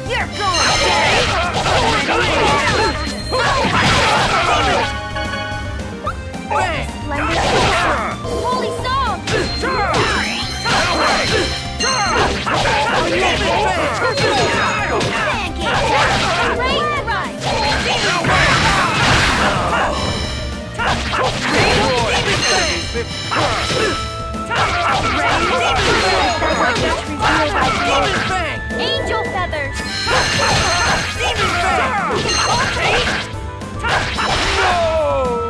You're going dead! Holy song! Angel feathers! Demon Fang!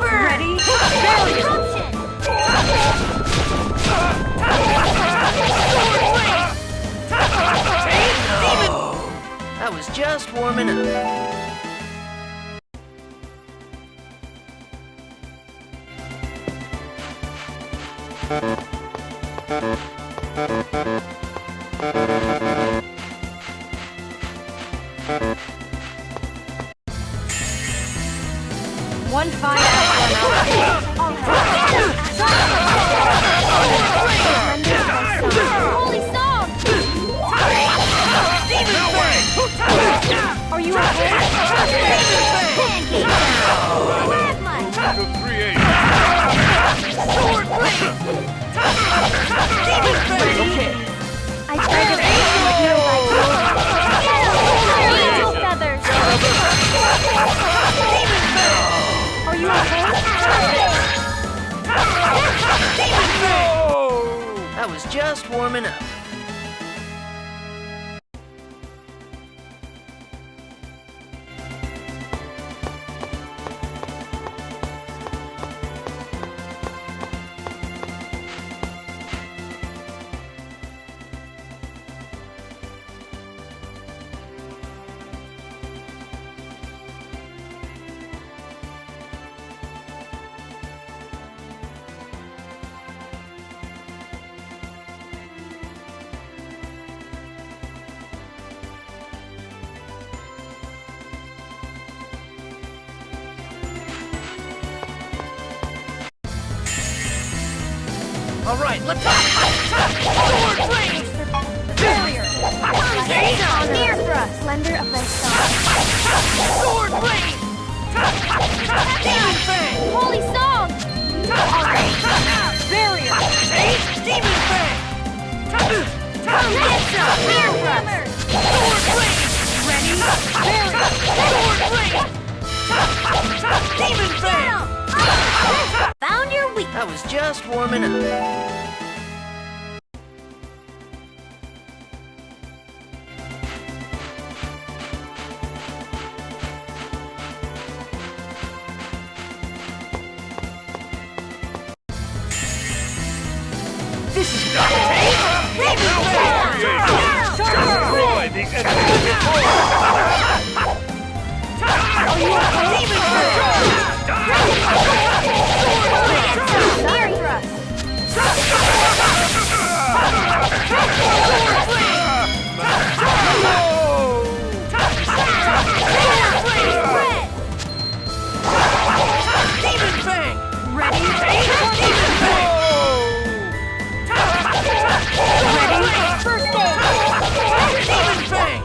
Ready? Eruption! I was just warming up. One fight after Holy song! Are you okay? Pancake Sword blade! Okay. I tried to Angel feathers! Are you okay? I was just warming up. All right, let's go! Sword blade! Barrier! Near thrust! Slender of thy song! Sword blade! Demon Fang! Holy song! Barrier! Demon Fang! Near thrust! Sword blade! Ready? Barrier! Sword blade! Demon Fang! Found your weak. I was just warming up. This is not destroy the enemy! Demon Fang! Ready? Demon Fang! Ready? First aid! Demon Fang! Demon Fang!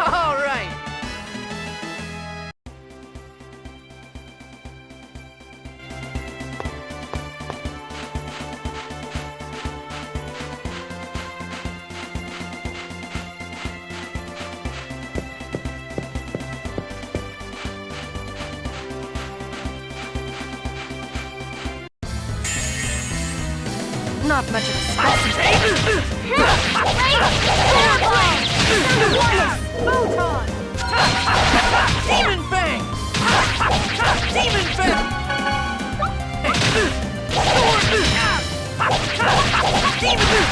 All right! Not much of a specimen. Photon! Demon Fang! Demon Fang! Sword! Demon!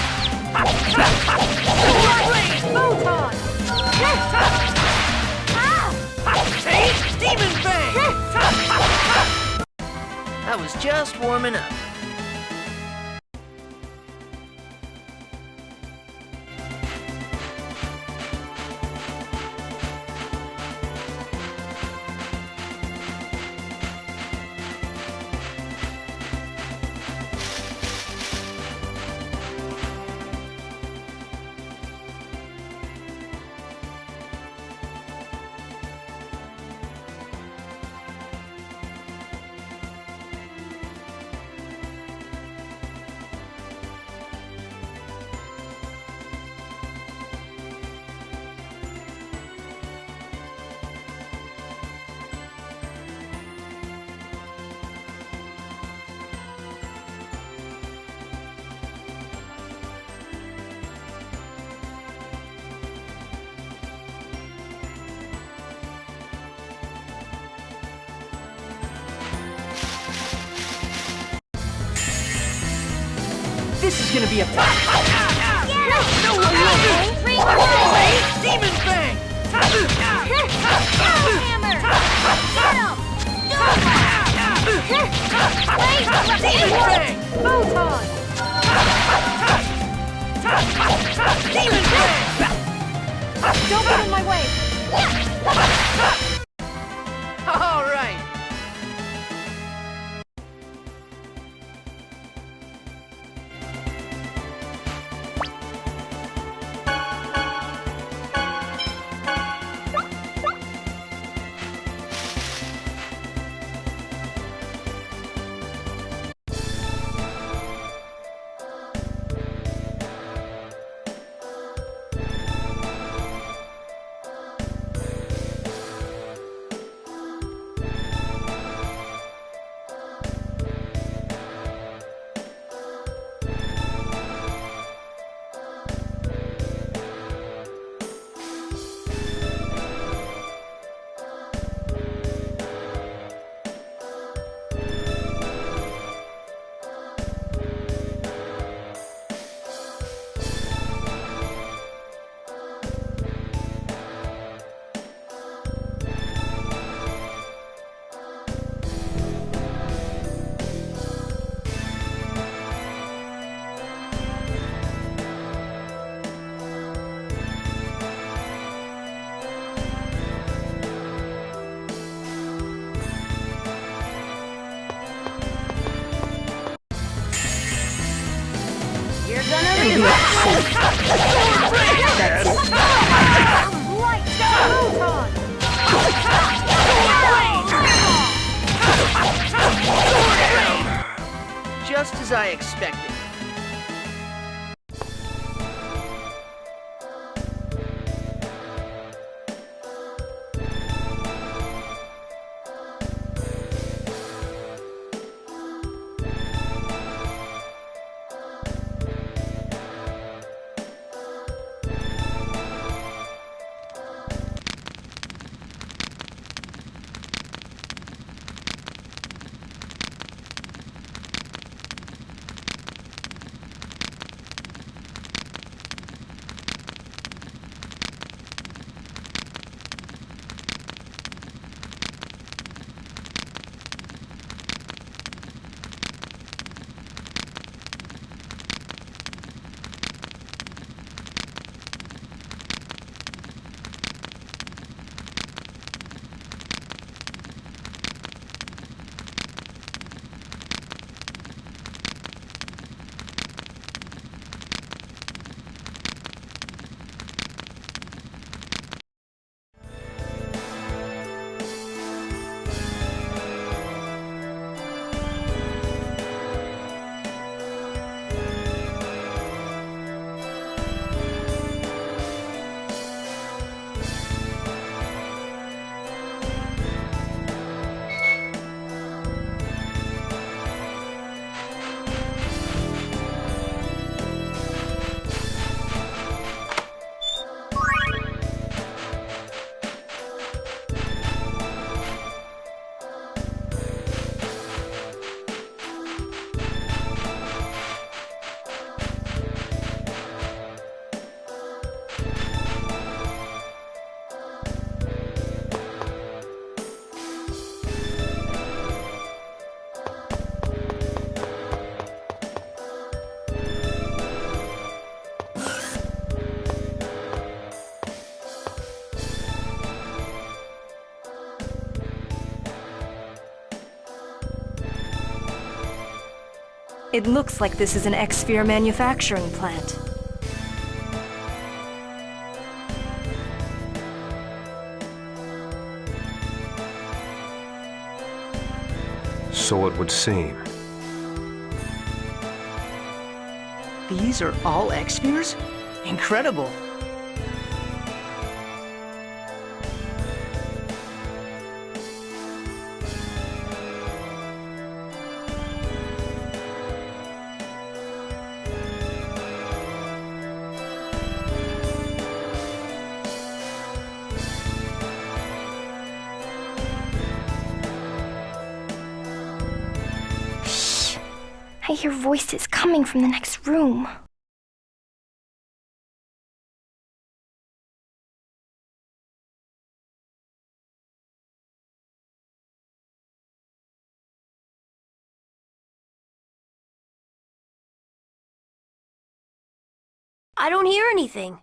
Sword blade! Photon! Demon Fang! I was just warming up. This is gonna be a No one will do! Demon Fang! Hammer! Get him! Demon Fang! Photon! Demon Fang! Don't get in my way! all right. You're gonna regret it! Light! Photon! Just as I expected. It looks like this is an X-Sphere manufacturing plant. So it would seem. These are all X-Spheres? Incredible. I hear voices coming from the next room. I don't hear anything.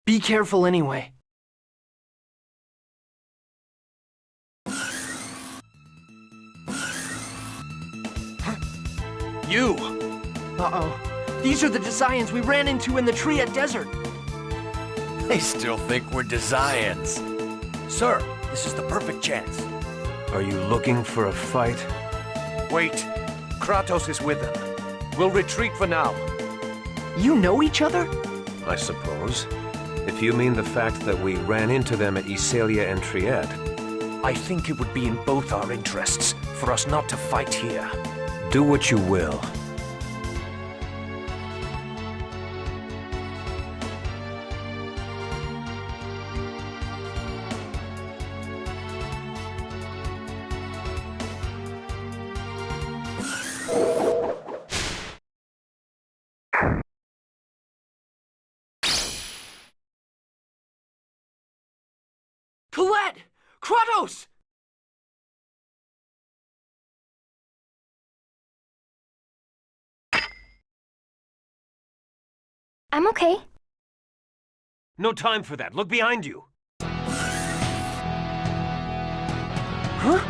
Be careful anyway. You! Uh-oh. These are the Desians we ran into in the Tria Desert. They still think we're Desians. Sir, this is the perfect chance. Are you looking for a fight? Wait. Kratos is with them. We'll retreat for now. You know each other? I suppose. If you mean the fact that we ran into them at Iselia and Triad. I think it would be in both our interests for us not to fight here. Do what you will. Colette! Kratos! I'm okay. No time for that. Look behind you. Huh?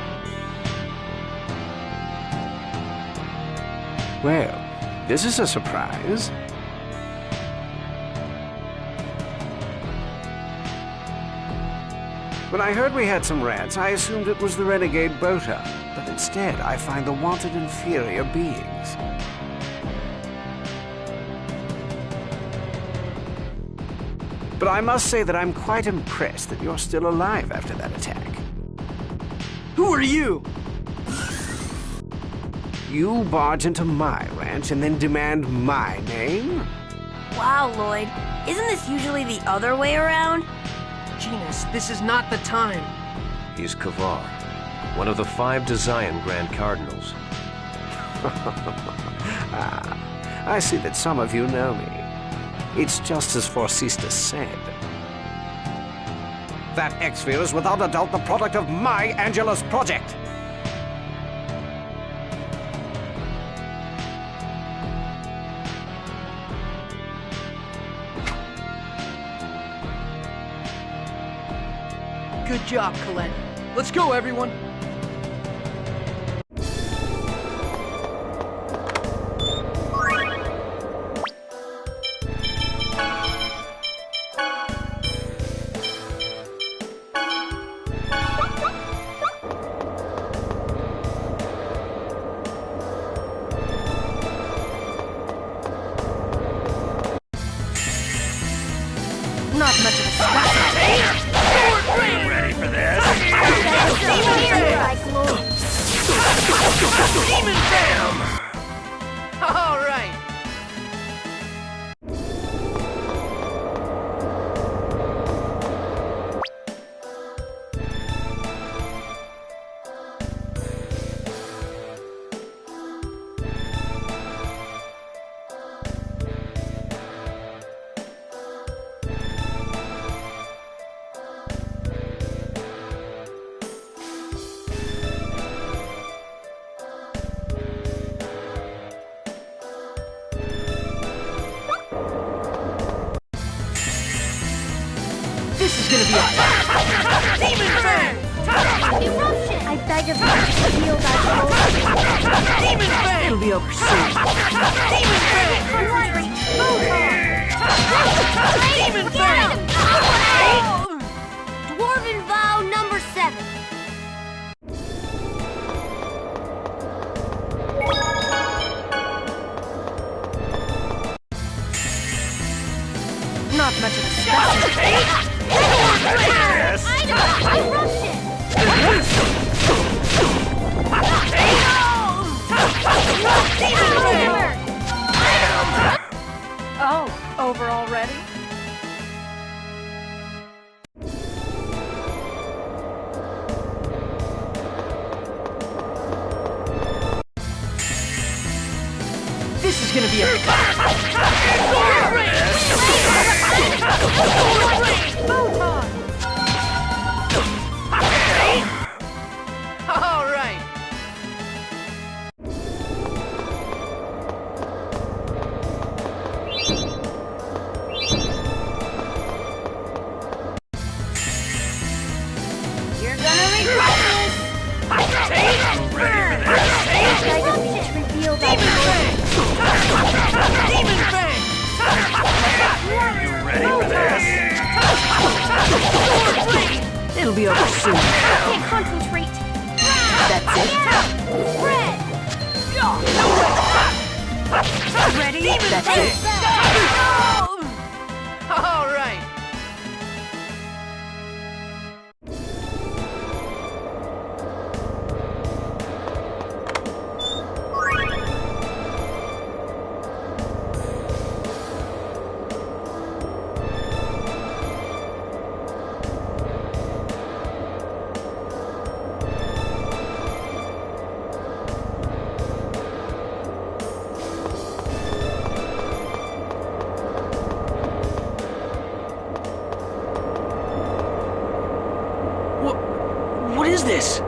Well, this is a surprise. When I heard we had some rats, I assumed it was the renegade Bota, but instead I find the wanted inferior beings. But I must say that I'm quite impressed that you're still alive after that attack. Who are you? You barge into my ranch and then demand my name? Wow, Lloyd. Isn't this usually the other way around? Genus, this is not the time. He's Kavar, one of the 5 Desian Grand Cardinals. Ah, I see that some of you know me. It's just as Forcista said. That X-Sphere is without a doubt the product of my Angelus project. Good job, Colette. Let's go, everyone. Not much of a scratch. Ready for this? Demon Bam! All right. This is gonna be a Demon Fang! Eruption! I beg of you to heal that Demon Fang! It'll be over soon. Demon Fang! lightning! Demon Fang! Dwarven vow number 7. Not much of a scratch. Oh, over already? This is gonna be a all right. be over soon. Can't concentrate. That's it? Red! Ready? That's it? All right. What is this?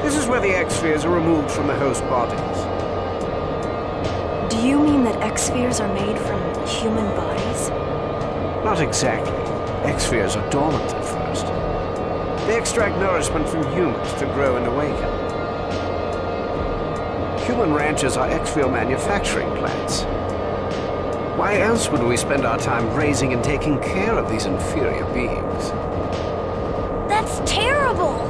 This is where the X-spheres are removed from the host bodies. Do you mean that X-spheres are made from human bodies? Not exactly. X-spheres are dormant at first. They extract nourishment from humans to grow and awaken. Human ranches are X-sphere manufacturing plants. Why else would we spend our time raising and taking care of these inferior beings? That's terrible!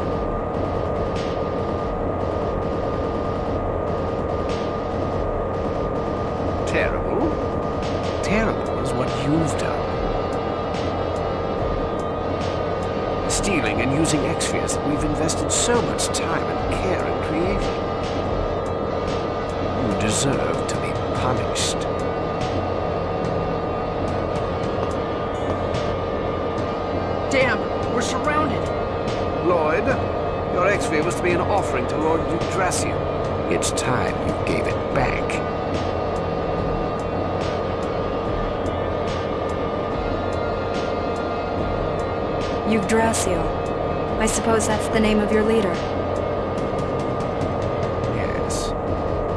Terrible? Terrible is what you've done. Stealing and using X-spheres that we've invested so much time and care in creating. You deserve to be punished. Damn, we're surrounded. Lloyd, your X-sphere was to be an offering to Lord Yggdrasil. It's time you gave it back. Yggdrasil. I suppose that's the name of your leader. Yes.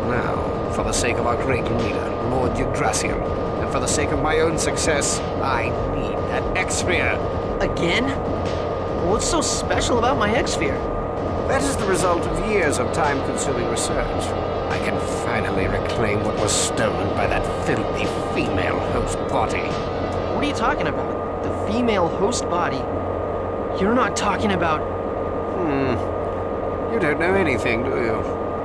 Now, for the sake of our great leader, Lord Yggdrasil, and for the sake of my own success, I need that X-sphere. Again? What's so special about my X-sphere? That is the result of years of time-consuming research. I can finally reclaim what was stolen by that filthy female host body. What are you talking about? The female host body? You're not talking about... You don't know anything, do you?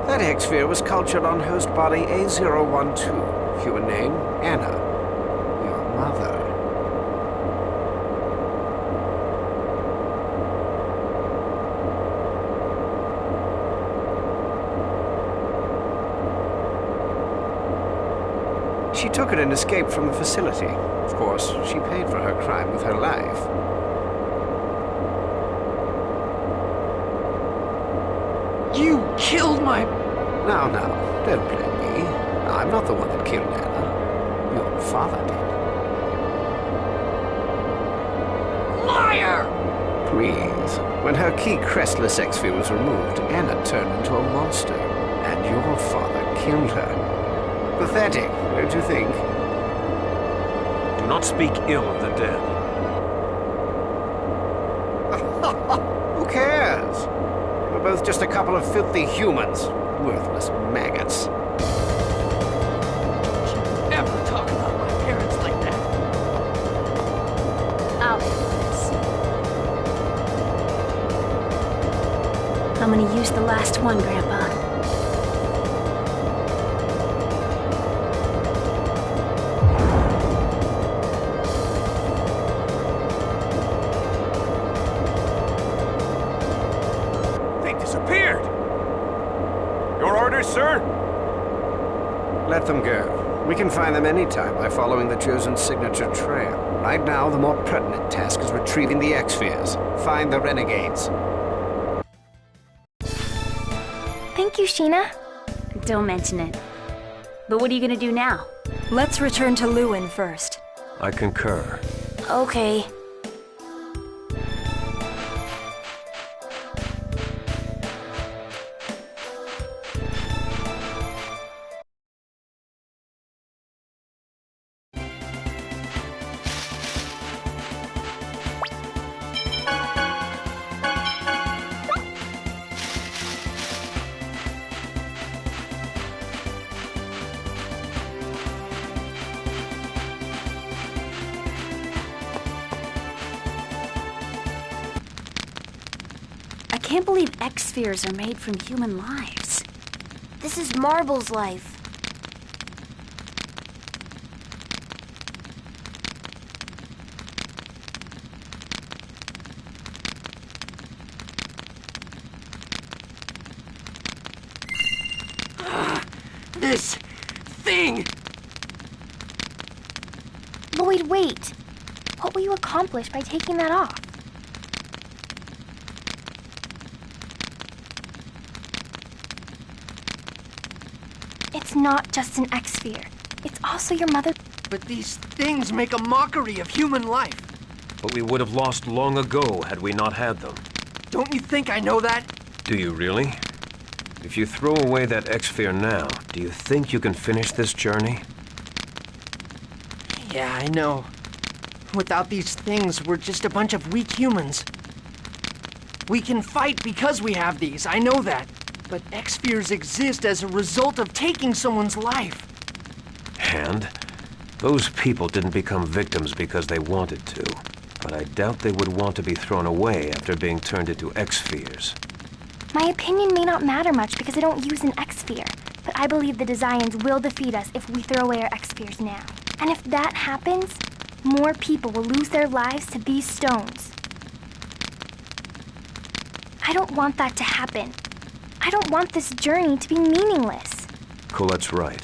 That X-sphere was cultured on host body A012. Human name, Anna. Your mother. She took it and escaped from the facility. Of course, she paid for her crime with her life. You killed my... Now, don't blame me. I'm not the one that killed Anna. Your father did. Liar! Please. When her key crestless X-sphere was removed, Anna turned into a monster. And your father killed her. Pathetic, don't you think? Do not speak ill of the dead. Who cares? We're both just a couple of filthy humans. Worthless maggots. Don't you ever talk about my parents like that. I'll handle this. I'm gonna use the last one, Grandpa. Disappeared! Your orders, sir? Let them go. We can find them anytime by following the chosen signature trail. Right now, the more pertinent task is retrieving the X-spheres. Find the renegades. Thank you, Sheena. Don't mention it. But what are you gonna do now? Let's return to Lewin first. I concur. Okay. can't believe X-spheres are made from human lives. This is Marble's life. This thing! Lloyd, wait! What will you accomplish by taking that off? It's not just an X-sphere. It's also your mother. But these things make a mockery of human life. But we would have lost long ago had we not had them. Don't you think I know that? Do you really? If you throw away that X-sphere now, do you think you can finish this journey? Yeah, I know. Without these things, we're just a bunch of weak humans. We can fight because we have these, I know that. But X-spheres exist as a result of taking someone's life. And? Those people didn't become victims because they wanted to. But I doubt they would want to be thrown away after being turned into X-spheres. My opinion may not matter much because I don't use an X-sphere, but I believe the Desians will defeat us if we throw away our X-spheres now. And if that happens, more people will lose their lives to these stones. I don't want that to happen. I don't want this journey to be meaningless. Colette's right.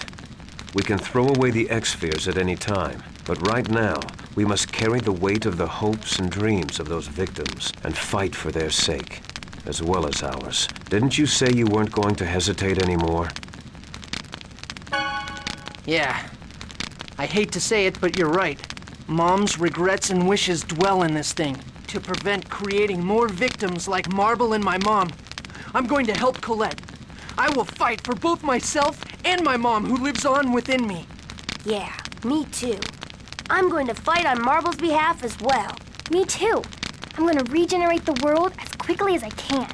We can throw away the X-spheres at any time, but right now, we must carry the weight of the hopes and dreams of those victims and fight for their sake, as well as ours. Didn't you say you weren't going to hesitate anymore? Yeah. I hate to say it, but you're right. Mom's regrets and wishes dwell in this thing, to prevent creating more victims like Marble and my mom. I'm going to help Colette. I will fight for both myself and my mom who lives on within me. Yeah, me too. I'm going to fight on Marble's behalf as well. Me too. I'm gonna regenerate the world as quickly as I can.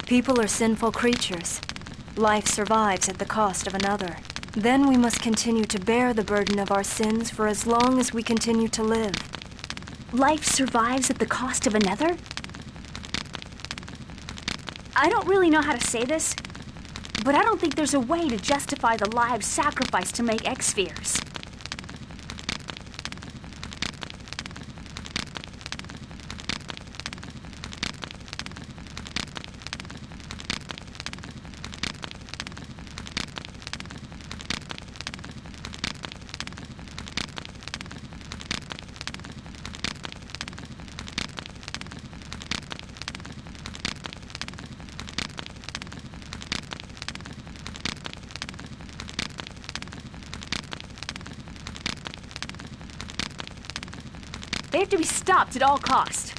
People are sinful creatures. Life survives at the cost of another. Then we must continue to bear the burden of our sins for as long as we continue to live. Life survives at the cost of another? I don't really know how to say this, but I don't think there's a way to justify the lives sacrificed to make X-spheres. They have to be stopped at all costs.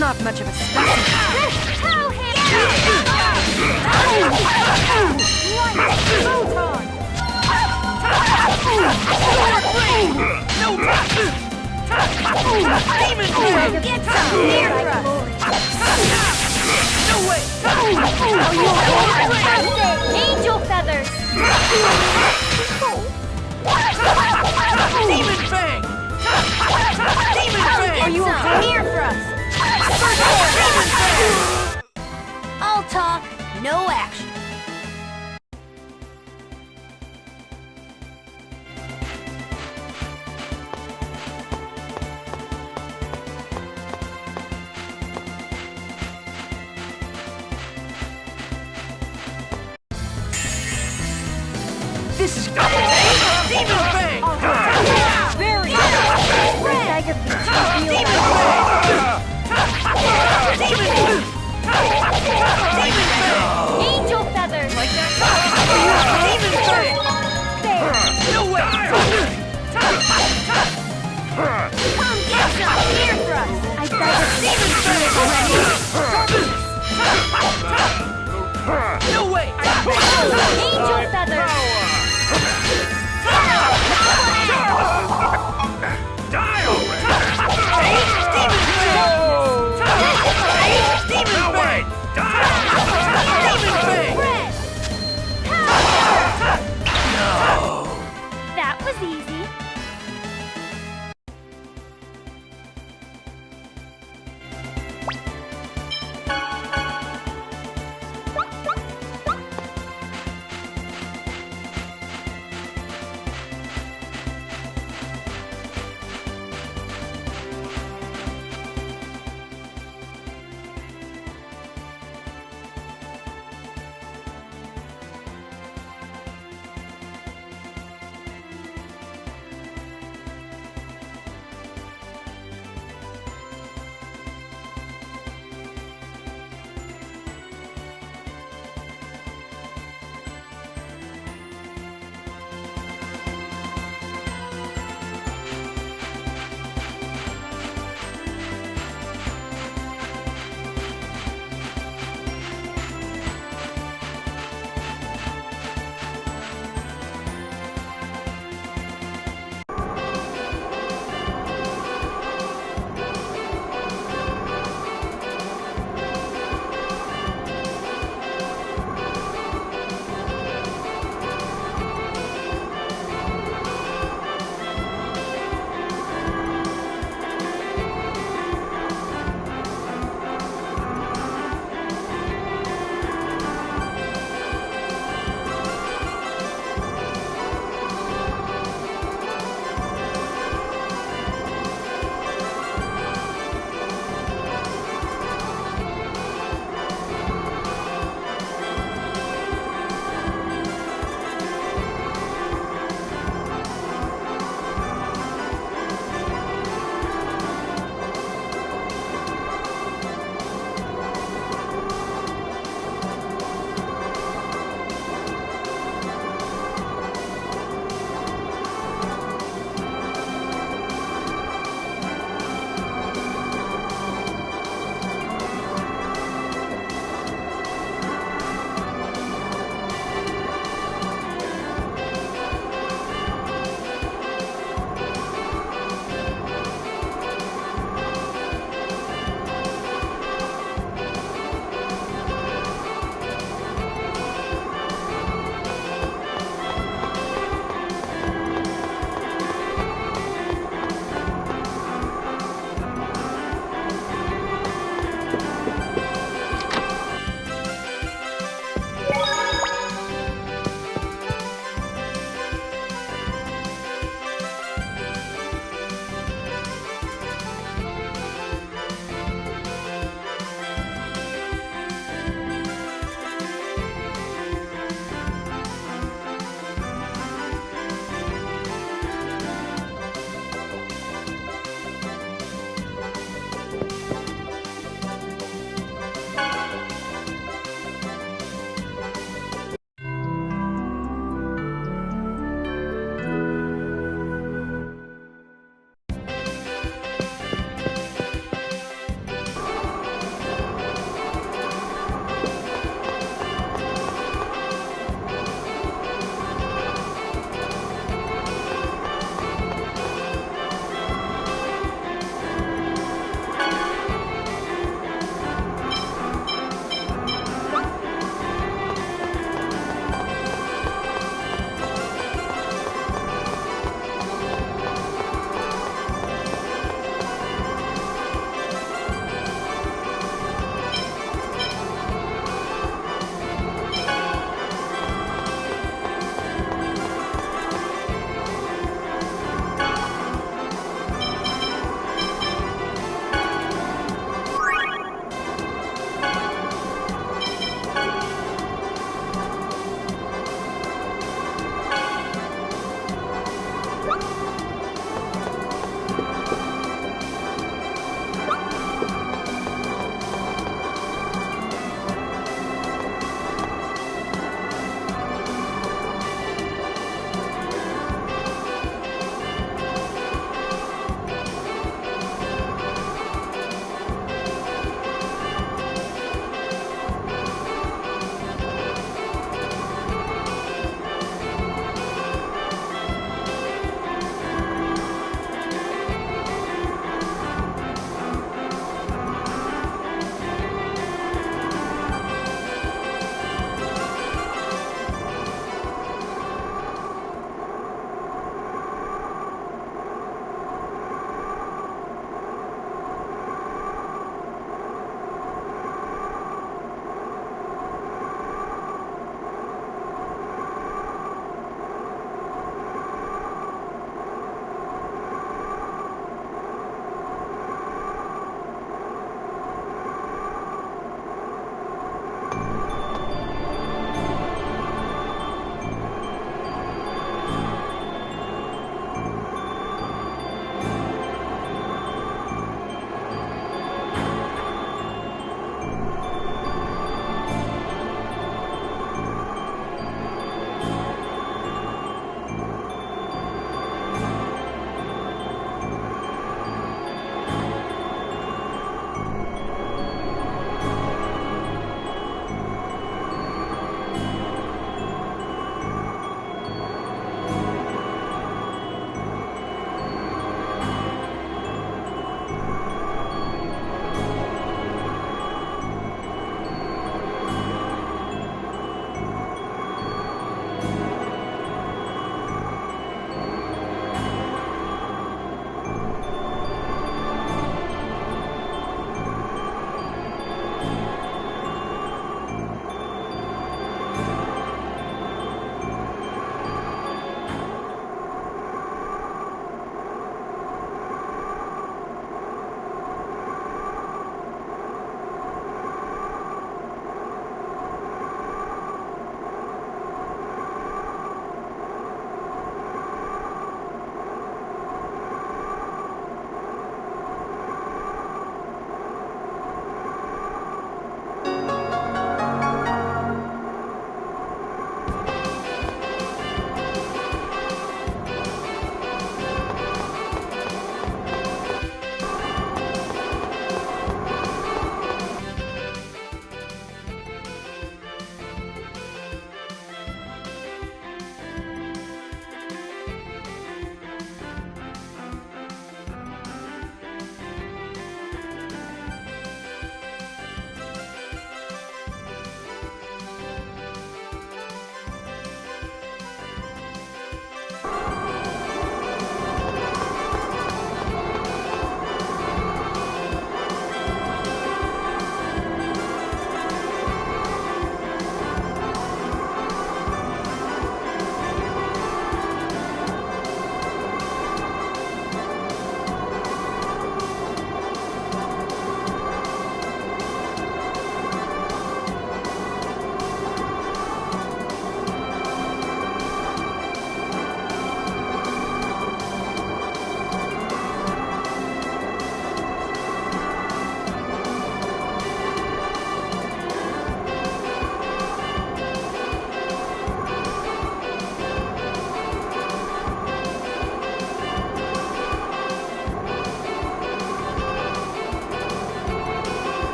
not much of a specimen. Get some here for us! No way! Angel feathers! Demon Fang! Demon Fang! Are you okay? Here for us! All talk, no action. This is Demon Fang! Very Demon Angel feathers! Like that? Demon Fang! No way! Come get some here for us! I beg of you. No way! Angel feathers!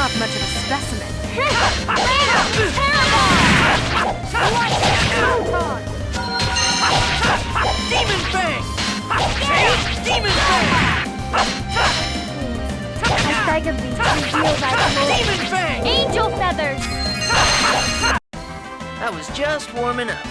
Not much of a specimen. Demon Fang! Demon Fang! I beg of thee, reveal thy glory. Demon Fang! Angel feathers! I was just warming up.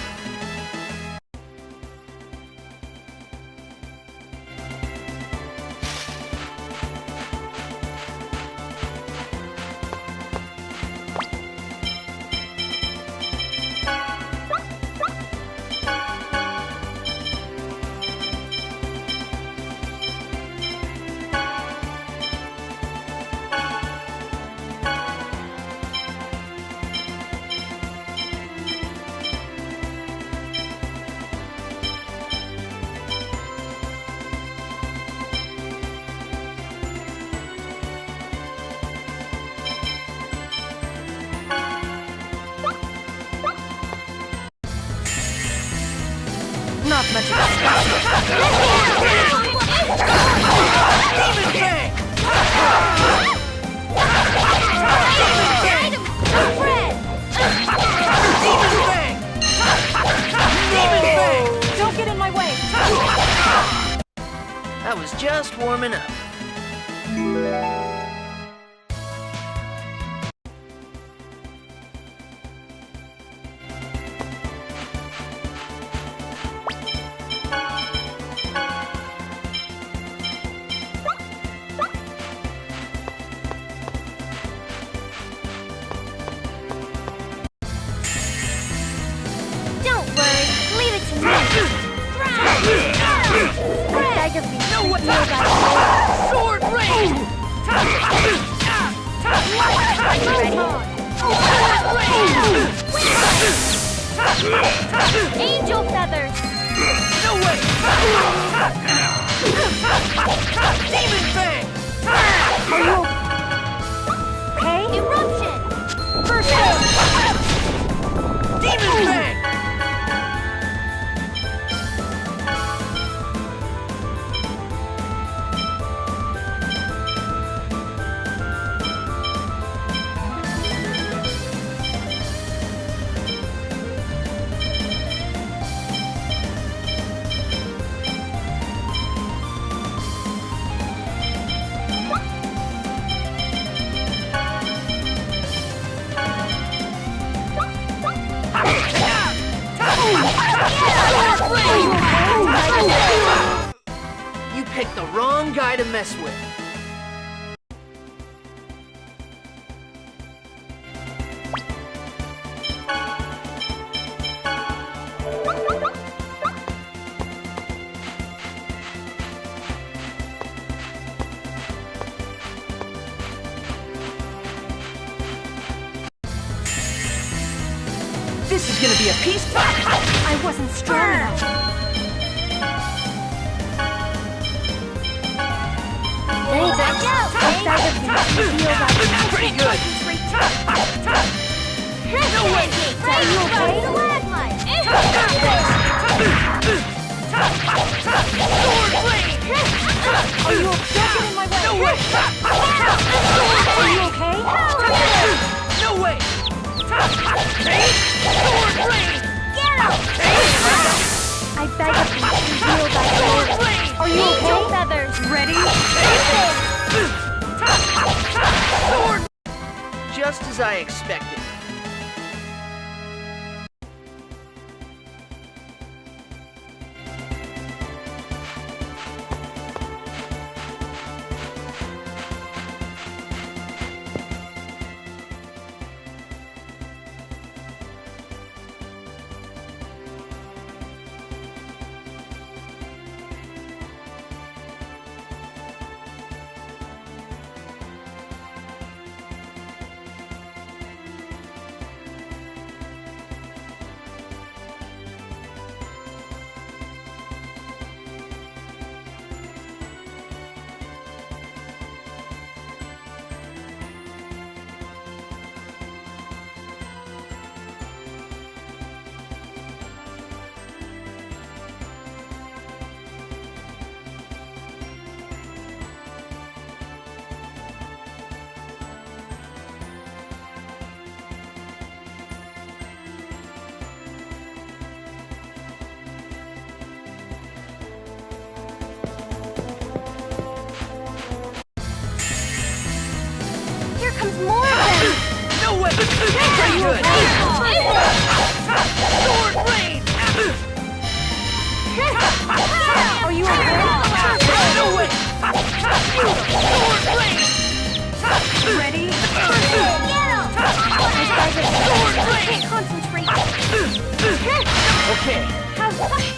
Not much of a specimen. Demon Fang! Demon Fang! Demon Fang! Don't get in my way! I was just warming up. Don't worry, leave it to me. I beg of thee, reveal thy glory. Sword Rain! Angel feathers! No way! Demon Fang! Are you okay? Eruption! First aid! Demon Fang! You picked the wrong guy to mess with. This is gonna be a peace talk. I wasn't strong enough. Thanks, I beg of thee, reveal thy glory. Pretty good. No way! Are you okay? Sword Rain! Are you okay? Don't get in my way! No way! Are you okay? No way! Sword Rain! Get him! I beg of thee, reveal thy glory. Are you okay? Angel feathers! Ready? Sword! Just as I expected. There's more of them! No way! Pretty good! Sword rain! Are you okay? No way! Sword rain! Ready? Sword rain! Concentrate. Okay. Sword rain!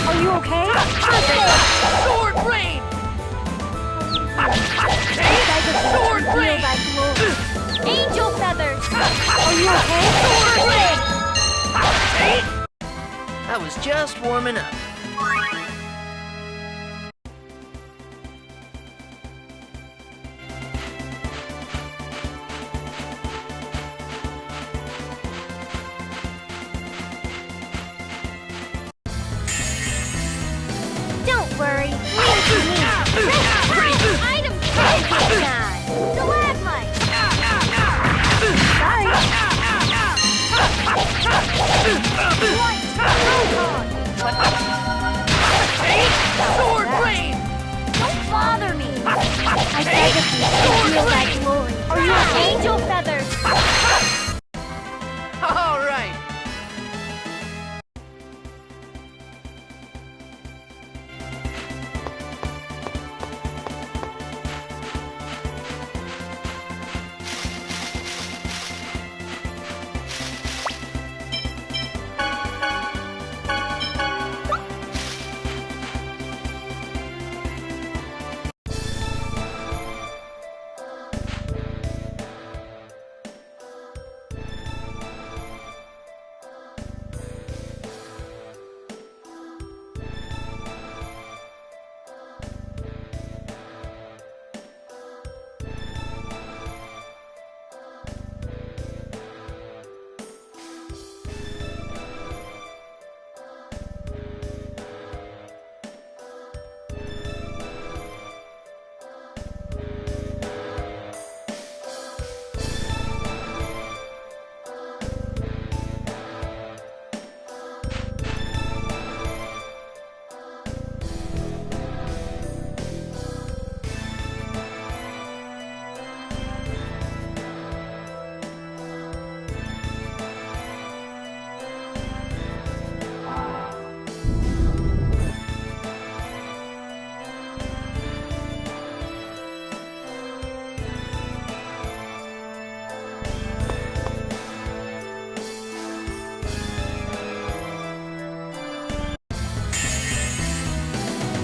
Are you okay? Sword rain! Sword rain! Angel feathers! Are you okay? Sword rain! I was just warming up. Don't worry, leave it to me. Item time! Stalagmite! Sorry. Sword rain! Don't bother me! I said that you feel thy glory. Are you angel feathers? All right.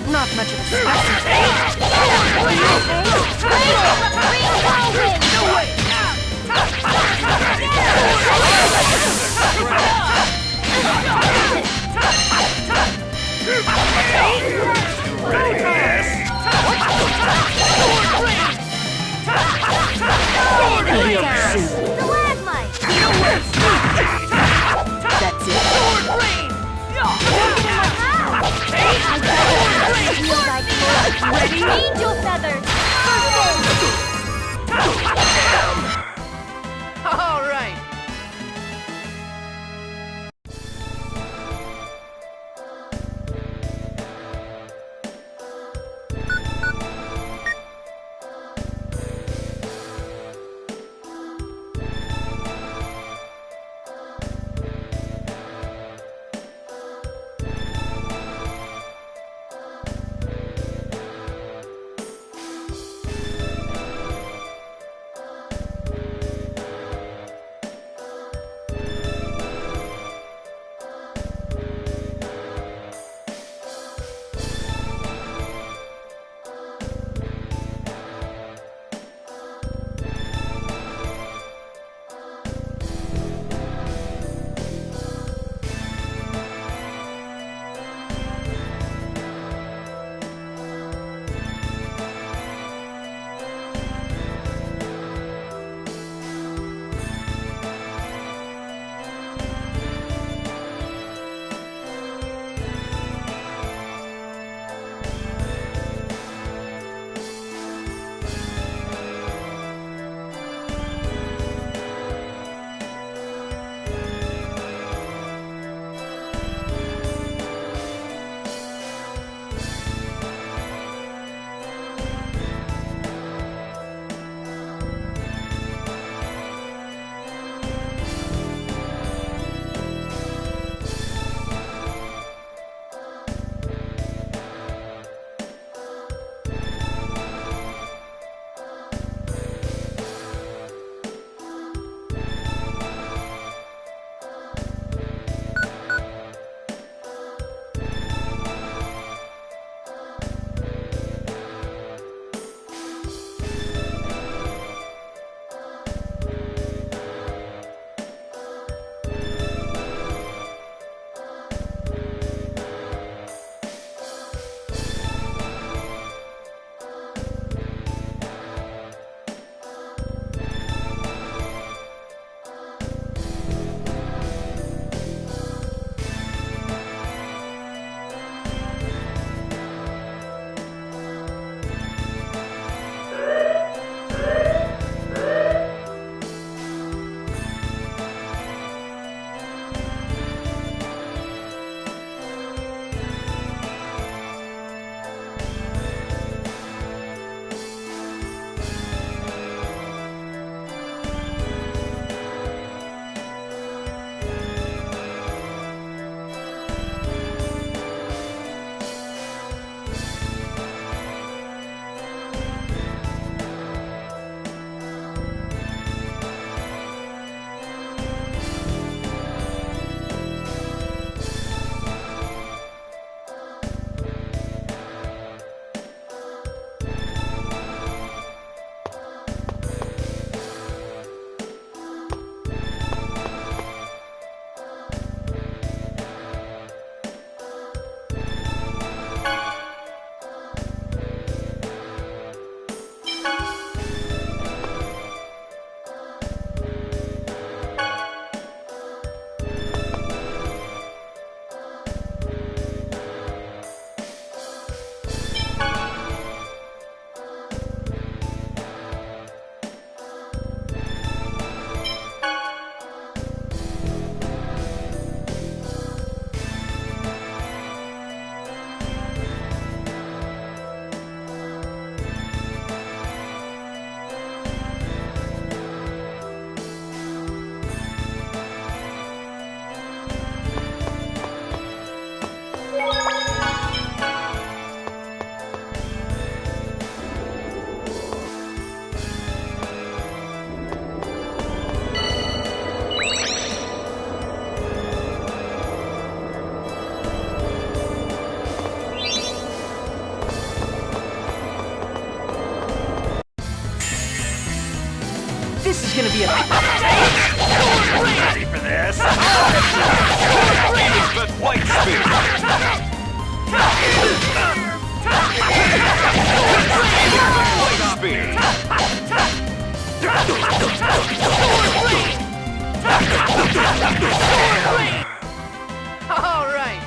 Not much of a specimen. That's it. Ready? Angel feathers! All right. This is gonna be a... Ready for this? But white speed! White speed! All right.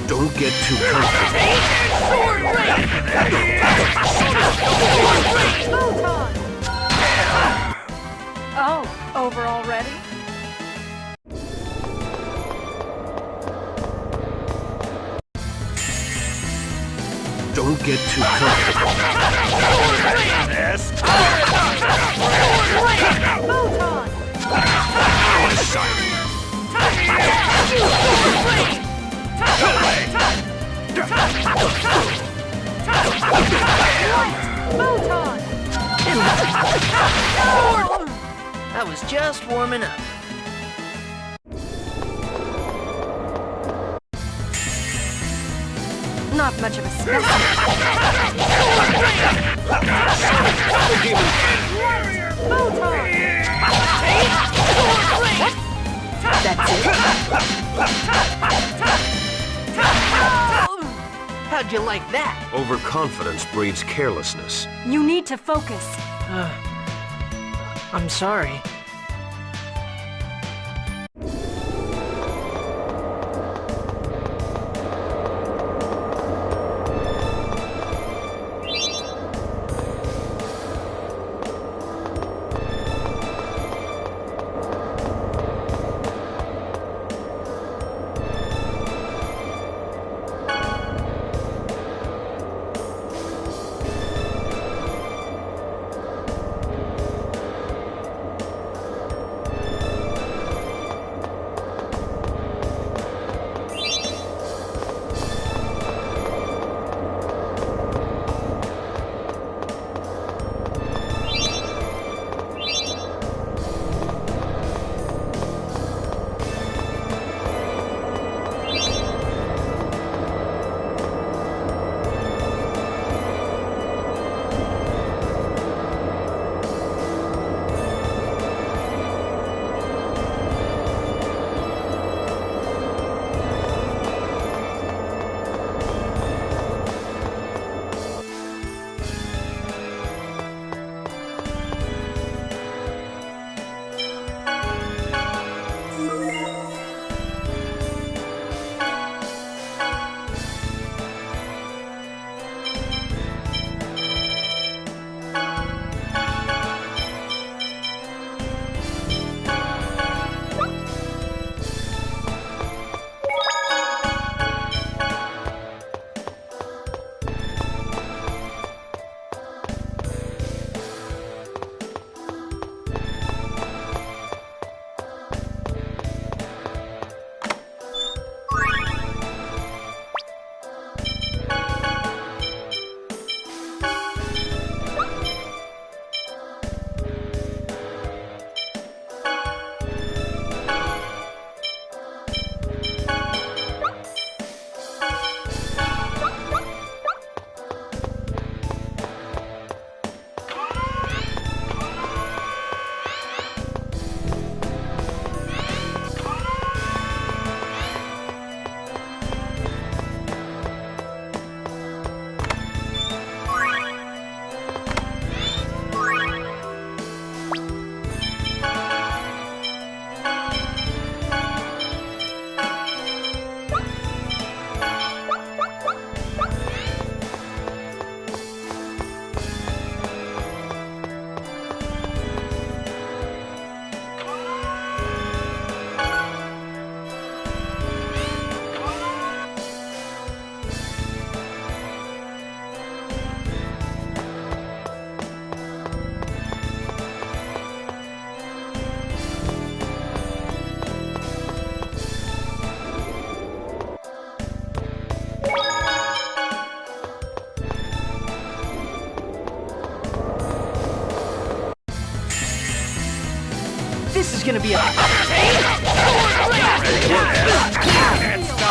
Don't get too comfortable. Oh, over already? Don't get too comfortable. This? I was just warming up. Not much of a specimen. That's it? How'd you like that? Overconfidence breeds carelessness. You need to focus. I'm sorry. This is gonna be a... Can't stop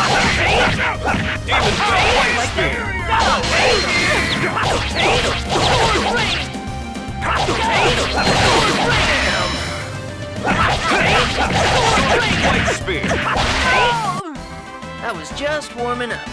Demon Fang White Spear! White Spear! I was just warming up.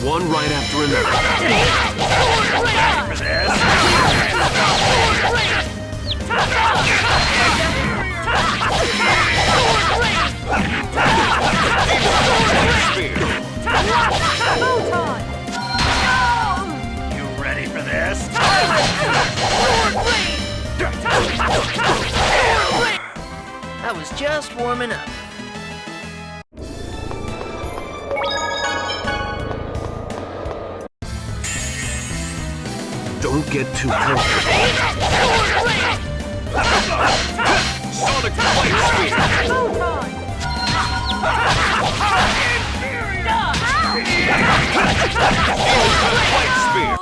One right after another. You ready for this? I was just warming up. Don't get too comfortable. Sonic White Spear! White Spear!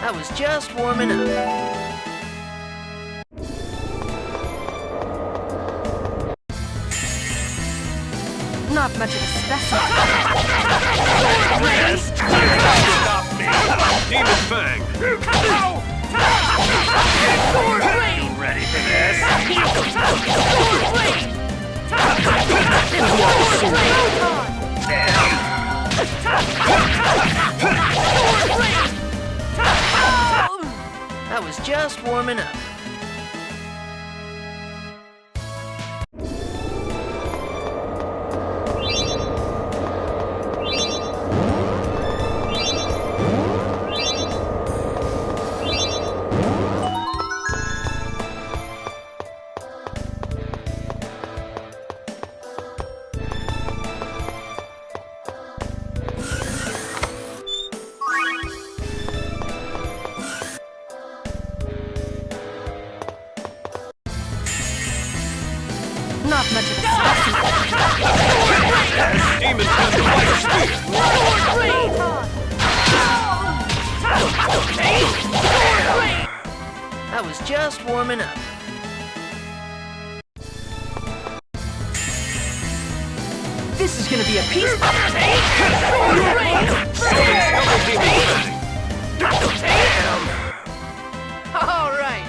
I was just warming up. Not much of a specimen. Stop me! Demon Fang! You ready for this? I was just warming up. Not much of a specimen. Demon Fang White Spear! I was just warming up. This is gonna be a piece. All right.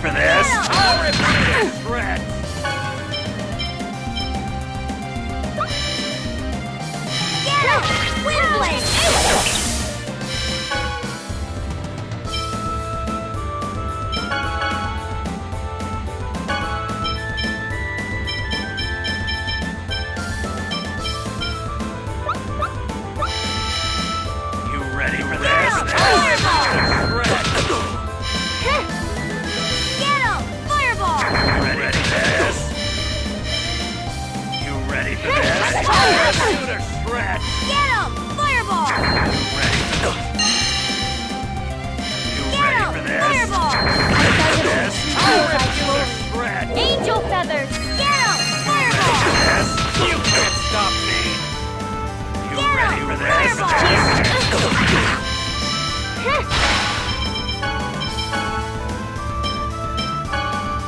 for this? I'll rip you to shreds! Get him! Windblade! Ready for this? Get him! Fireball! Ready for this? You ready for this? Shoot a shred! Get him! Fireball! You ready for this? Fireball! This? Shoot a shred! Angel feathers! Get him! Fireball! This? You can't stop me! You Get ready him! for this? Fireball!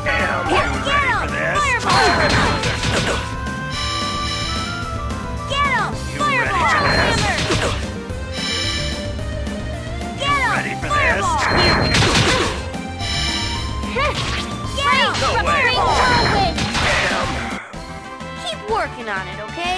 Damn, you ready for this? Get him! You Fireball! ready for this? Hammer! Get him! Ready for Fireball! Get him! No way. Whirlwind! Damn! Keep working on it, okay?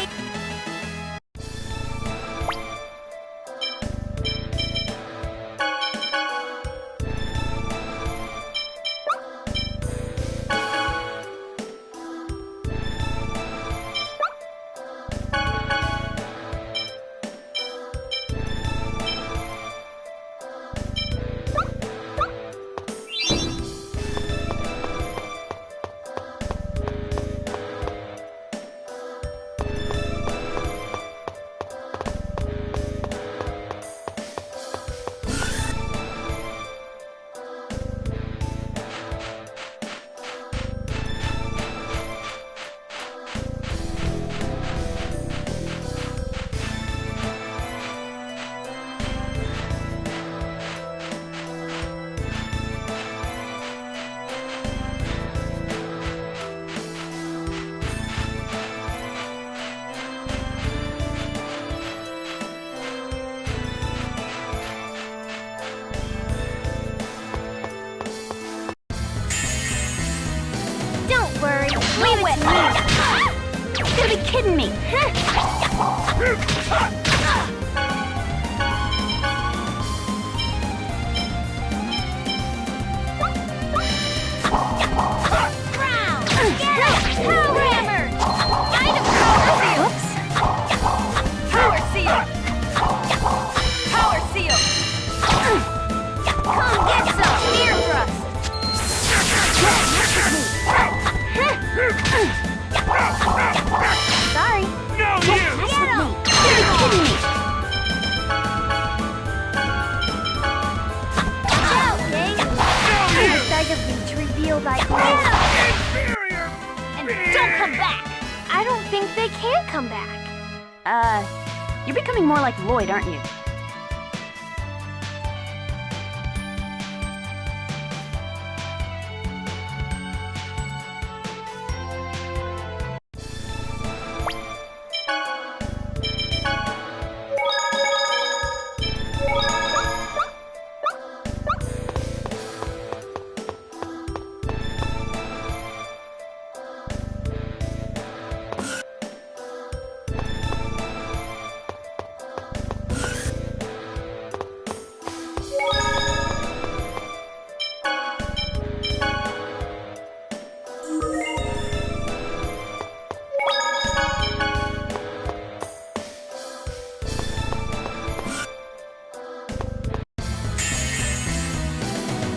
Don't worry, leave it to me. You gotta be kidding me. Ground! Get it! Power hammer! Item power seal! Power seal! Power seal! Come get some! Spear thrust! Sorry. No, you! Get him! You're kidding me! Watch out, Dang! No, Bag of reach reveal thy glory. Inferior! And don't come back! I don't think they can come back. You're becoming more like Lloyd, aren't you?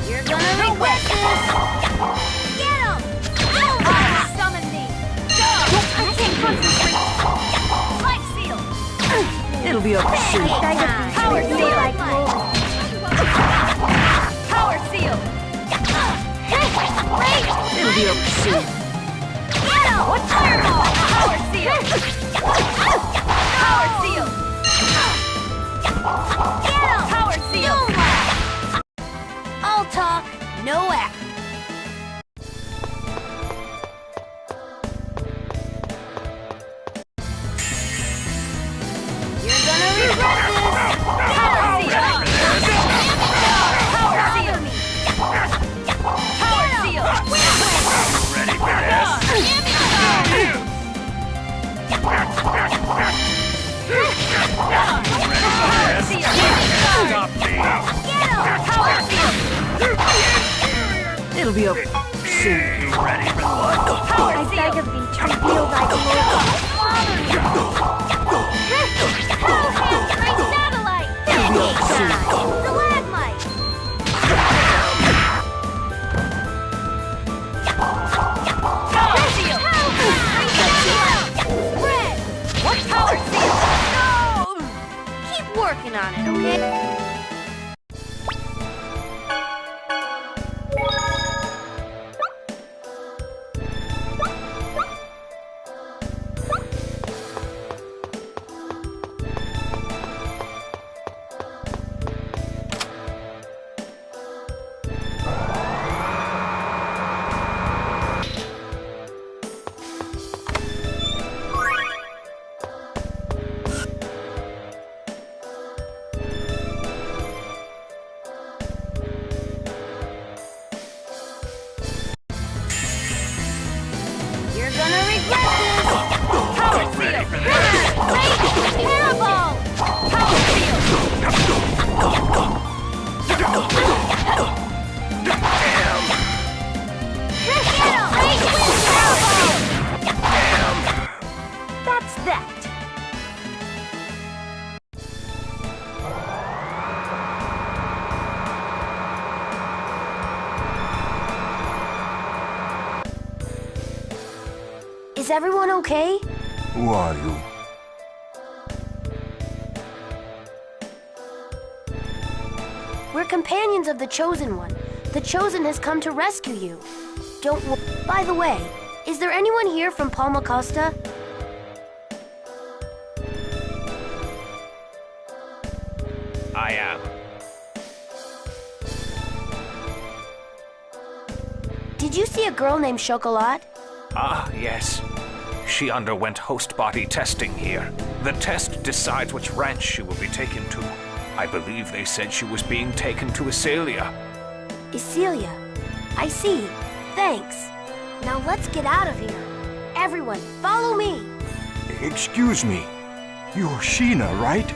You're gonna regret this! Get him! Oh, summon me! Go! I can't concentrate! Life seal! It'll be over soon. Power seal! Power seal! Wait! It'll be over soon. Get him! What fireball? Power seal! Power seal! Get him! Power seal! All talk, no act. You're gonna regret this! Power seal! Power seal! Power seal! It'll be over soon. You ready for what? I beg of thee to reveal thy glory. My satellite! Stalagmite! Spread! What power seal? No! Keep working on it, okay? Is everyone okay? Who are you? We're companions of the Chosen One. The Chosen has come to rescue you. Don't wo- By the way, is there anyone here from Palma Costa? I am. Did you see a girl named Chocolat? Ah, yes. She underwent host body testing here. The test decides which ranch she will be taken to. I believe they said she was being taken to Acelia. Celia. I see. Thanks. Now let's get out of here. Everyone, follow me. Excuse me. You're Sheena, right?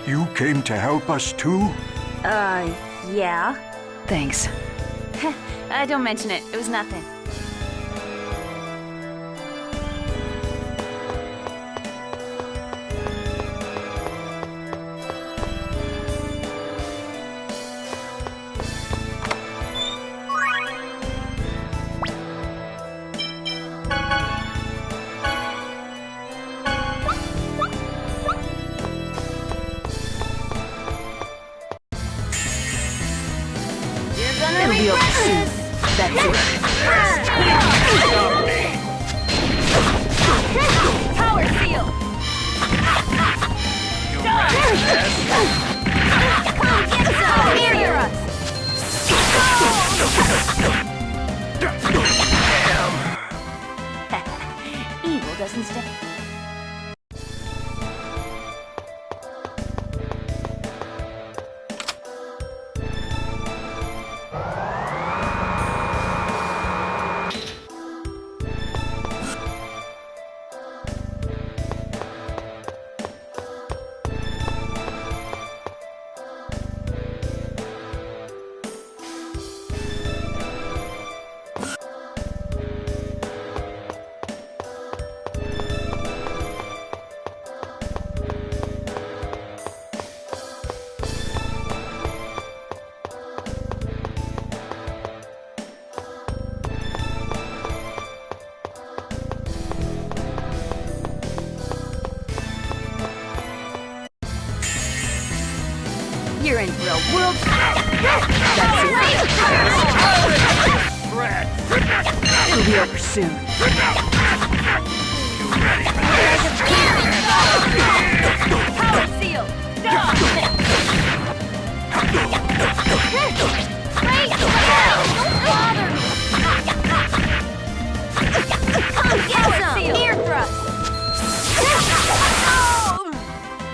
You came to help us too? Yeah. Thanks. Don't mention it. It was nothing. It'll be over soon. That's it. Power seal! You ready for this? Come get some! Hear us! Evil doesn't stay. You're in for a world. It'll be over soon. Power seal! Stop! Wait! Don't bother me! Come get some! Ear thrust!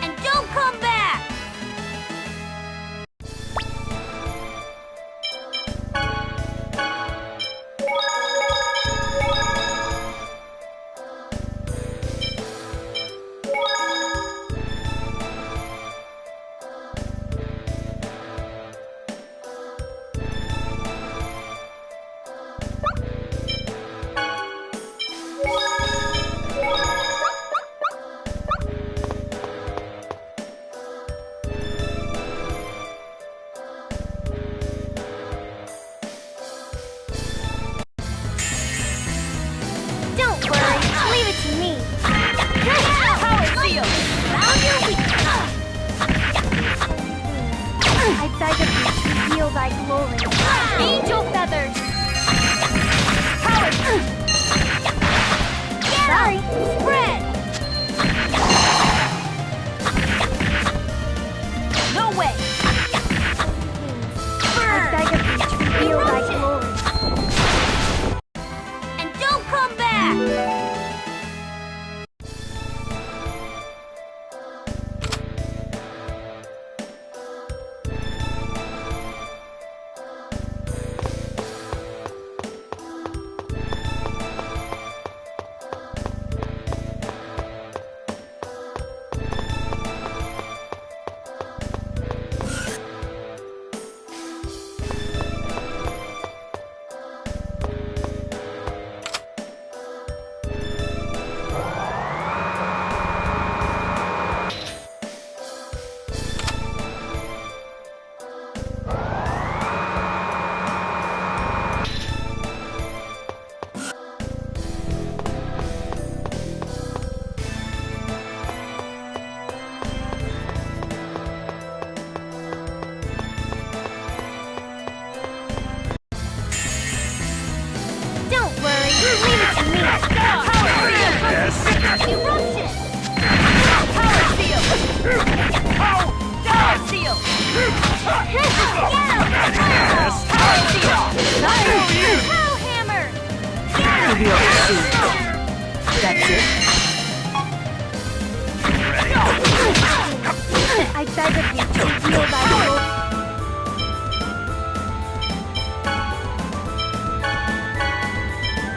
And don't come back! thy glory. Angel feathers! Coward! Sorry. Spread! No way! Burn! I beg of thee to reveal thy glory. And don't come back! I beg of you to reveal thy glory.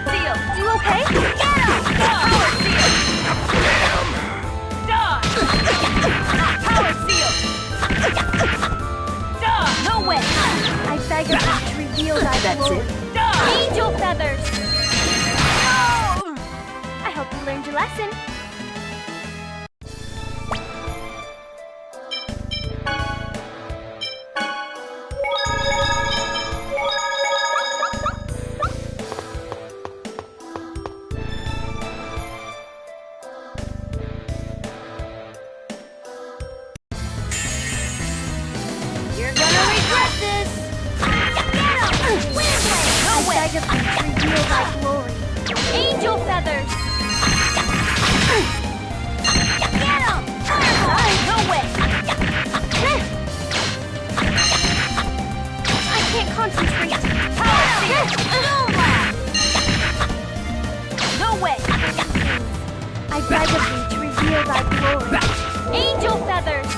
Seal, you okay? Get him! Power seal! Damn! Die! Power seal! Die! No way! I beg of you to reveal thy glory. Die! Angel feathers! No! I hope you learned your lesson. You're gonna regret this! Get him! Wind wave! No way! I beg of you to reveal thy glory. Angel feathers! Get him! Firefly! No way! I can't concentrate. Power seal! Stone blast! No way! I beg of you to reveal thy glory. Angel feathers!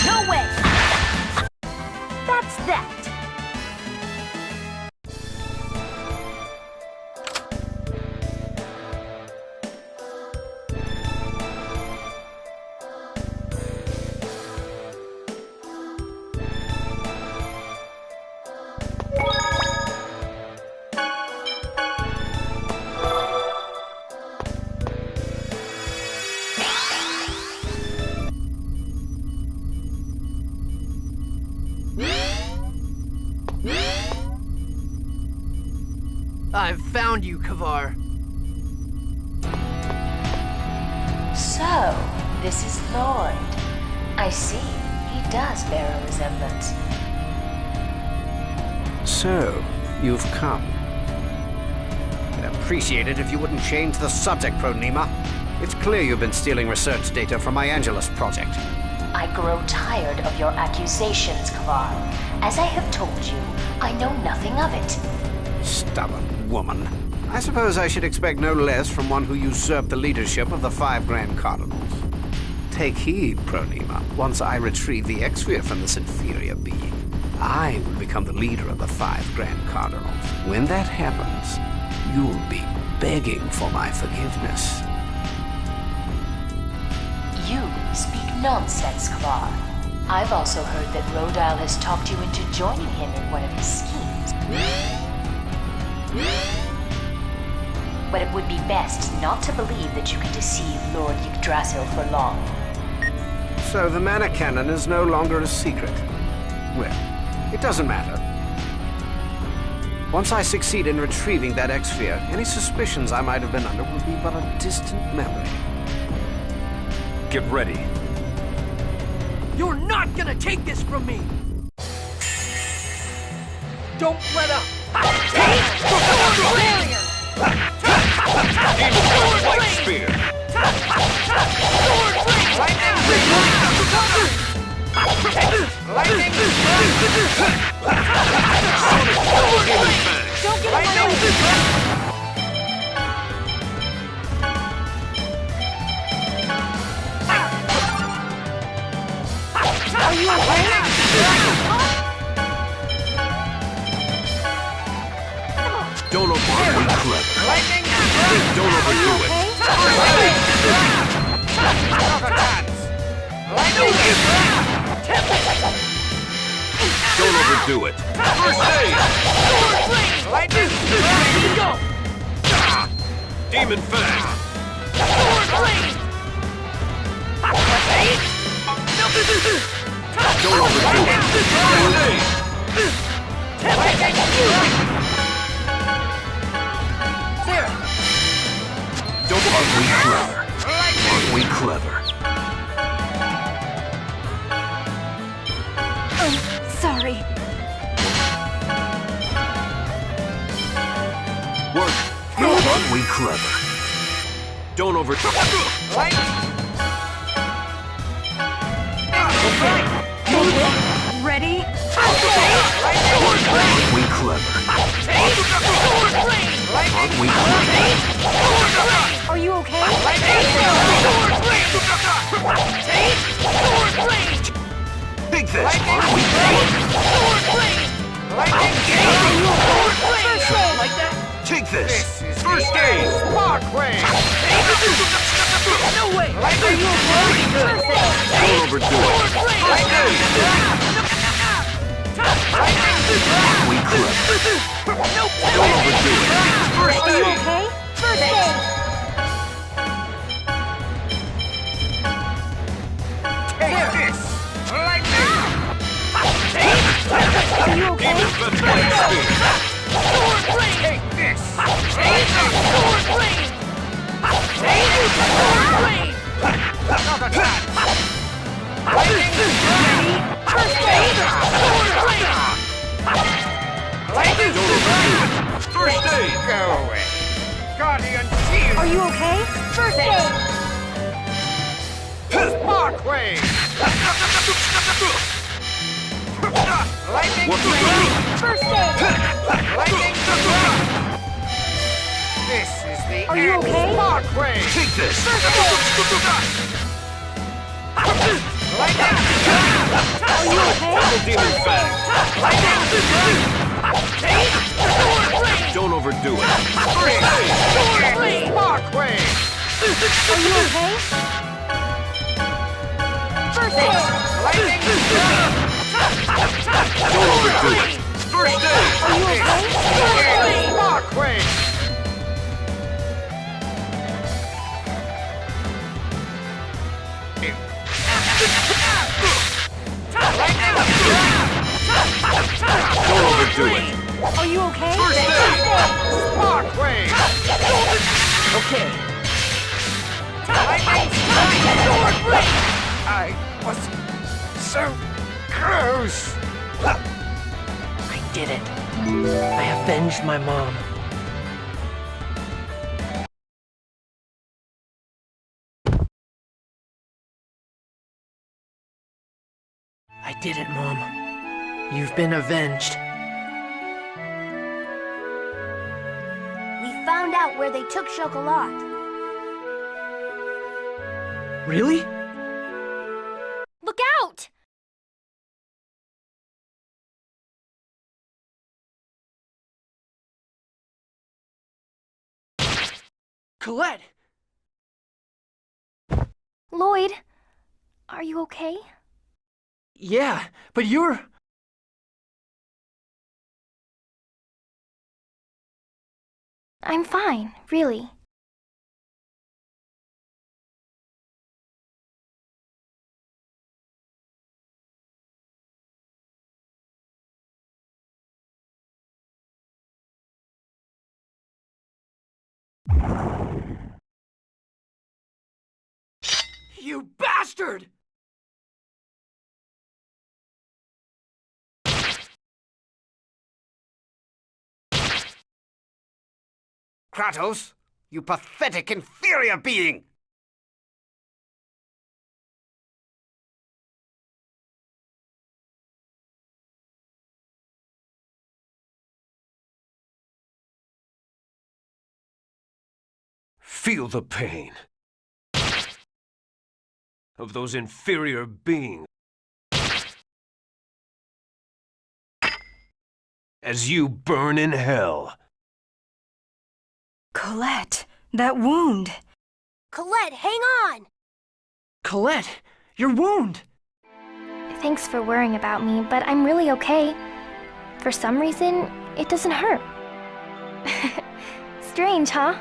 No way! That's that! I've found you, Kavar. So, this is Lloyd. I see. He does bear a resemblance. So, you've come. I'd appreciate it if you wouldn't change the subject, Pronema. It's clear you've been stealing research data from my Angelus project. I grow tired of your accusations, Kavar. As I have told you, I know nothing of it. Stubborn woman. I suppose I should expect no less from one who usurped the leadership of the 5 Grand Cardinals. Take heed, Pronema. Once I retrieve the X-Sphere from this inferior being, I will become the leader of the 5 Grand Cardinals. When that happens, you'll be begging for my forgiveness. You speak nonsense, Kavar. I've also heard that Rodile has talked you into joining him in one of his schemes. But it would be best not to believe that you can deceive Lord Yggdrasil for long. So the mana cannon is no longer a secret. Well, it doesn't matter. Once I succeed in retrieving that X-Sphere, any suspicions I might have been under will be but a distant memory. Get ready. You're not gonna take this from me! Don't let up! Demon White Spear! Lightning! Don't get away! Are you okay? Don't overdo it, clever. Lightning! Don't overdo it. Don't overdo it. First aid! Lightning! Demon Fang! Don't overdo it. First aid! Aren't we clever? Aren't we clever? Sorry. Work. Aren't we clever? Don't overdo it. Ready? Aren't we clever? Aren't we clever? Are you okay? Take this! Aren't we clever? Take this! First aid! Sparkwave! No way! Lightning! Don't overdo it. First aid! Aren't we clever? Don't overdo it. First aid! Okay? First aid! Take this! Lightning! Are you okay? Demon White Spear! Take this! Another chance! Lightning! Lightning! Don't overdo it. First aid! Go away! Guardian Shield! Are you okay? First aid! Sparkwave! Lightning! What we do? First aid! Lightning! This is the Are you end. okay? Sparkwave! Take this! Lightning! Are you okay? Double Demon Fang! Lightning! Don't overdo it. Sparkwave! Are you okay? First aid! Lightning! Don't overdo it. First aid! Are you okay? Sparkwave! Don't overdo it. Are you okay? First aid! Sparkwave! Okay. Lightning! I was so close! I did it. I avenged my mom. I did it, Mom. You've been avenged. We found out where they took Chocolat. Really? Look out! Colette! Lloyd, are you okay? Yeah, but you're... I'm fine, really. You bastard! Kratos, you pathetic, inferior being! Feel the pain of those inferior beings as you burn in hell. Colette, that wound. Colette, hang on! Colette, your wound! Thanks for worrying about me, but I'm really okay. For some reason, it doesn't hurt. Strange, huh?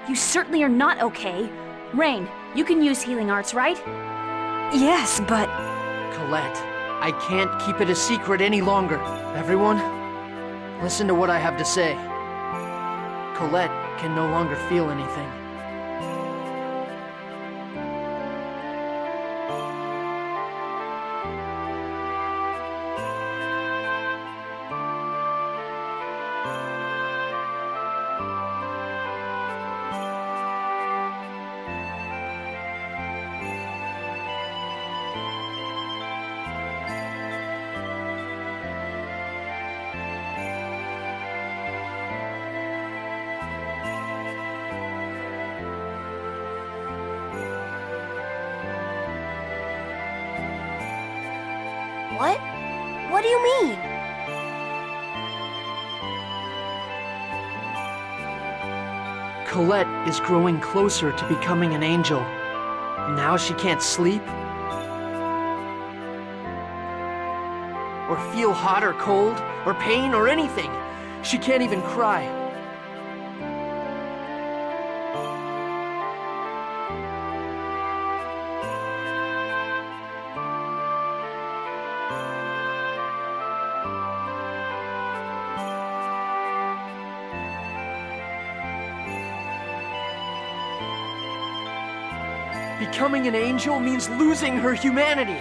You certainly are not okay. Rain, you can use healing arts, right? Yes, but... Colette, I can't keep it a secret any longer. Everyone, listen to what I have to say. Colette can no longer feel anything. What? What do you mean? Colette is growing closer to becoming an angel. Now she can't sleep, or feel hot or cold, or pain or anything. She can't even cry. Becoming an angel means losing her humanity.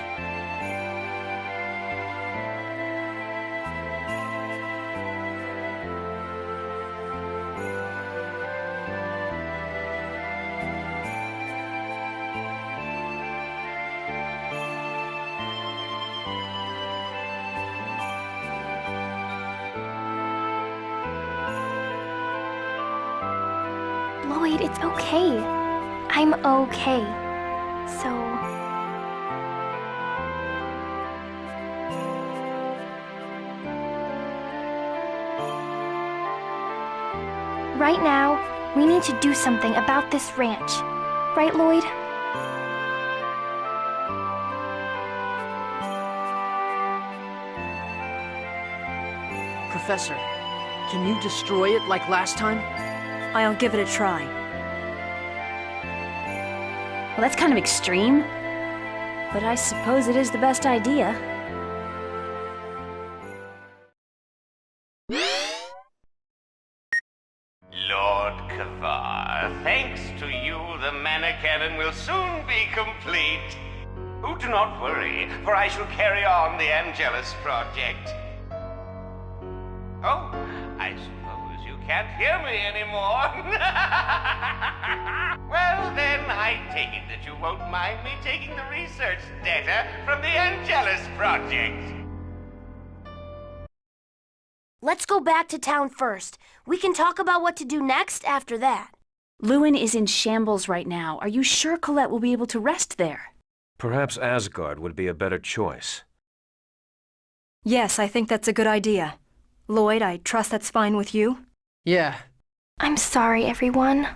Lloyd, it's okay. I'm okay. So... right now, we need to do something about this ranch. Right, Lloyd? Professor, can you destroy it like last time? I'll give it a try. Well, that's kind of extreme, but I suppose it is the best idea. Lord Kavar, thanks to you, the Mana Cannon will soon be complete. Oh, do not worry, for I shall carry on the Angelus project. Oh, I suppose you can't hear me anymore. Well, then, I take it that you won't mind me taking the research data from the Angelus project. Let's go back to town first. We can talk about what to do next after that. Lewin is in shambles right now. Are you sure Colette will be able to rest there? Perhaps Asgard would be a better choice. Yes, I think that's a good idea. Lloyd, I trust that's fine with you? Yeah. I'm sorry, everyone.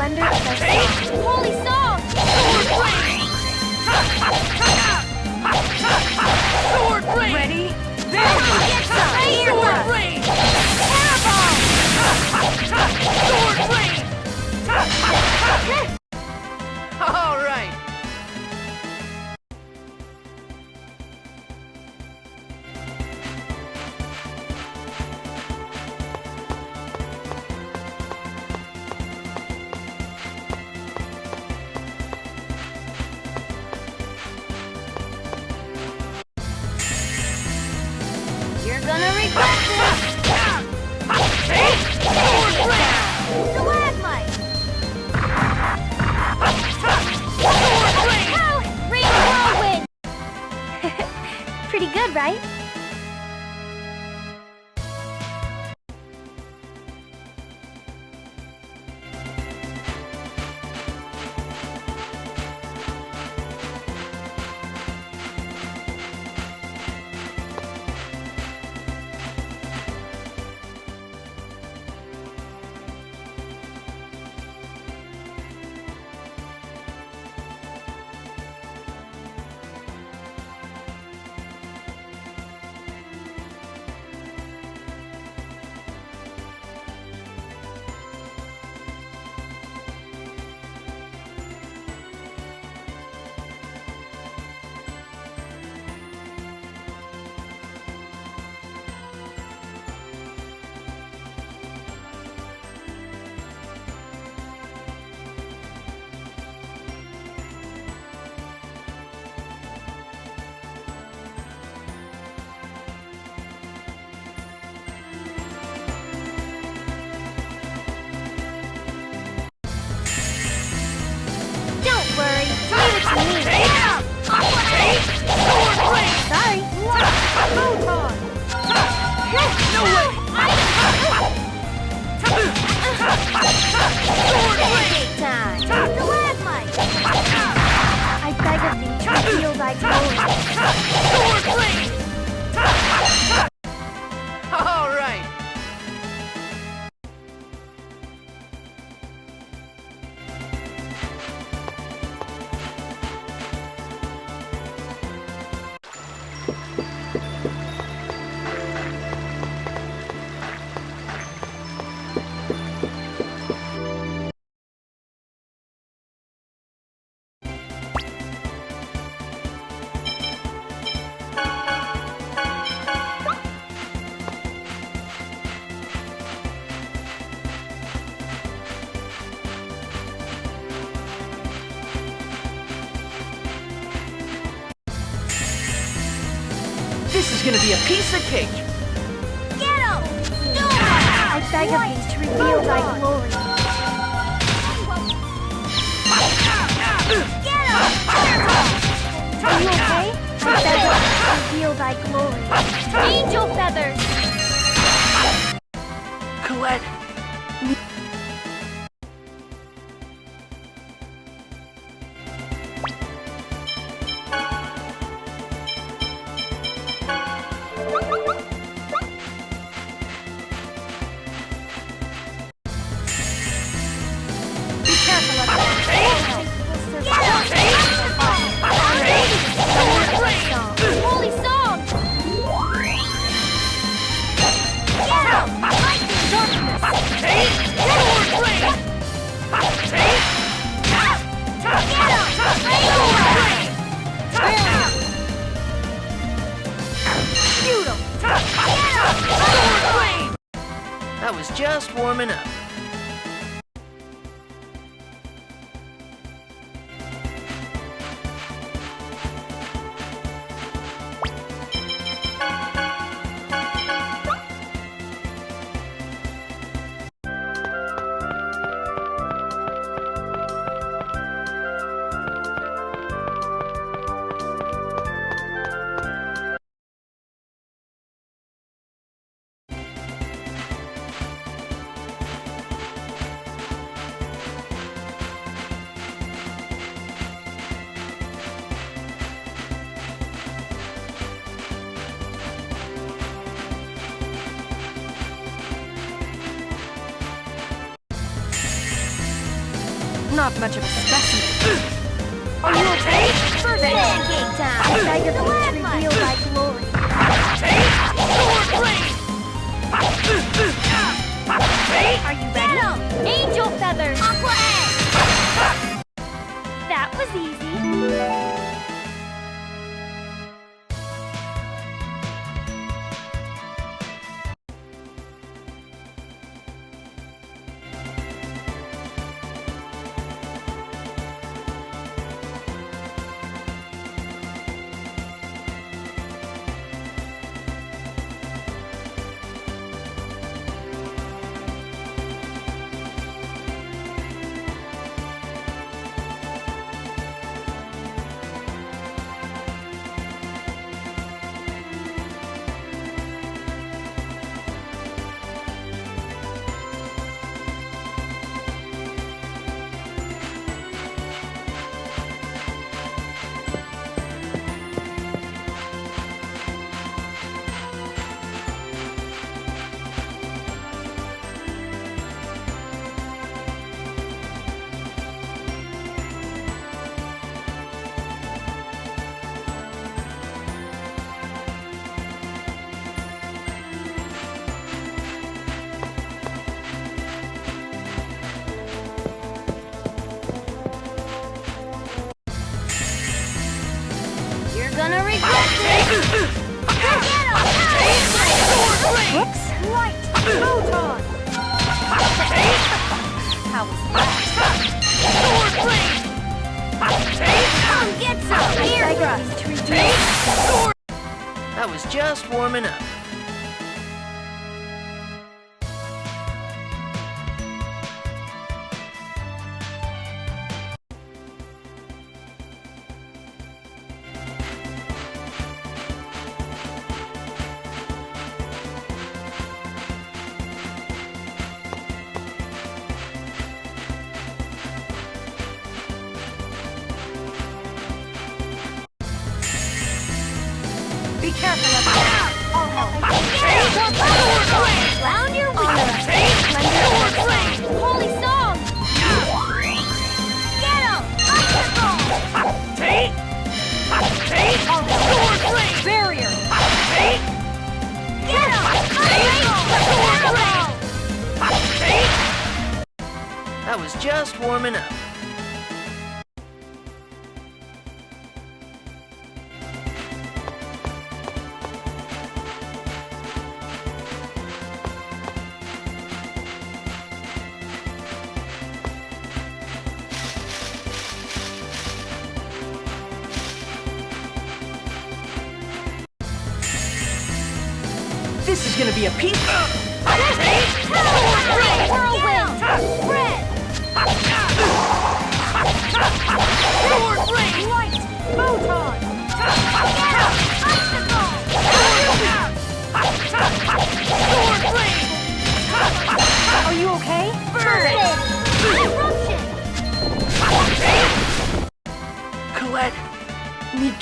splendor of thy song. Holy song! Sword rain! Ready? There! Get some! Sword rain! Terrible! Sword rain! All right. You're gonna regret this! Stalagmite! Rain whirlwind! Pretty good, right? Don't worry, leave it to me. Sorry. Photon! No way! Pancake time! Stalagmite! I beg of thee to reveal thy glory. Sword rain! All right. This is gonna be a piece of cake. Get him! I beg of thee to reveal thy glory. Get him! Are you okay? I beg of thee to reveal thy glory. Angel feathers! Colette. Holy song! Get him! Lightning darkness! Get him! Shoot him! I was just warming up. Not much of a specimen. Are you okay? First pancake time! I beg of you to reveal thy glory. Are you ready? Get 'em! Angel feathers! Aqua egg! That was easy. Gonna regret this! Get 'em! Whoops. Light! Photon! How was that? Come get some! Here! I beg of you to reveal. I was just warming up. Be careful of that! I'll help. Round your wheels! Holy song! Get 'em! Obstacle! Barrier! Get 'em! I was just warming up. This is gonna be a piece. Whirlwind! Red! Light! Photon! Are you okay? Eruption! Colette, need.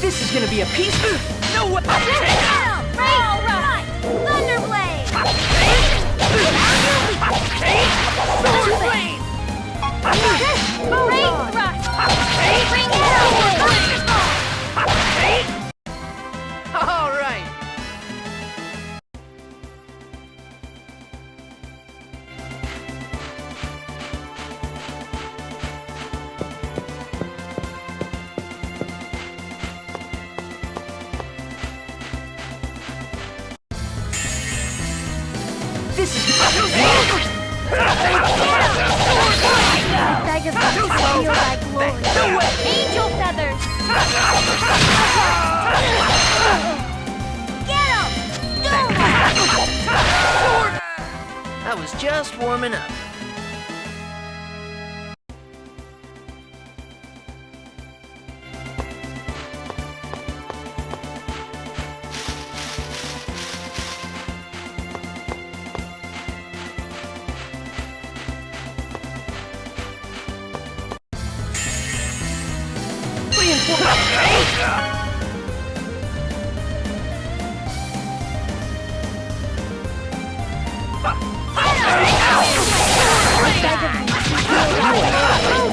This is gonna be a piece. No way! All right! Thunderblade! Sword blade! Rain thrust! Bring it All right. This is Bag of beats reveal thy glory. Angel feathers! Get him! I was just warming up.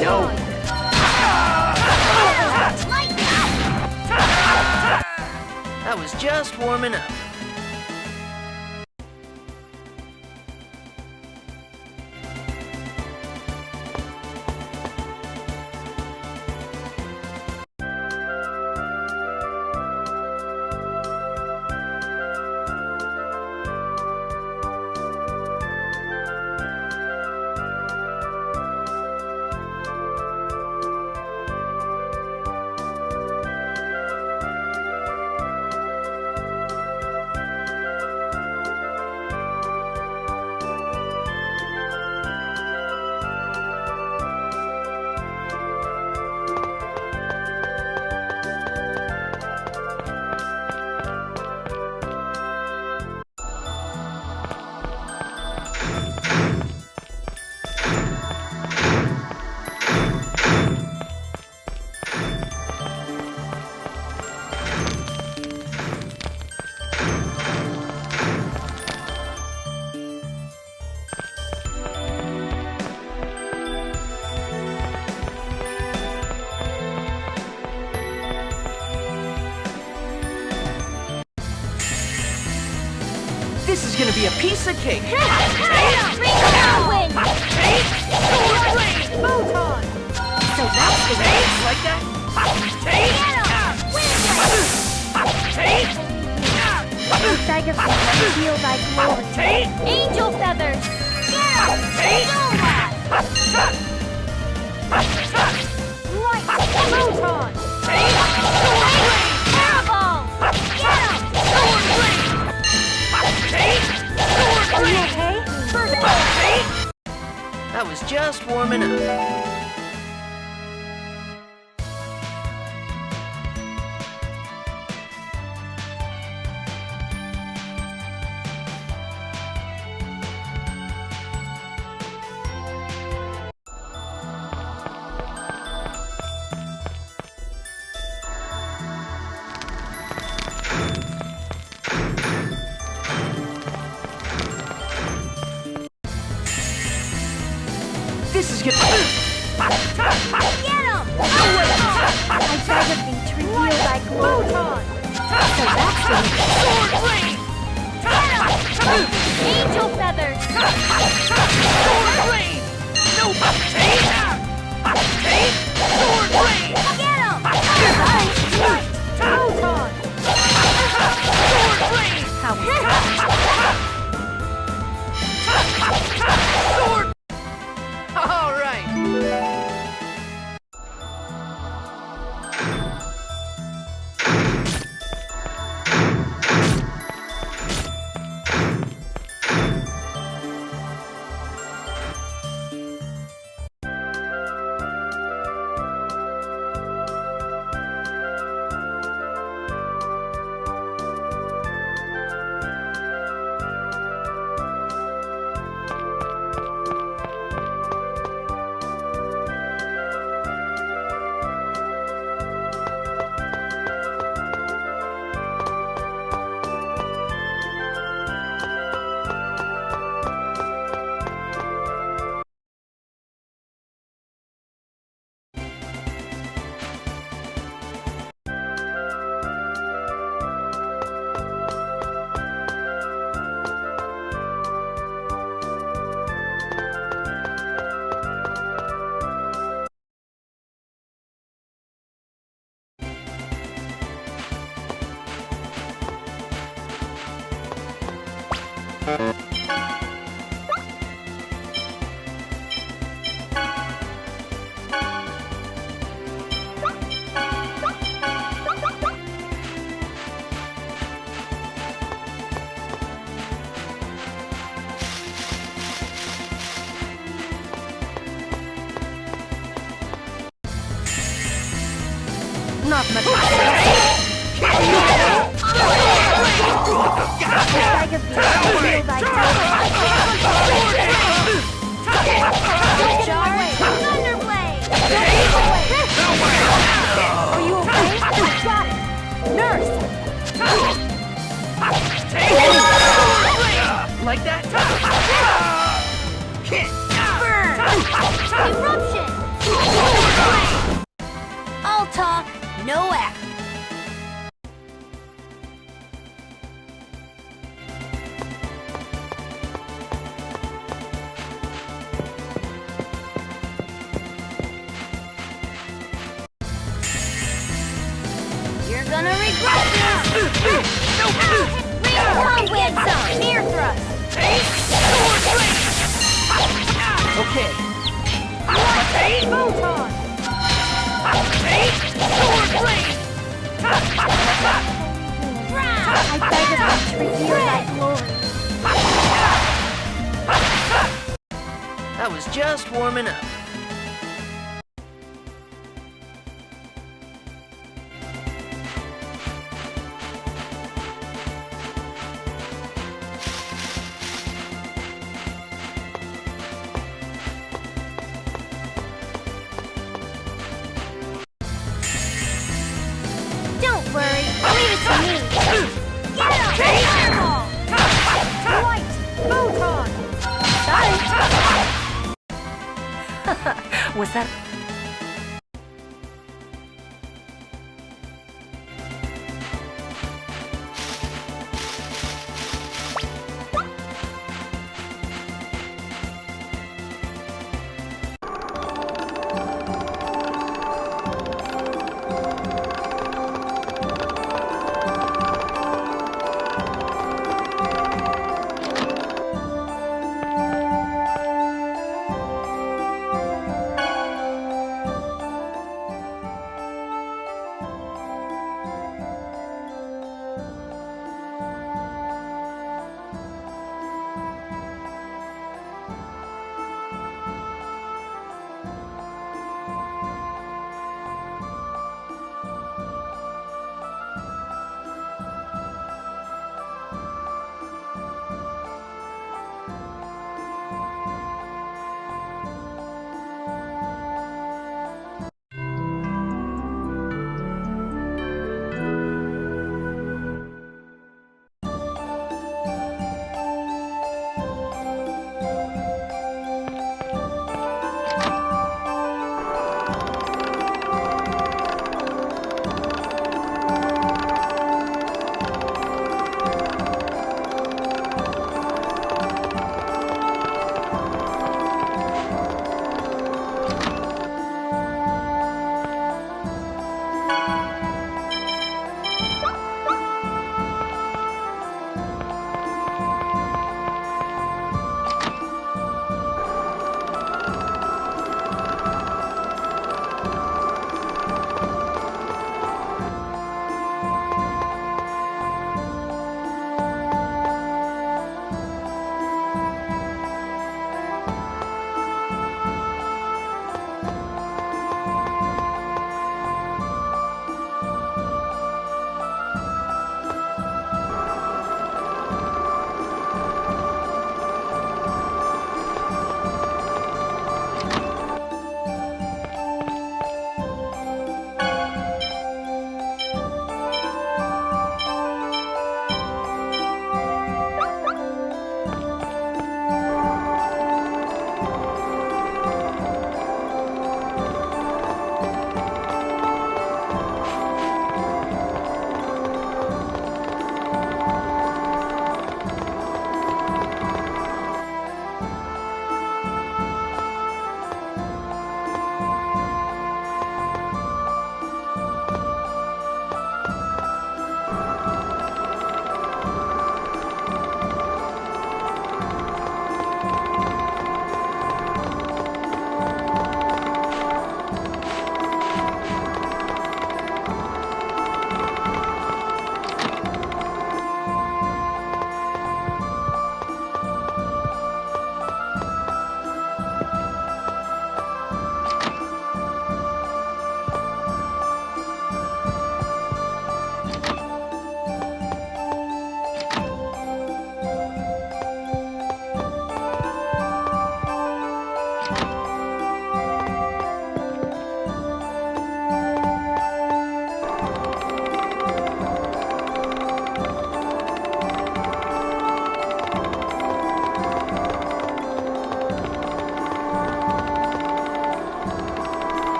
No. I was just warming up. This is gonna be a piece of cake. Win! So that's the way it's like that? Bag of beats reveal thy glory. Angel feathers! Get him! Light! Photon! Terrible! Get him! Are you okay? I was just warming up. This is gonna. Get him! I beg of thee to reveal thy glory. So that's the sword blade! Get him! Angel feathers! Sword blade! No! Sword blade! Get him! Light! Photon! Sword blade! Sword! All right. Not much. Are you okay? I got it. Nurse. Like that? Burn. Eruption. All talk, no act. You're gonna regret this! Come with some! Near thrust! Okay. Photon! I beg of you to reveal thy glory. I was just warming up. Don't worry, leave it to me. Get up! Fireball! Light! Photon! Was that...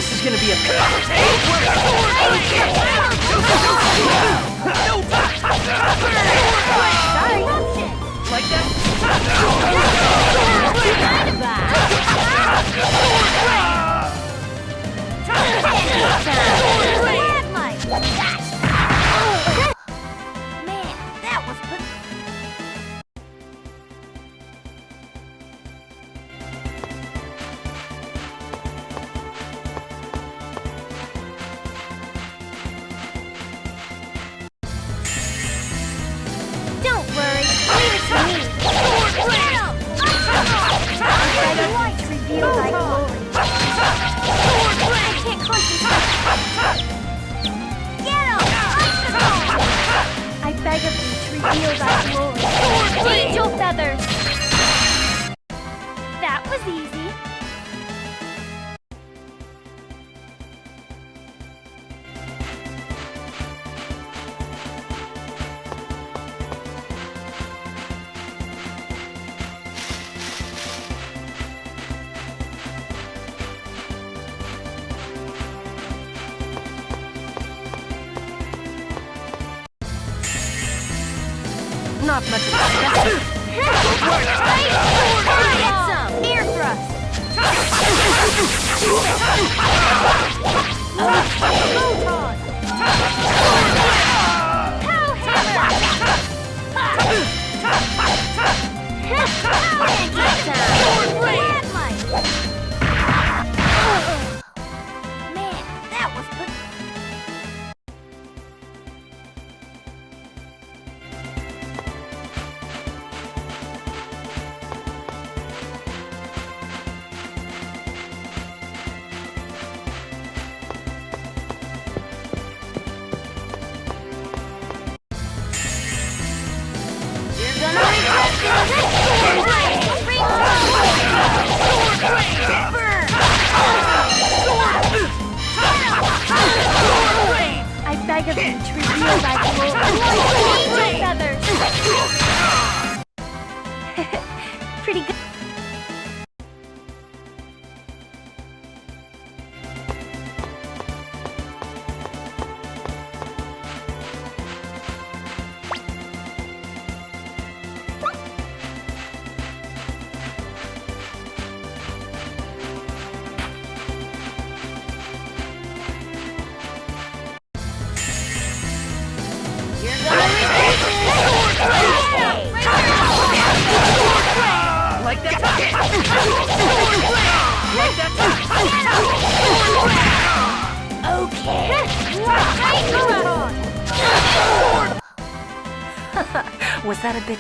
This is gonna be a... Like that? Man, that was pretty... Don't worry, leave it to me. Get him! The lights reveal thy glory. I can't concentrate. Get him! I beg of thee to reveal thy glory. Angel feathers! That was easy. Not much of a specimen. Get some! Ear thrust! Photon! Pow hammer! Man, that was pretty... I beg of you to reveal thy glory. Angel feathers! Pretty good. Like that? Like that? Okay. Was that a bit...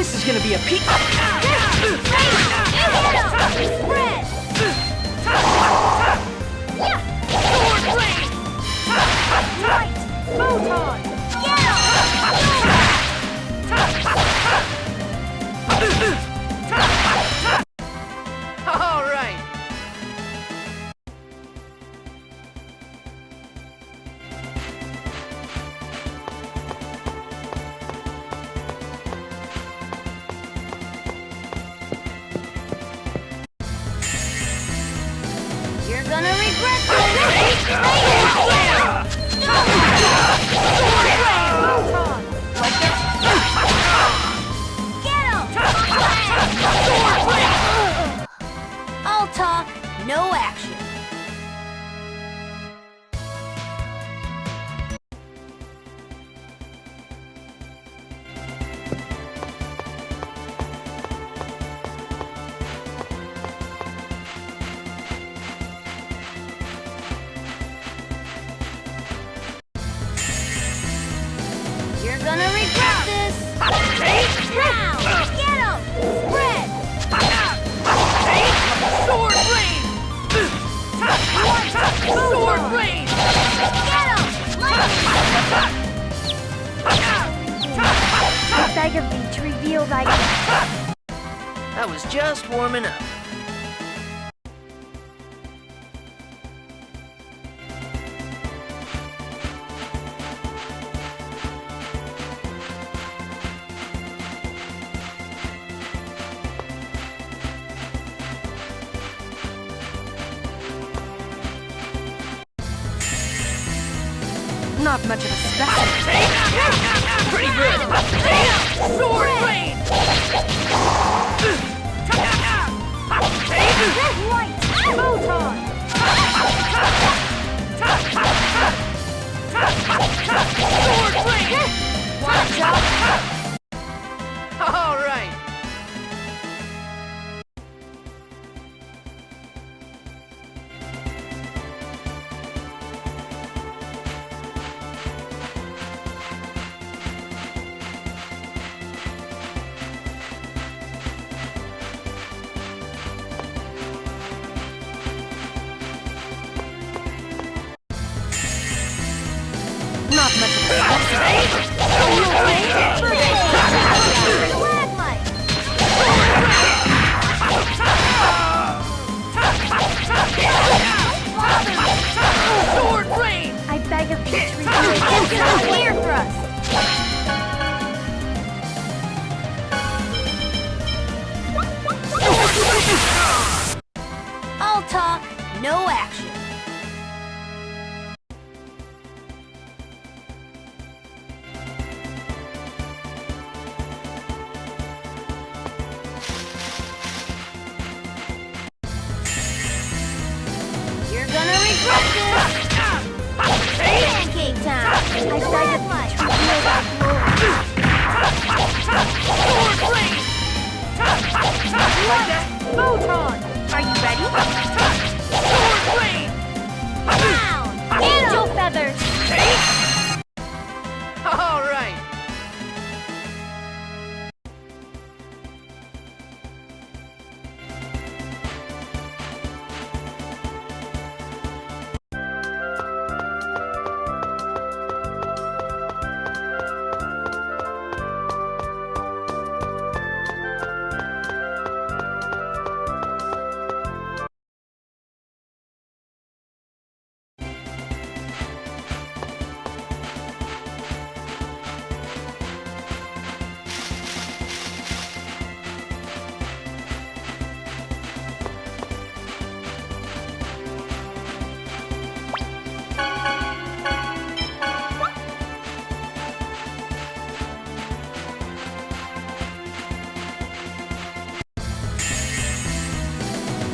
This is gonna be a peak. Red! Sword blade! Light! Photon! Get him! All right. You're gonna regret this! All talk, no action. You're gonna regret this! Now! Get him! Red! Sword blade! Sword blade! Get him! I beg of thee to reveal thy... I was just warming up. Not much of a specimen. Pretty good. Sword blade! Light! Photon! Sword blade! Want a job? All right. Not much of a Sword blade! I beg of thee to reveal Ear thrust! All talk, no action. You're gonna regret this! Pancake time! I beg of thee to reveal thy glory. Sword blade! Light! Photon! Are you ready? Sword blade! Down! Angel feathers! All right.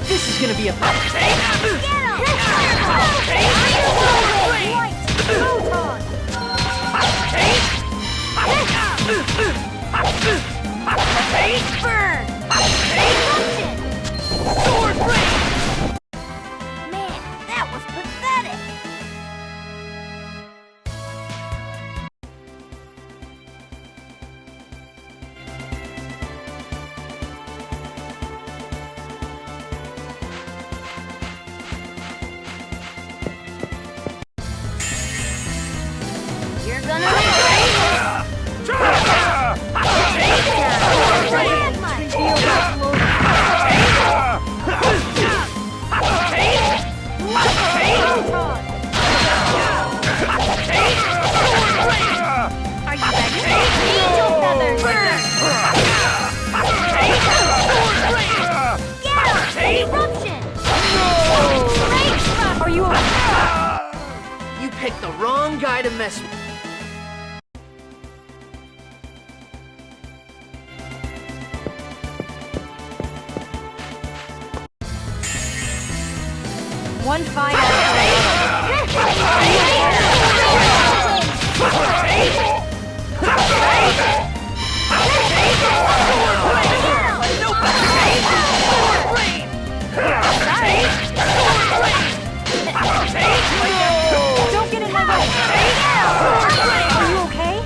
This is gonna be a Burn! Sword blade! Man, that was pathetic! try to mess with... One fight after Don't get in my way! Are you okay?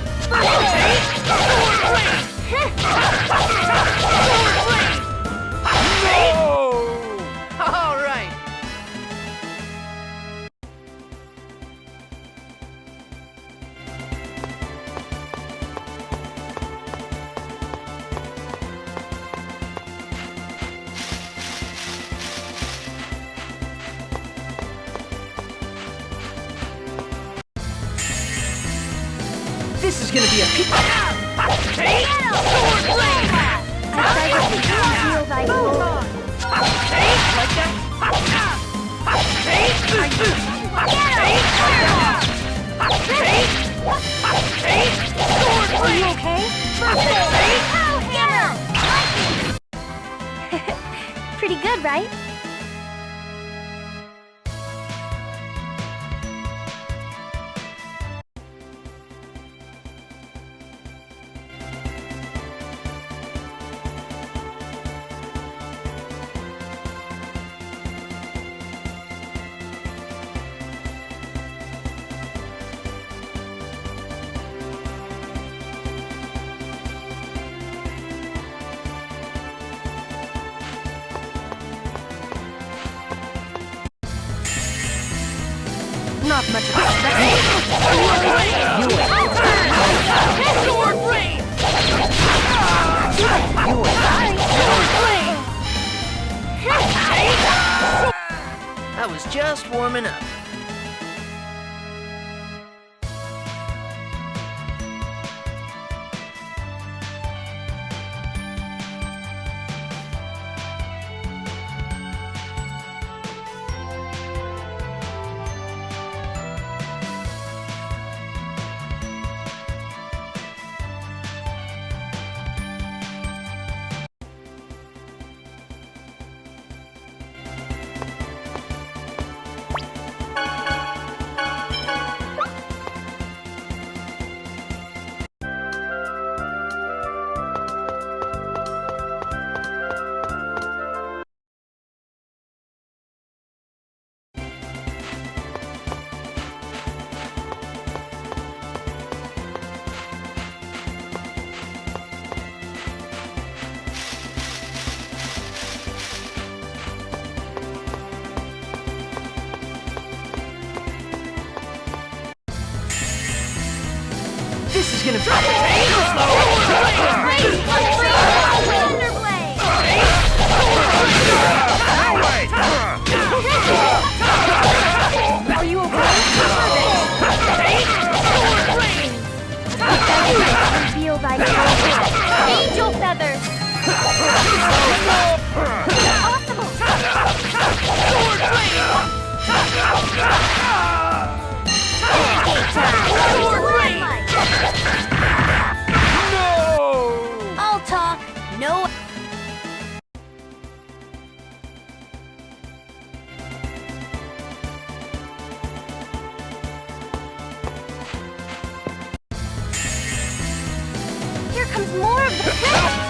All right. This is gonna be a peak. Are you okay? Pretty good, right? not much of a I was just warming up. This is gonna be Are you okay? Reveal thy angel feathers. I'll talk. No. Here comes more of the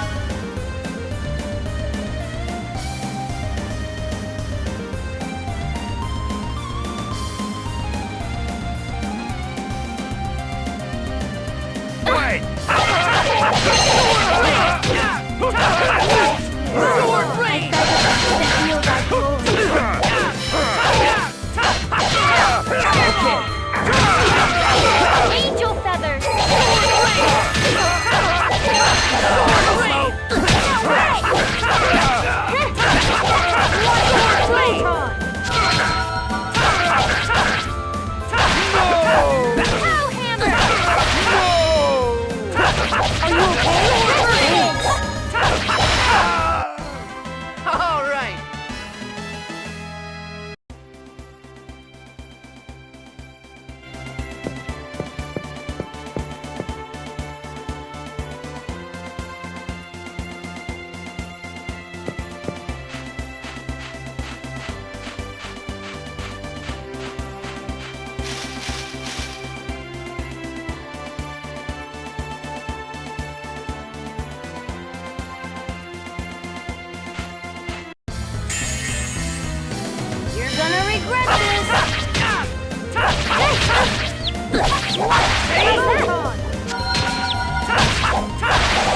Angel feathers.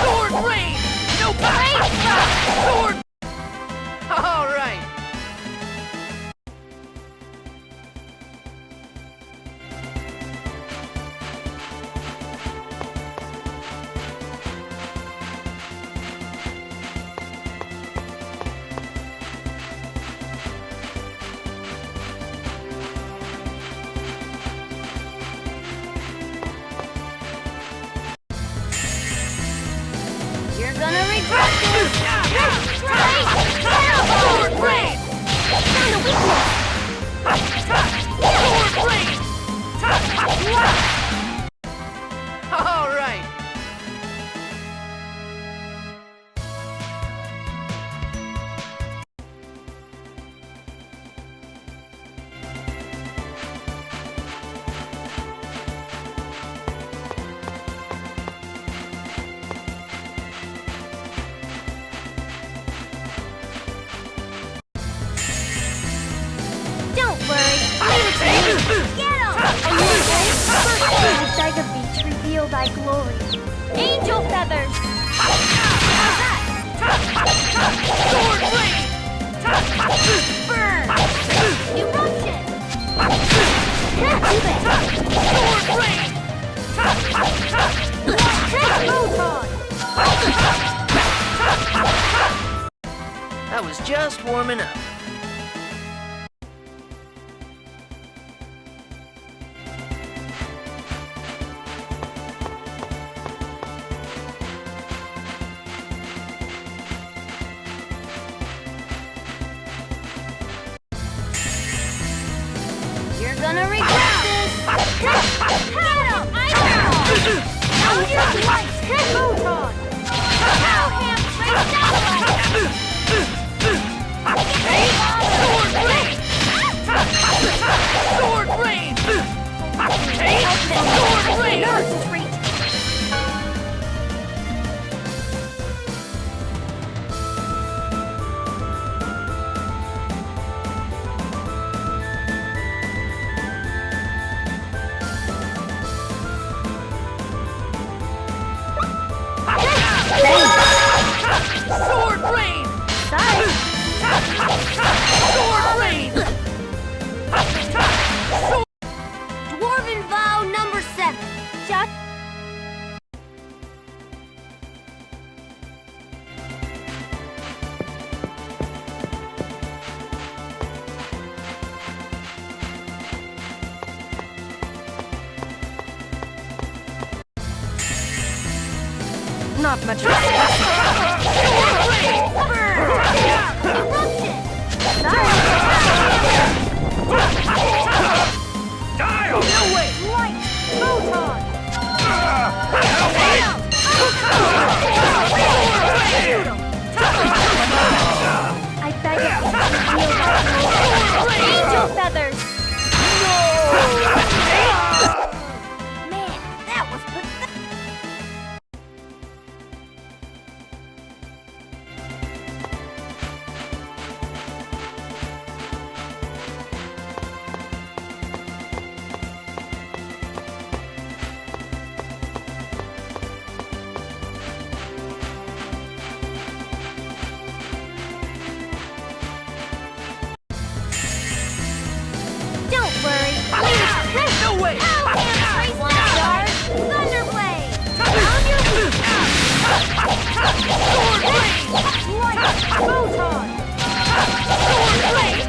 Sword rain! No pain! Sword! All right. You're gonna regret this! Sword rain! Found a weakness! Sword rain! All right. Don't worry, leave it to me! Get him! Are you okay? First, I beg of thee to reveal thy glory. Angel feathers! Sword rain! Burn! Eruption! Sword rain! Photon! That was just warming up. You're gonna regret this! Get him! Out your lights! Photon! Now ham straight satellite! Sword rain! Sword rain! Sword rain! Nurse treat! Sword rain! Sorry! Sword rain! Dwarven vow number 7. Just Not much. I beg of thee to reveal thy glory. Angel feathers! Man, that was pathetic. Don't worry, No way! Thunderblade! Found your Sword rain! Photon! Sword rain!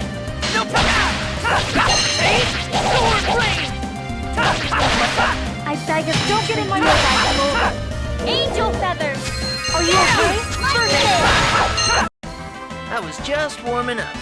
No Sword rain! I beg of thee to reveal thy glory. Angel feathers! Are you okay? First aid! That was just warming up.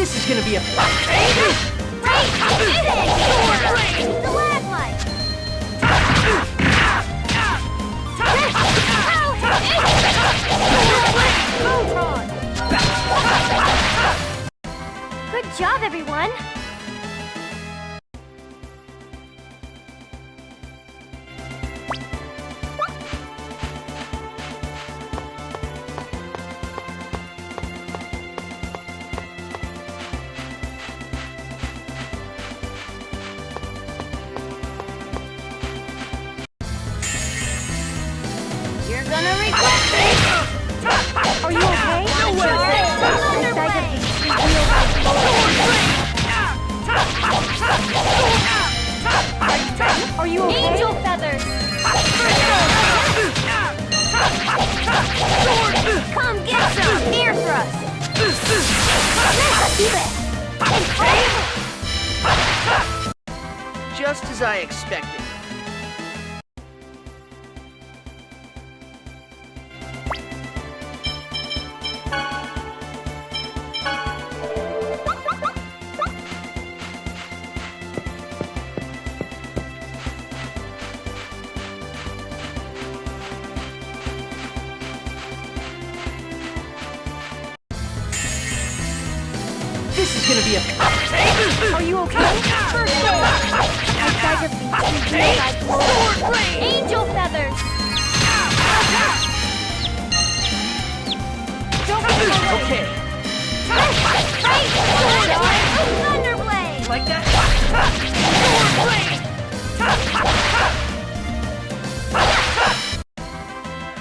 This is gonna be a... Good job, everyone! You're gonna regret this! Are you okay? No way! Are you okay? Angel feathers! Come get some! Ear thrust! Just as I expected. This is gonna be a... Are you okay? First aid! I beg of thee, reveal thy glory. Angel feathers! Don't get in my way. Okay. Thunderblade! Like that?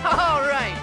All right.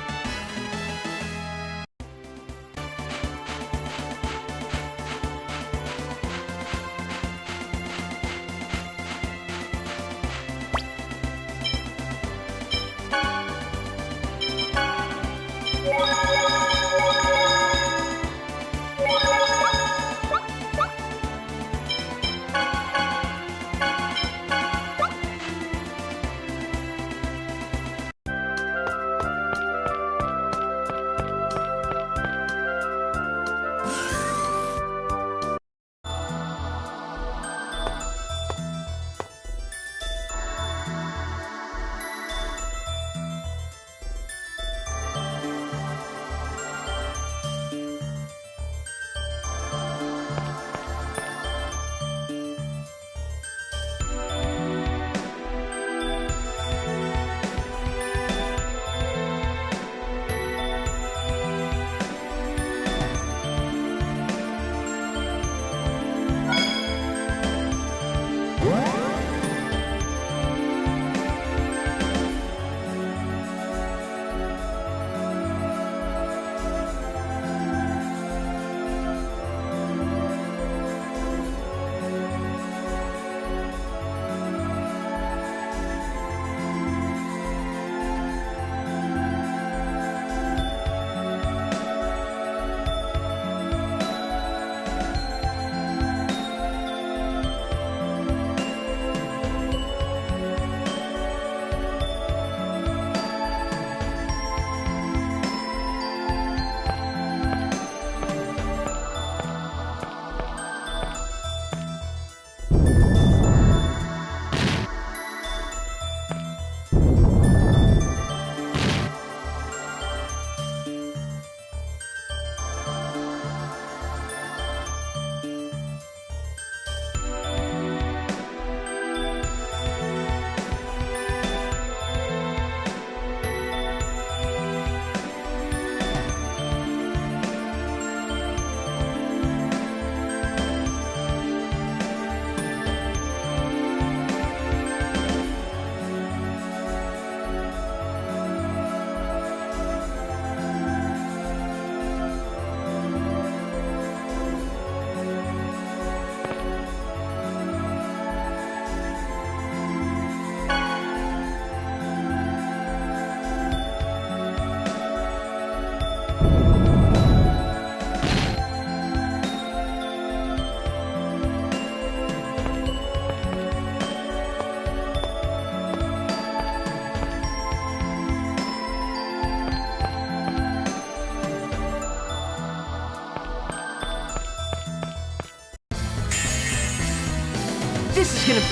This is gonna be...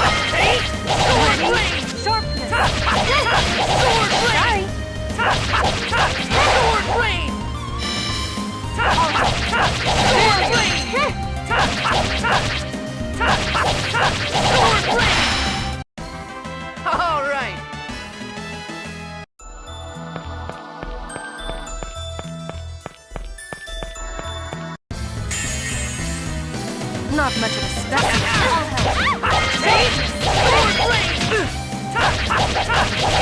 Sword blade! Sharpness! Sword blade! Sword blade! Sword blade! Sword blade! All right. Not much of a specimen. Sword blade!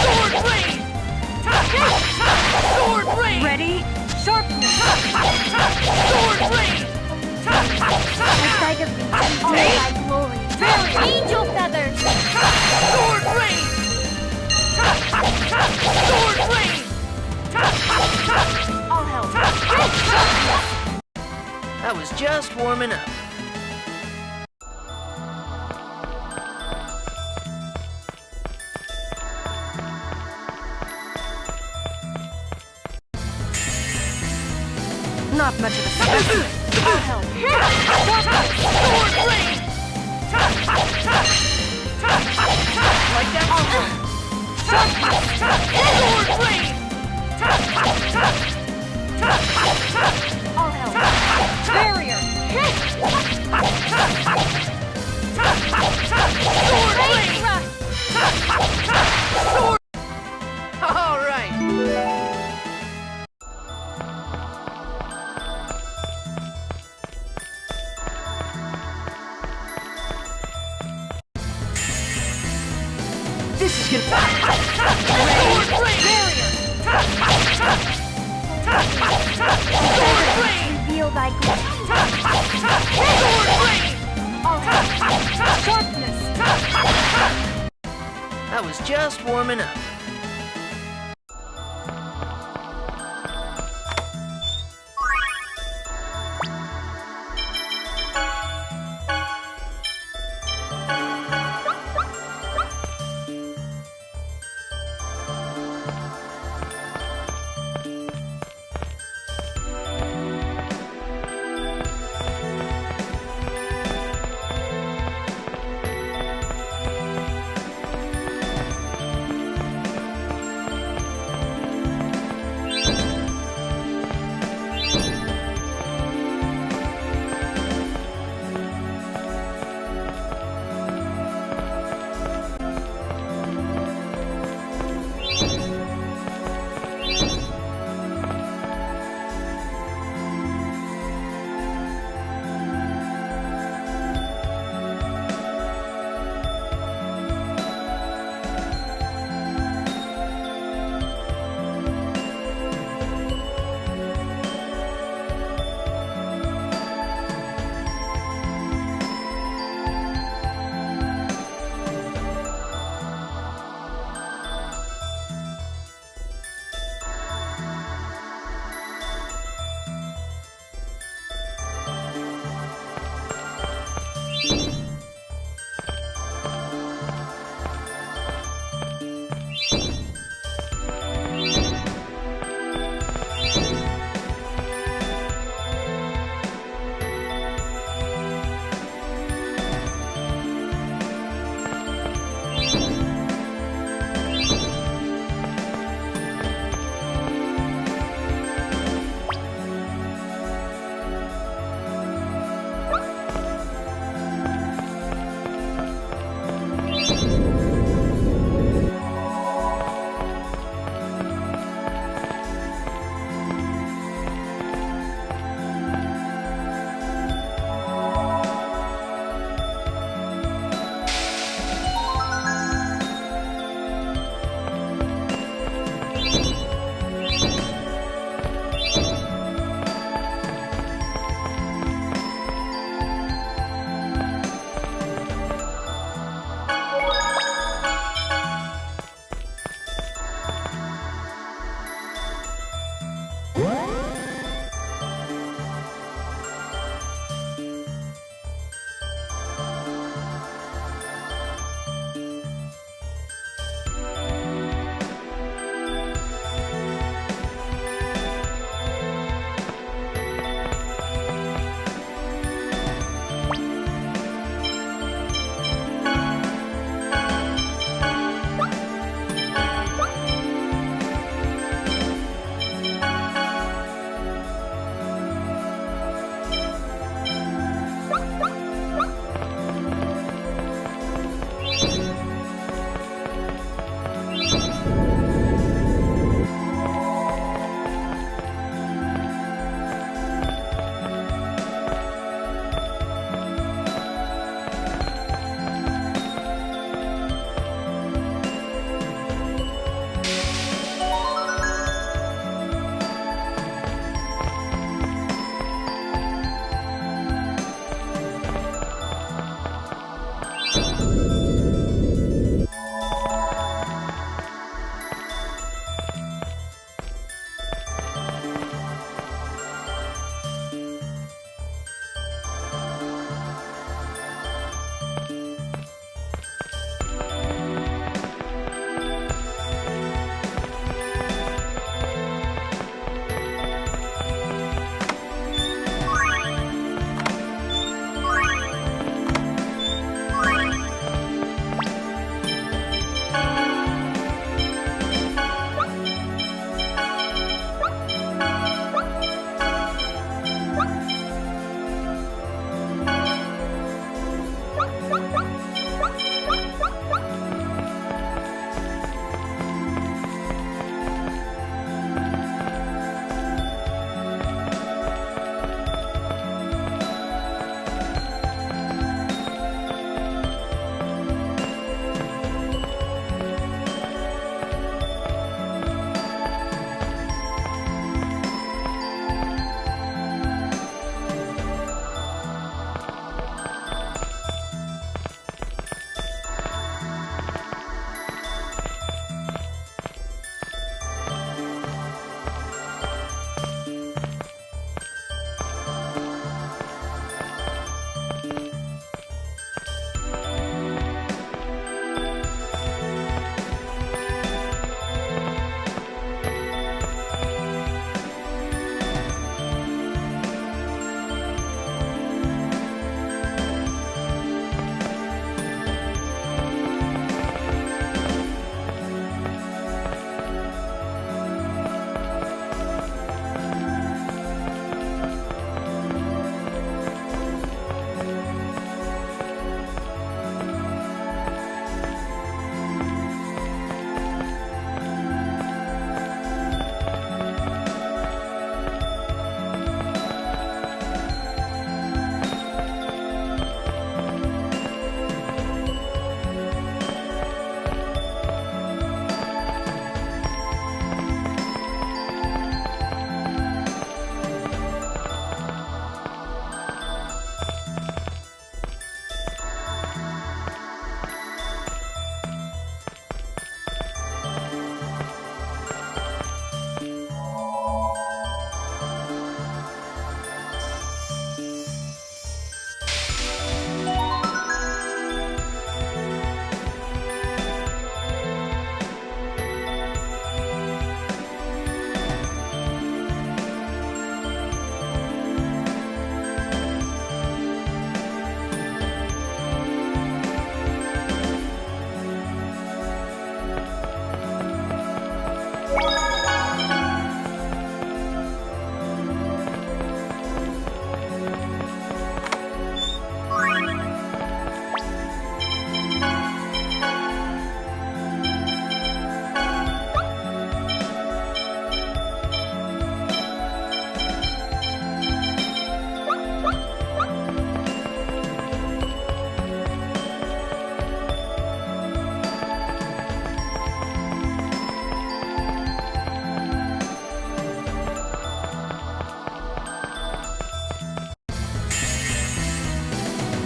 Sword blade! Sword blade! Ready? Sharpness! Sword blade! I beg of thee, all thy glory. Angel feathers! Sword blade! Sword blade! All help! I was just warming up. Not much of a specimen. All help! Sword blade! Like that? All help! Sword blade! All help! Barrier! Sword blade! Sword! All right. This is gonna... Sword blade! Barrier! Sword blade! Reveal thy glory. Sword blade! All help! Sharpness! I was just warming up.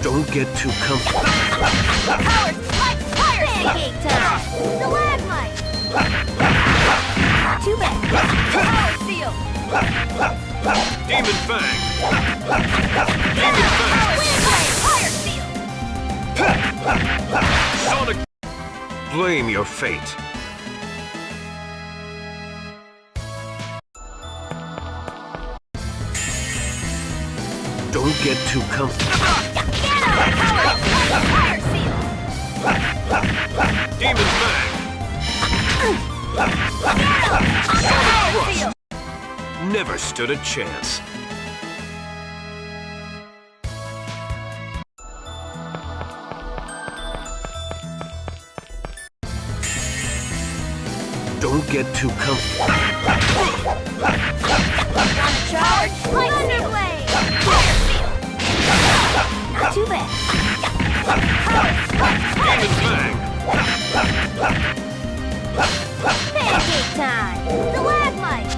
Don't get too comfortable. Power spike fire! Pancake time! Stalagmite! Too bad! Power seal! Demon Fang! Demon Fang! Wind blade! Fire seal! Sonic! Blame your fate. Don't get too comfortable. Fire seal! Demon Fang! Power seal! Never stood a chance. Don't get too comfortable. Charge! Thunder blade! Fire seal! Not too bad. Demon Fang! Pancake time! Stalagmite!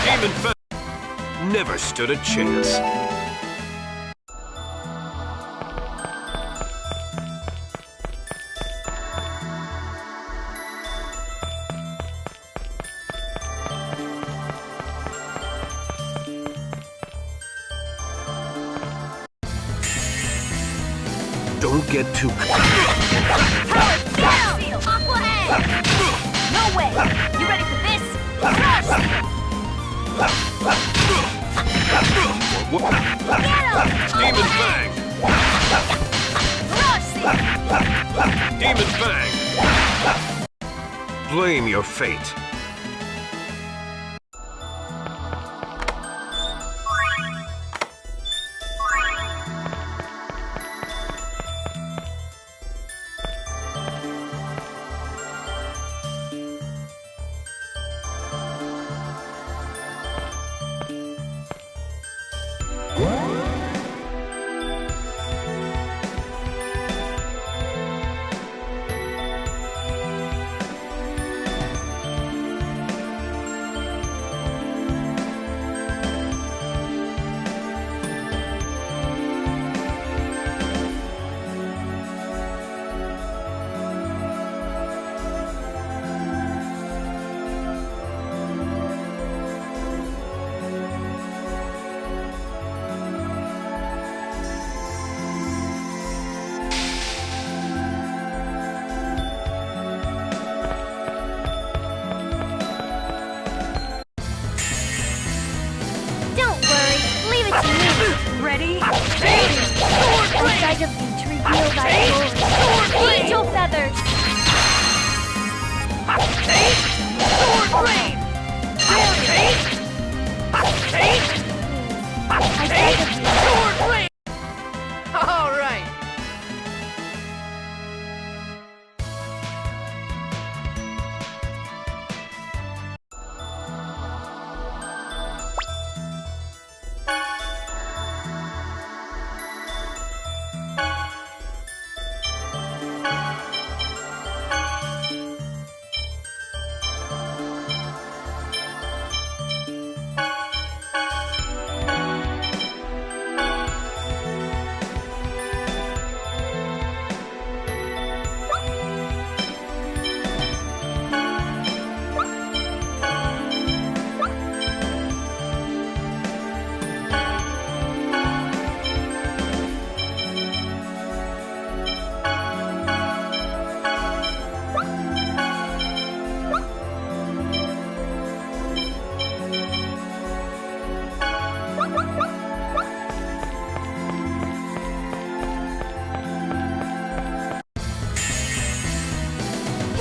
Demon Fang! Never stood a chance. Don't get too... Power seal! Aqua egg! No way! You ready for this? Rush seal! Get him! Demon Fang! Rush seal! Demon Fang! Blame your fate. Ready? Inside of me to reveal thy glory. Angel feathers! Sword blade! Sword blade! All right.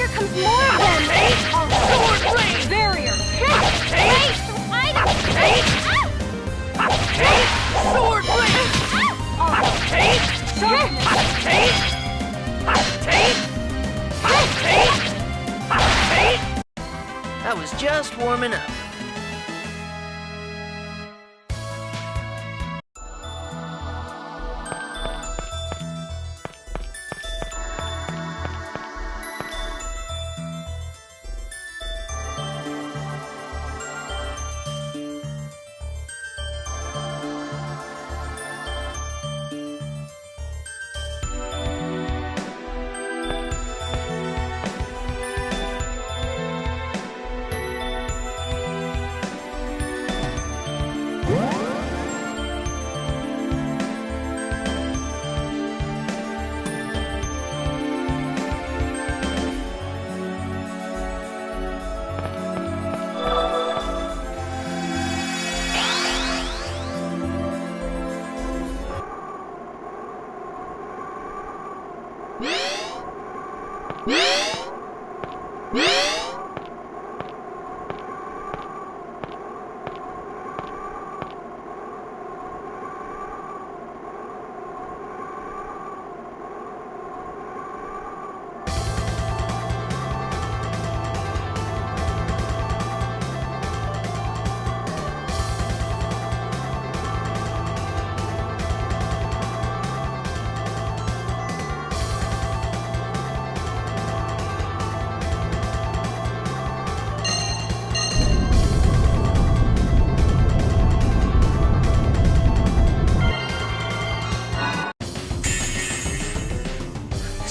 here comes more of them! Sword rain! Barrier! Wait! Item! Sword rain! I was just warming up.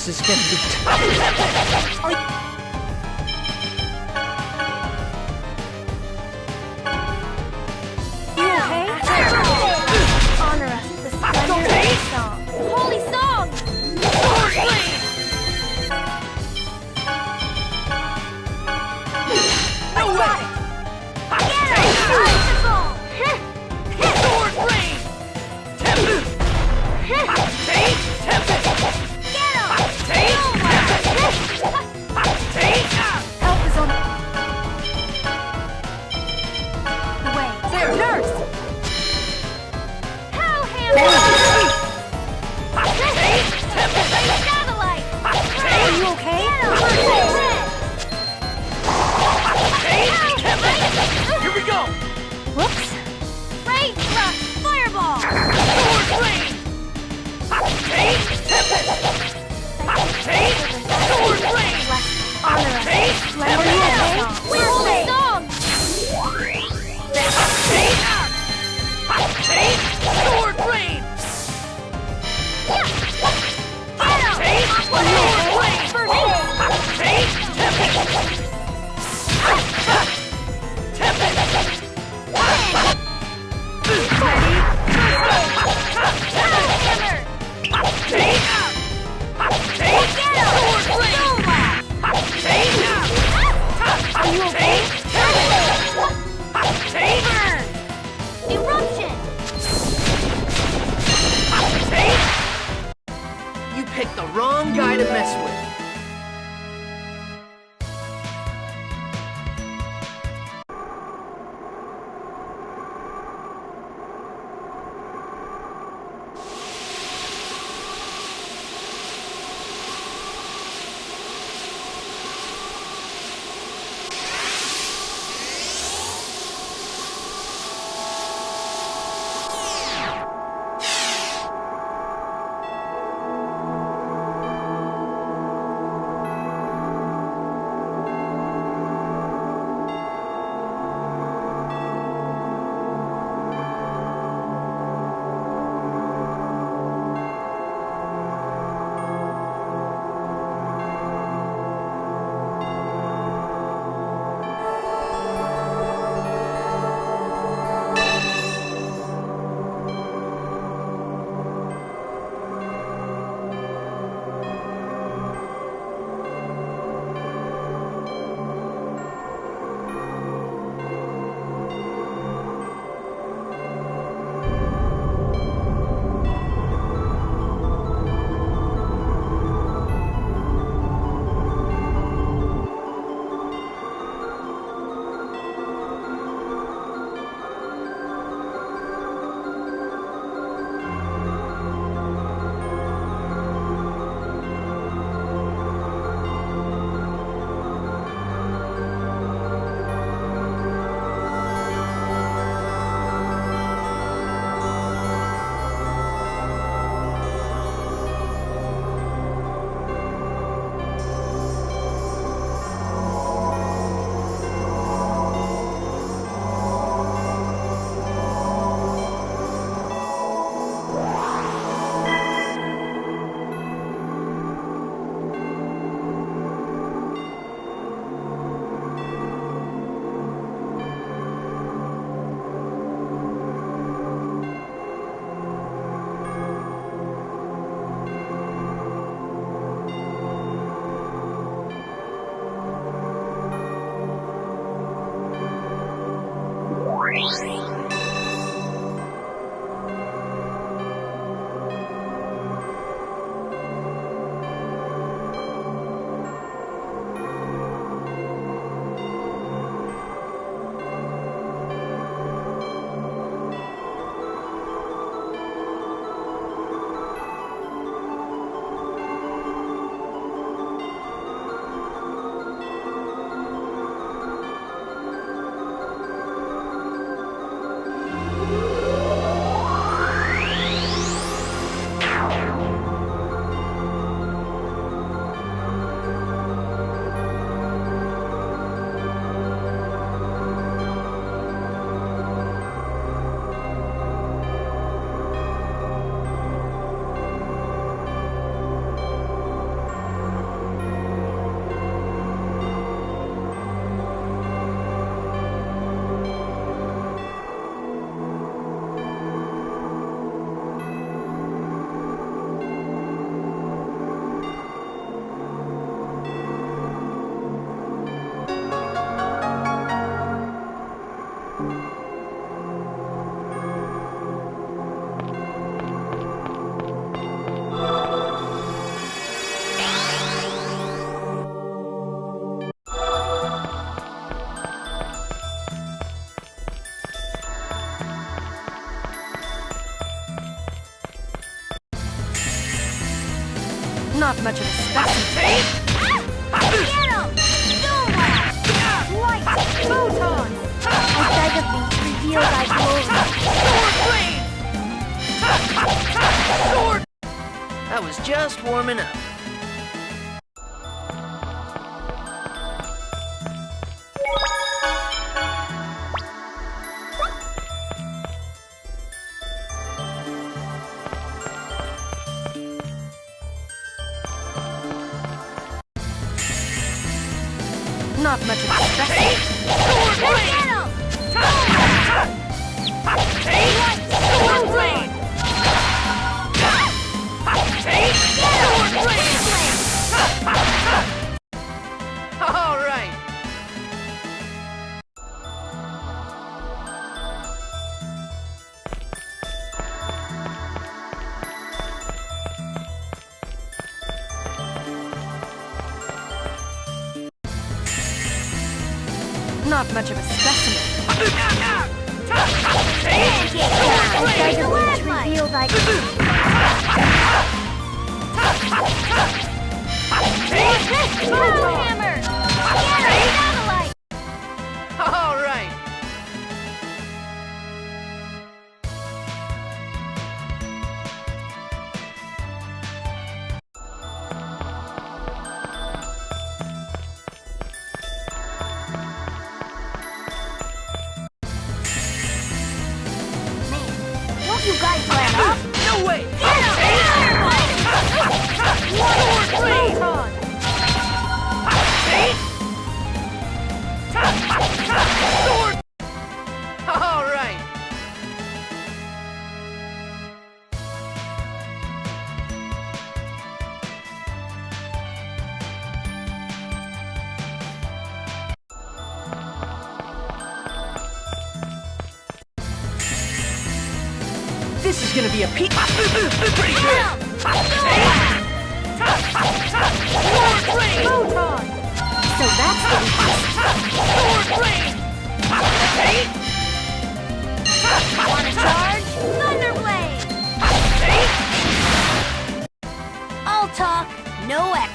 This is gonna be Honor us with the splendor of the song. Holy song! No way! Sword rain! Tempest! Tempest! Not much of a specimen. Get him! Zoom blast! Light! Photon! I beg of thee, reveal thy glory. Sword! I was just warming up. Not much of a specimen. Get him! Sword blade! All right. Not much of a specimen. I beg of thee to reveal thy Hammer! Get him! Satellite! All right. Don't you guys let up? No way. Get him! Sword blade! Sword! All right. This is gonna be a peak. Pretty good. Photon! So that's the weakness. Wanna charge? Thunderblade! All talk, no action.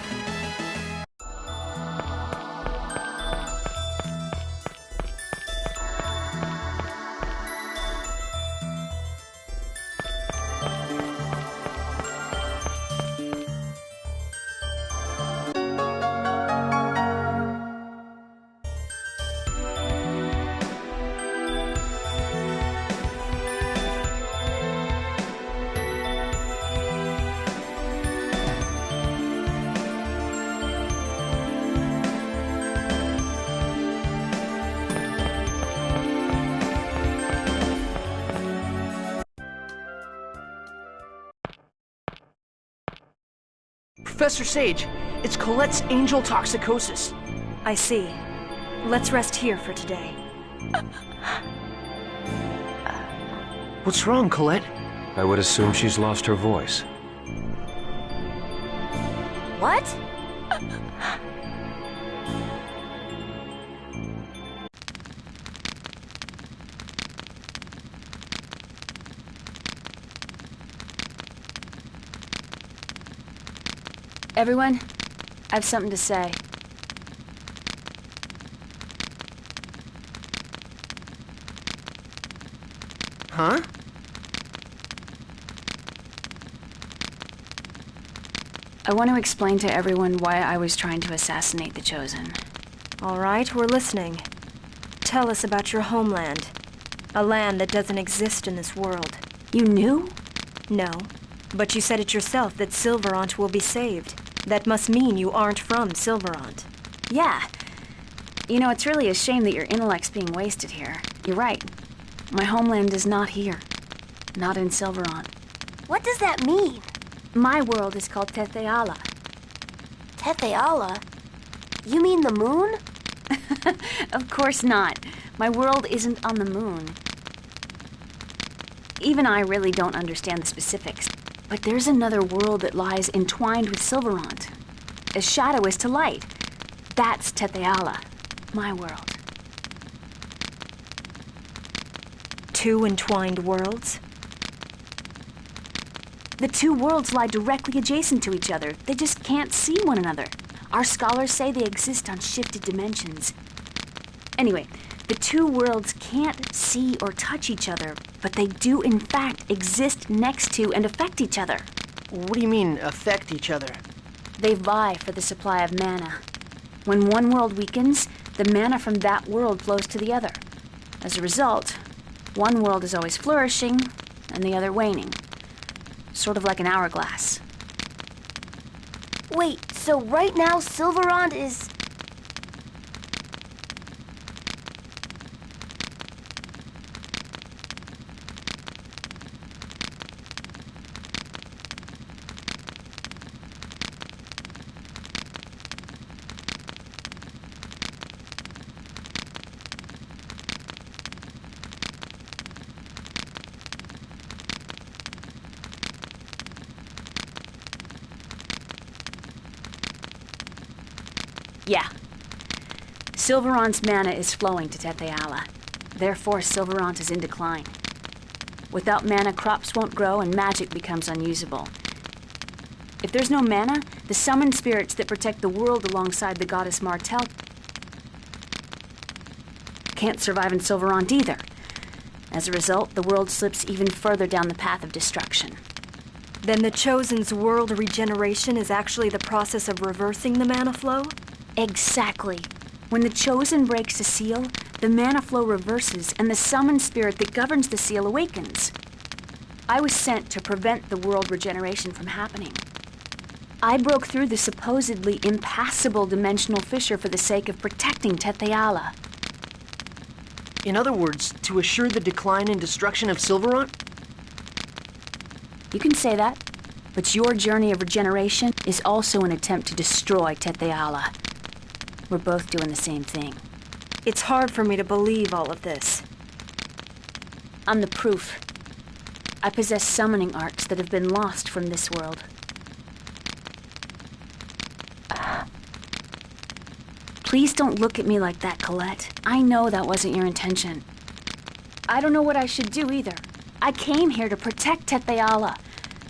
Professor Sage, it's Colette's angel toxicosis. I see. Let's rest here for today. What's wrong, Colette? I would assume she's lost her voice. What? Everyone, I have something to say. Huh? I want to explain to everyone why I was trying to assassinate the Chosen. All right, we're listening. Tell us about your homeland. A land that doesn't exist in this world. You knew? No, but you said it yourself that Silverant will be saved. That must mean you aren't from Silverant. Yeah. You know, it's really a shame that your intellect's being wasted here. You're right. My homeland is not here. Not in Silverant. What does that mean? My world is called Tetheala. Tetheala? You mean the moon? Of course not. My world isn't on the moon. Even I really don't understand the specifics. But there's another world that lies entwined with Silverant. As shadow is to light. That's Tetheala, my world. Two entwined worlds? The two worlds lie directly adjacent to each other. They just can't see one another. Our scholars say they exist on shifted dimensions. Anyway, the two worlds can't see or touch each other, but they do in fact exist next to and affect each other. What do you mean, affect each other? They vie for the supply of mana. When one world weakens, the mana from that world flows to the other. As a result, one world is always flourishing, and the other waning. Sort of like an hourglass. Wait, so right now Silverant is... Yeah. Silverant's mana is flowing to Tetheala. Therefore, Silverant is in decline. Without mana, crops won't grow and magic becomes unusable. If there's no mana, the summoned spirits that protect the world alongside the goddess Martel can't survive in Silverant either. As a result, the world slips even further down the path of destruction. Then the Chosen's world regeneration is actually the process of reversing the mana flow? Exactly. When the Chosen breaks a seal, the mana flow reverses and the summoned spirit that governs the seal awakens. I was sent to prevent the world regeneration from happening. I broke through the supposedly impassable dimensional fissure for the sake of protecting Tetheala. In other words, to assure the decline and destruction of Silverant? You can say that, but your journey of regeneration is also an attempt to destroy Tetheala. We're both doing the same thing. It's hard for me to believe all of this. I'm the proof. I possess summoning arts that have been lost from this world. Please don't look at me like that, Colette. I know that wasn't your intention. I don't know what I should do either. I came here to protect Tetheala,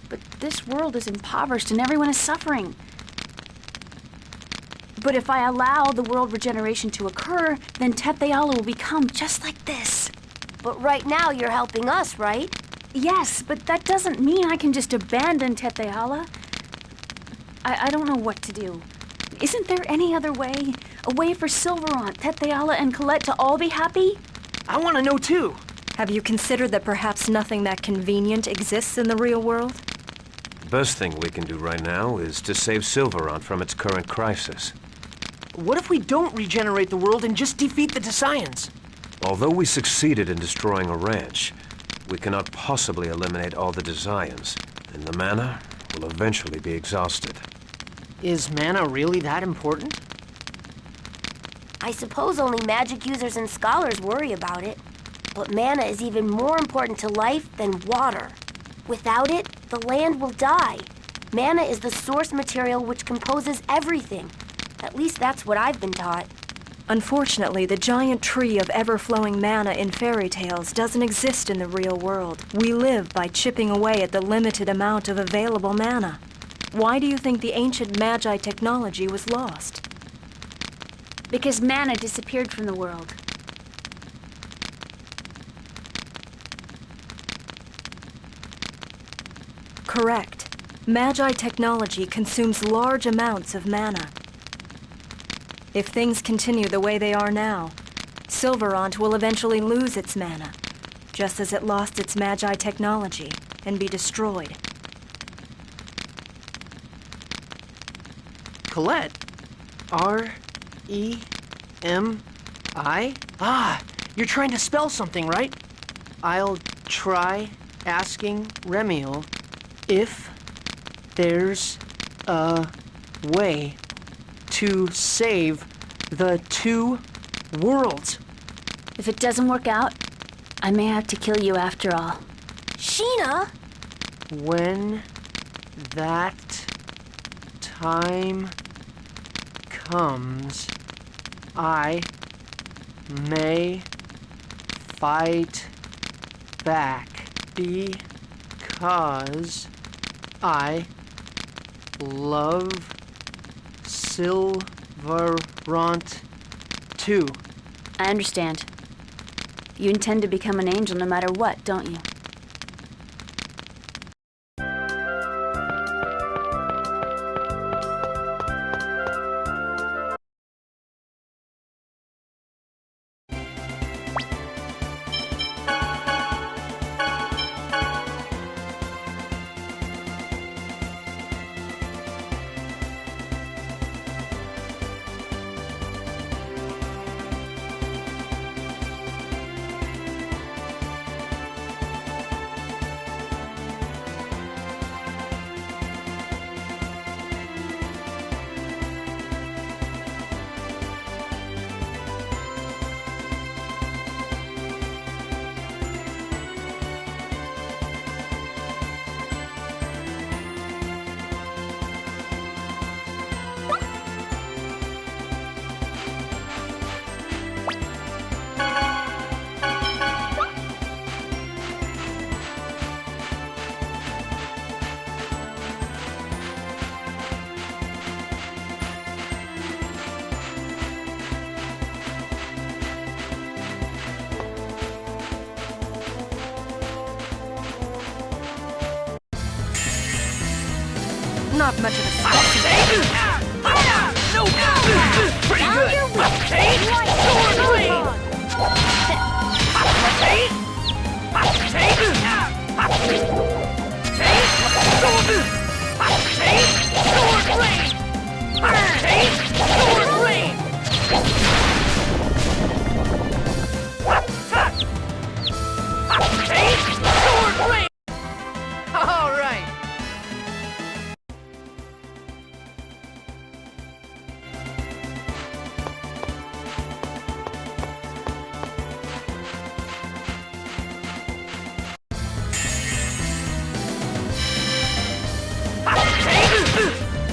but this world is impoverished and everyone is suffering. But if I allow the world regeneration to occur, then Tetheala will become just like this. But right now you're helping us, right? Yes, but that doesn't mean I can just abandon Tetheala. I don't know what to do. Isn't there any other way? A way for Silverant, Tetheala, and Colette to all be happy? I want to know too. Have you considered that perhaps nothing that convenient exists in the real world? The best thing we can do right now is to save Silverant from its current crisis. What if we don't regenerate the world and just defeat the Desians? Although we succeeded in destroying a ranch, we cannot possibly eliminate all the Desians, and the mana will eventually be exhausted. Is mana really that important? I suppose only magic users and scholars worry about it. But mana is even more important to life than water. Without it, the land will die. Mana is the source material which composes everything. At least that's what I've been taught. Unfortunately, the giant tree of ever-flowing mana in fairy tales doesn't exist in the real world. We live by chipping away at the limited amount of available mana. Why do you think the ancient Magi technology was lost? Because mana disappeared from the world. Correct. Magi technology consumes large amounts of mana. If things continue the way they are now, Silverant will eventually lose its mana, just as it lost its Magi technology, and be destroyed. Colette? R-E-M-I? Ah, you're trying to spell something, right? I'll try asking Remiel if there's a way to save the two worlds. If it doesn't work out, I may have to kill you after all. Sheena! When that time comes, I may fight back because I love Silverant too. I understand. You intend to become an angel no matter what, don't you? Not much of a specimen. No! Pretty good! Sword blade! All right.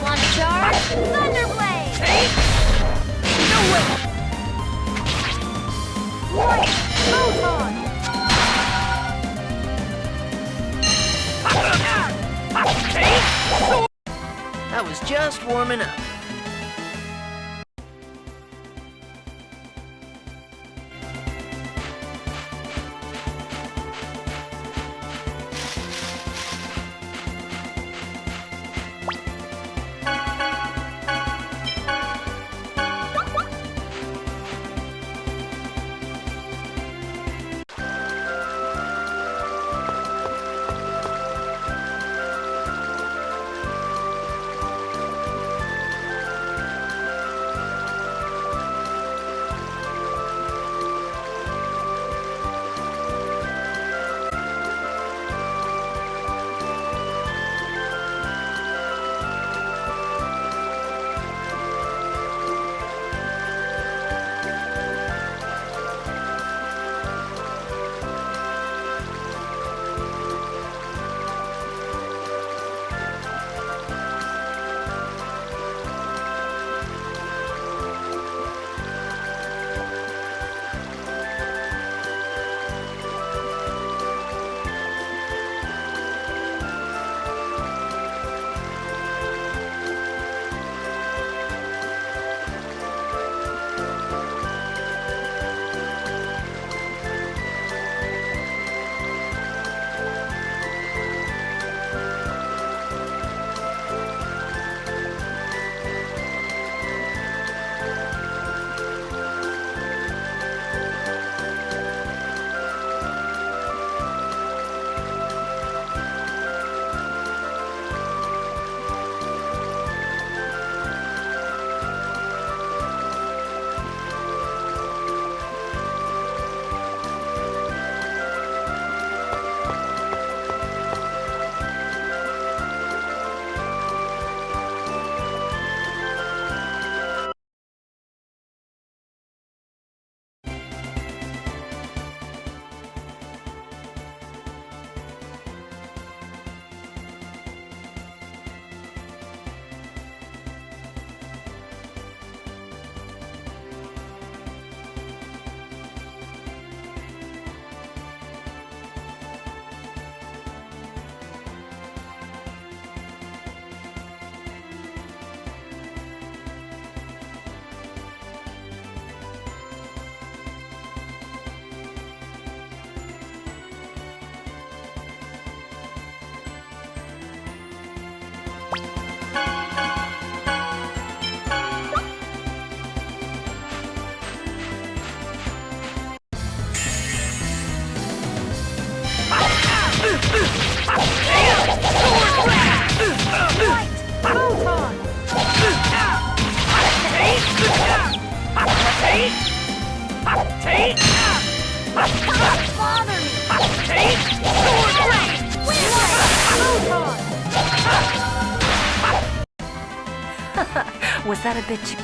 Want to charge? Thunderblade! No way! Light! Photon! That was just warming up. Take! Don't bother me! Take! Sword blade! Was that a bit too...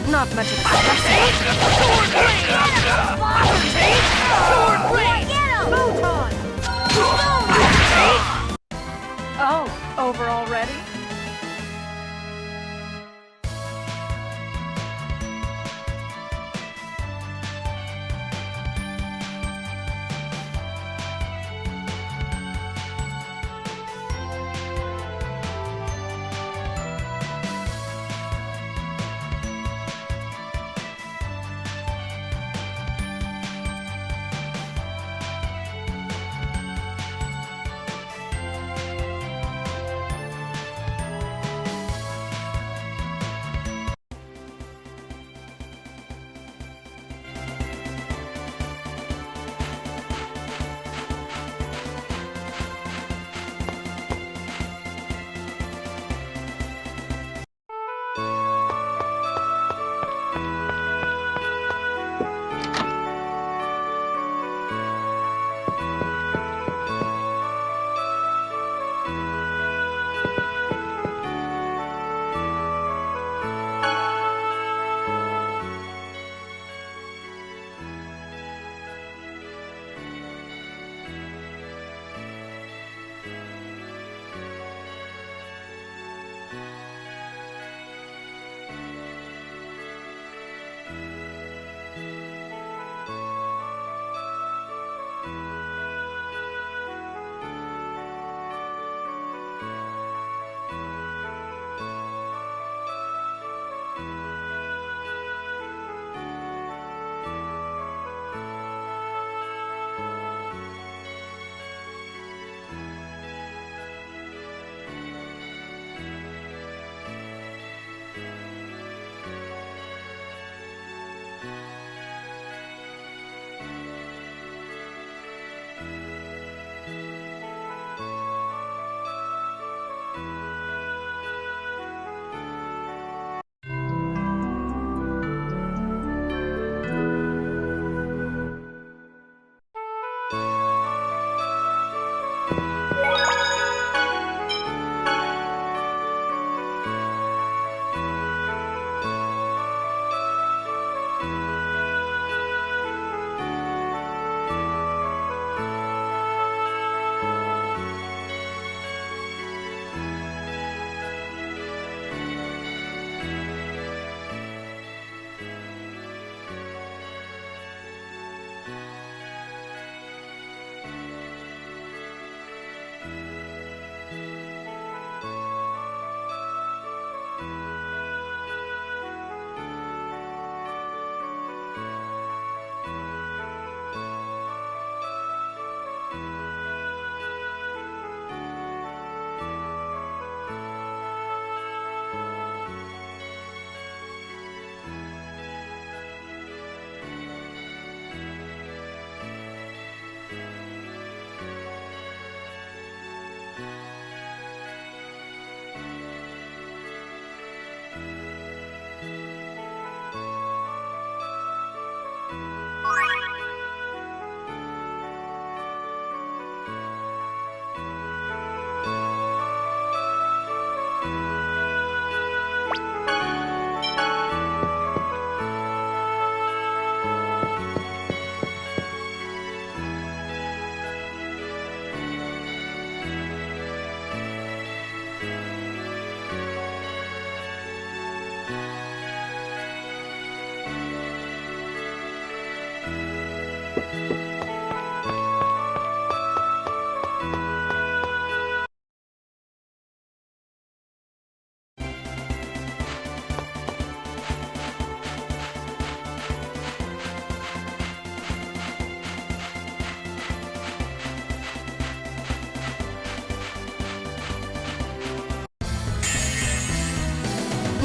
Not much of a Sword blade! Take! Sword blade! Photon! Oh, over already?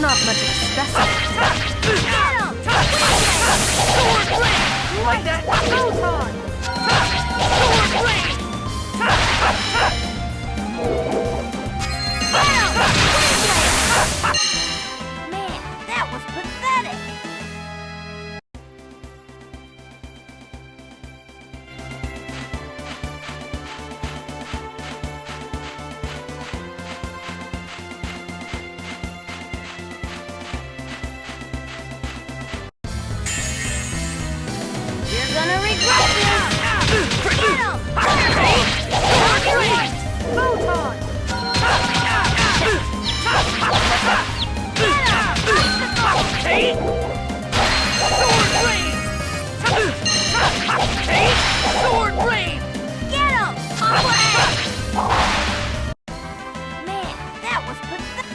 Not much of a specimen. Get him! Sword blade! Like that? Photon! Sword blade! Get him! Man, that was pathetic! You're gonna regret this! Get him! Photon! Sword blade! Get him! Man, that was pathetic.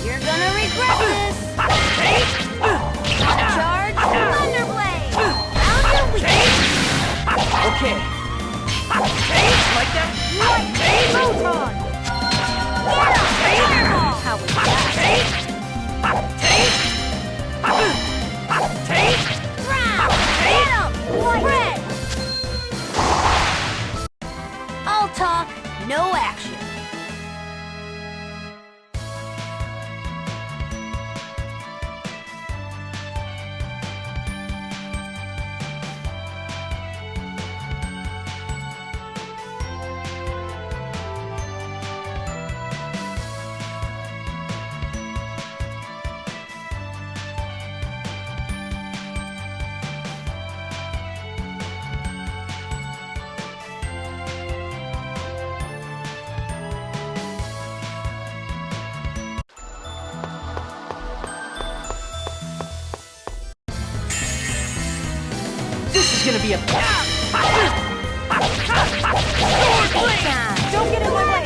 You're gonna regret this! Charge! Thunderblade! Round your weak! Okay. Like that? Photon! Get him! Fireball! How was that? Ground! Get him! Spread! All talk, no action. This is gonna be a... Sword blade! Don't get in my way!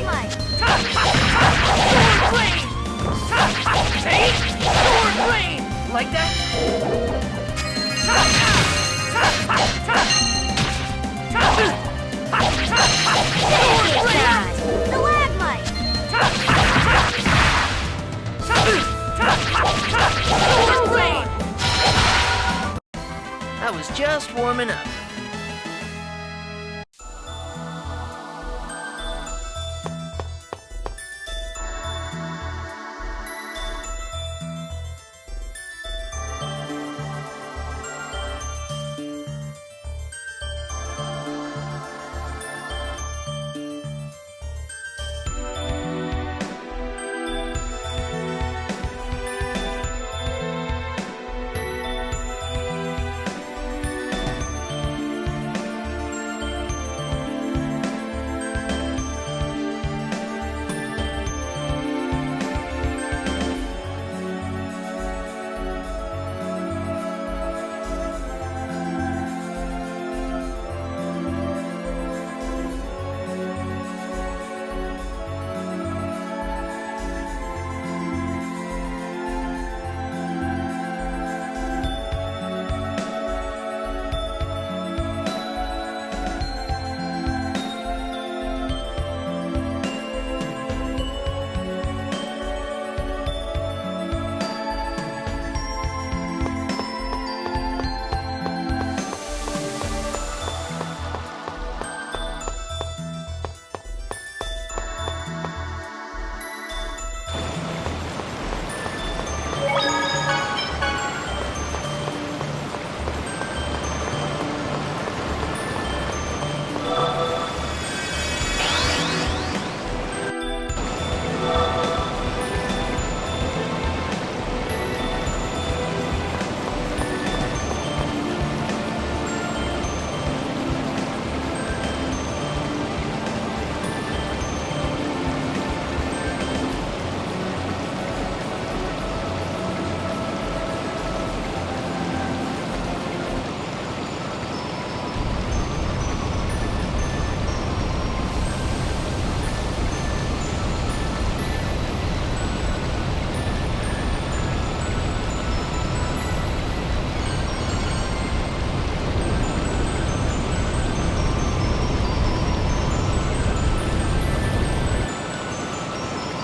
Sword blade! Sword blade! Like that? Sword blade! Stalagmite! Sword blade! I was just warming up.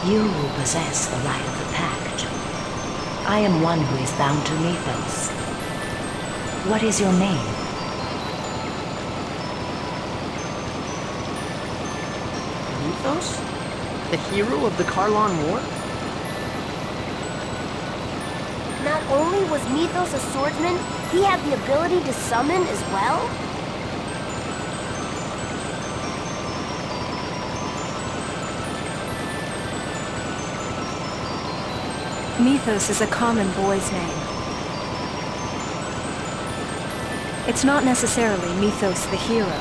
You will possess the right of the pact. I am one who is bound to Mythos. What is your name? Mythos? The hero of the Karlon War? Not only was Mythos a swordsman, he had the ability to summon as well? Mythos is a common boy's name. It's not necessarily Mythos the hero.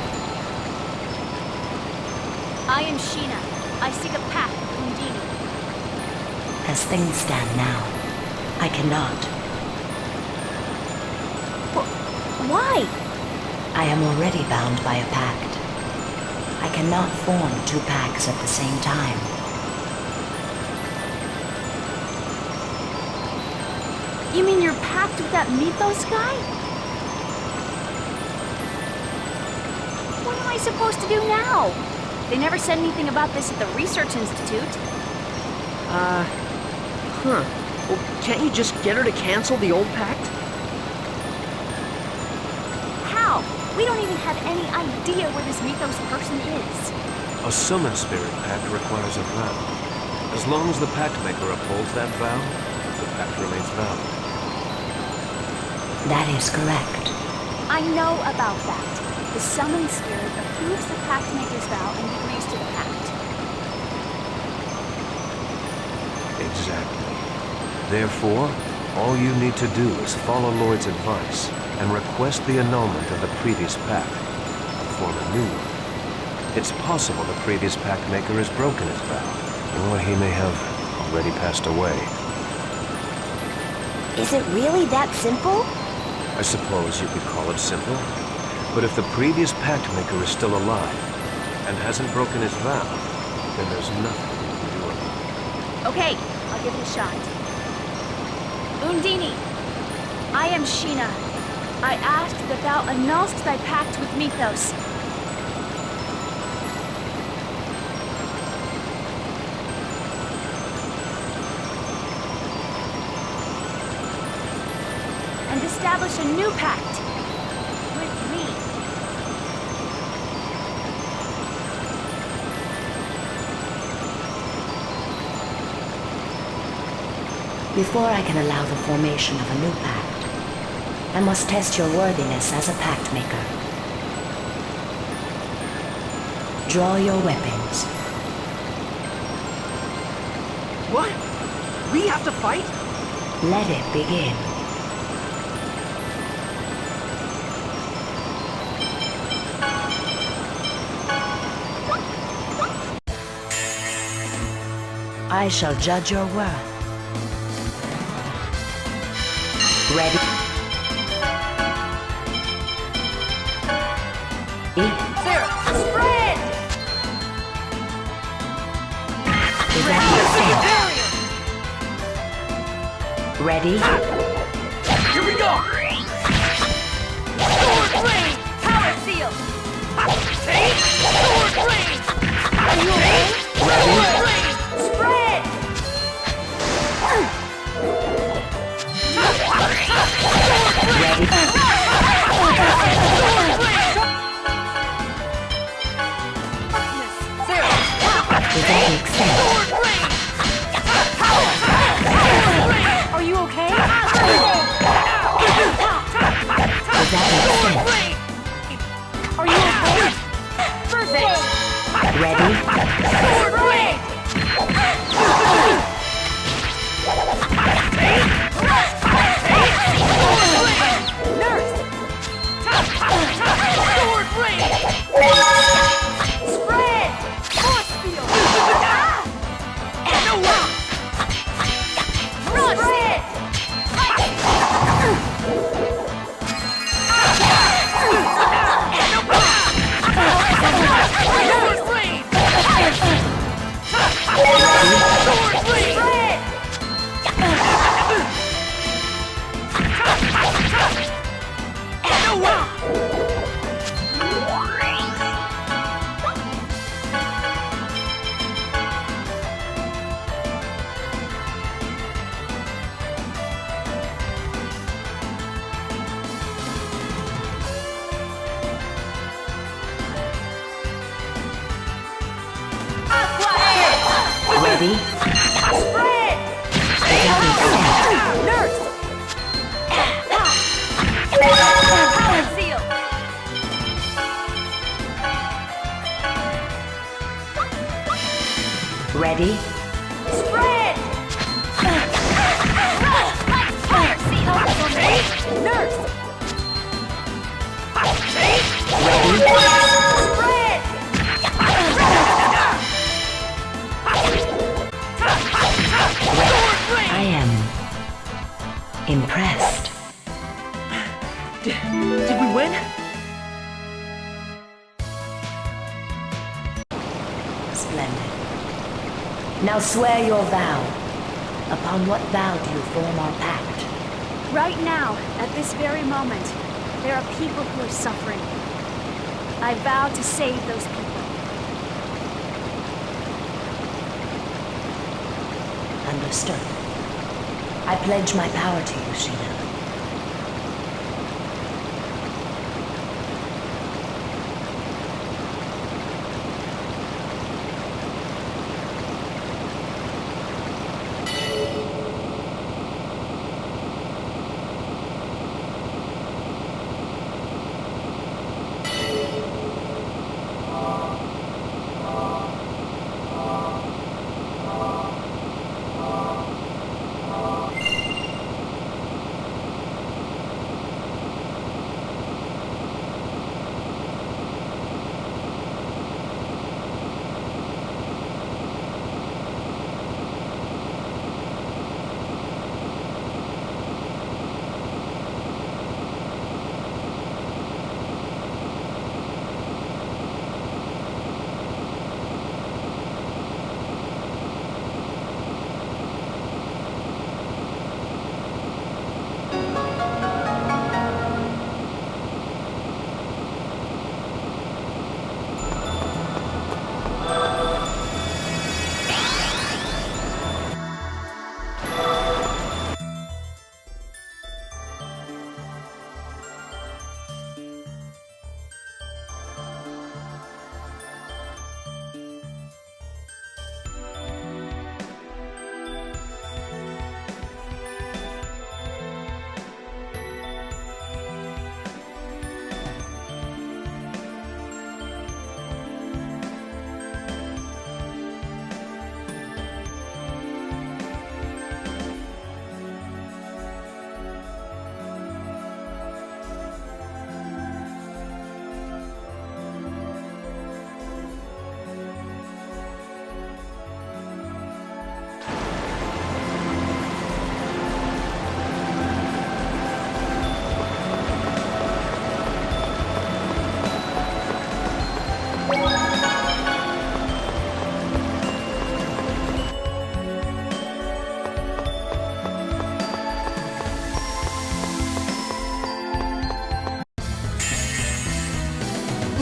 I am Sheena. I seek a pact with Undine. As things stand now, I cannot. Why? I am already bound by a pact. I cannot form two pacts at the same time. You mean your pact with that Mythos guy? What am I supposed to do now? They never said anything about this at the Research Institute. Well, can't you just get her to cancel the old pact? How? We don't even have any idea where this Mythos person is. A summon spirit pact requires a vow. As long as the pact maker upholds that vow, the pact remains valid. That is correct. I know about that. The summoned spirit approves the pact maker's vow and agrees to the pact. Exactly. Therefore, all you need to do is follow Lloyd's advice and request the annulment of the previous pact and form a new one. It's possible the previous pact maker has broken his vow, or he may have already passed away. Is it really that simple? I suppose you could call it simple. But if the previous pact maker is still alive and hasn't broken his vow, then there's nothing you can do about it. Okay, I'll give it a shot. Undine, I am Sheena. I ask that thou annulst thy pact with Mythos. And establish a new pact with me. Before I can allow the formation of a new pact, I must test your worthiness as a pact maker. Draw your weapons. What? We have to fight? Let it begin. I shall judge your worth. Ready? There! Spread! Ready? Here we go! Sword Blade! Power Seal! Take Sword Blade! Are you okay? Ready? Spread! Does that make sense? Are you okay? Does that make sense? Are you okay? Perfect! Ready? Nurse! Sword blade! Spread! Force field! Ready? Spread! Nurse! Power seal! Ready? Spread! Like fire seal! Nurse! Ready? Spread! I am impressed. Did we win? Splendid. Now swear your vow. Upon what vow do you form our pact? Right now, at this very moment, there are people who are suffering. I vow to save those people. Understood. I pledge my power to you, Sheena.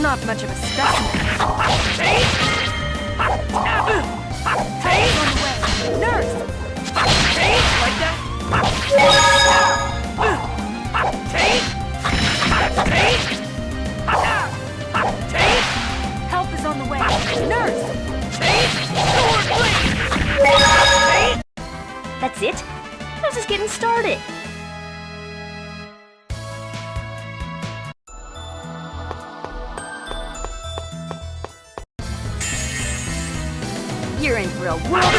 Not much of a specimen. Nurse! Like that? Help is on the way. Nurse! That's it? I was just getting started. You're in for a world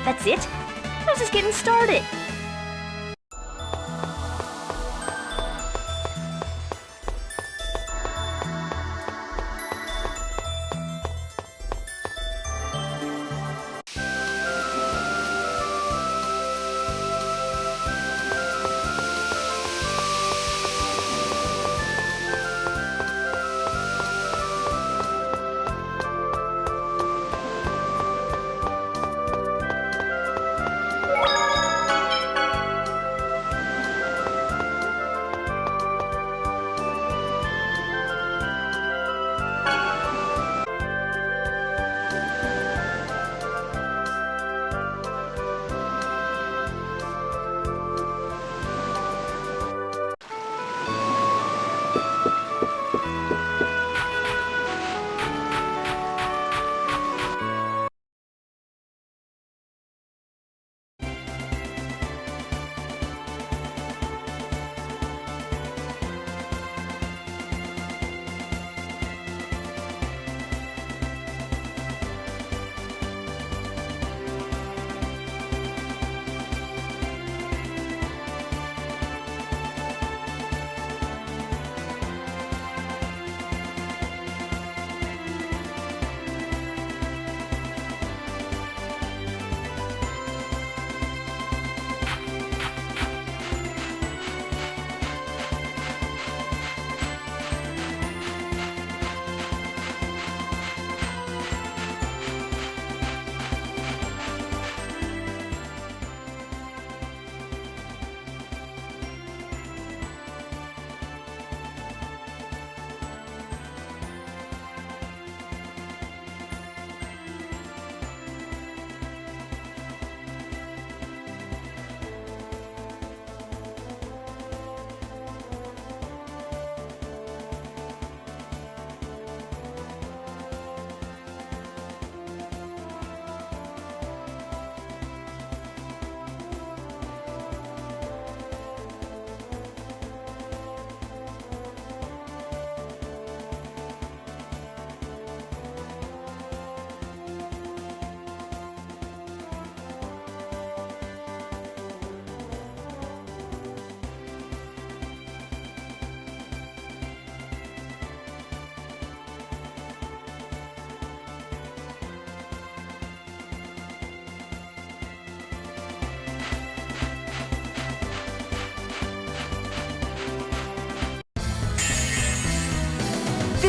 That's it? I was just getting started.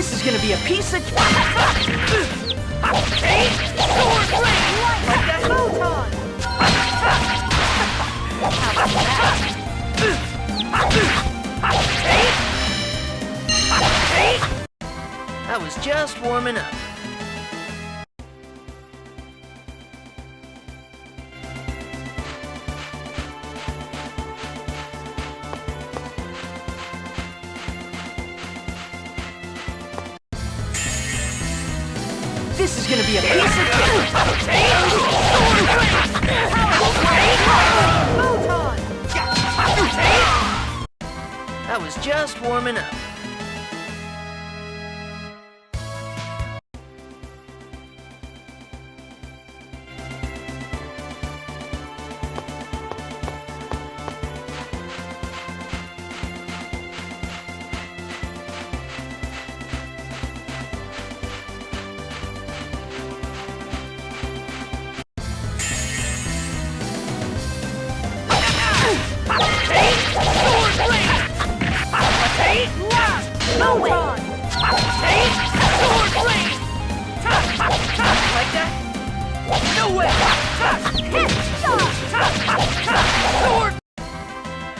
This is gonna be a piece of... Sword blade! Like that photon! How about that? I was just warming up. This is gonna be a piece of I was just warming up.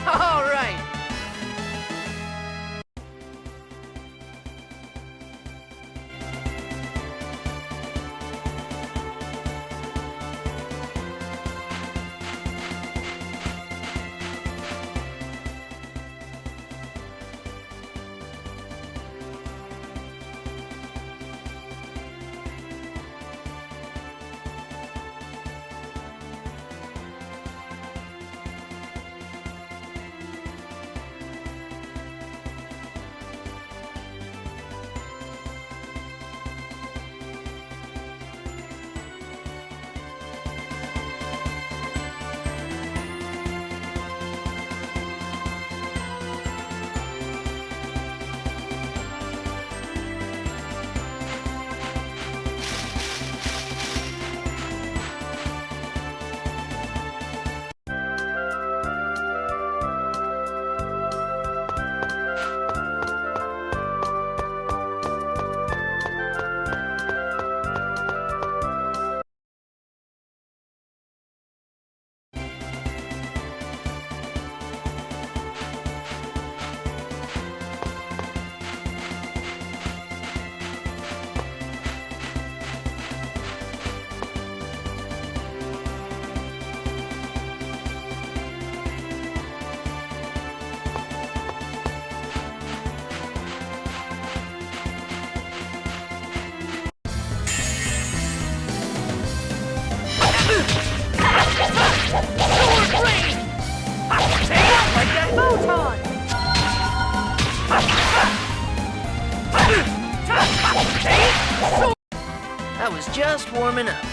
All right. I was just warming up.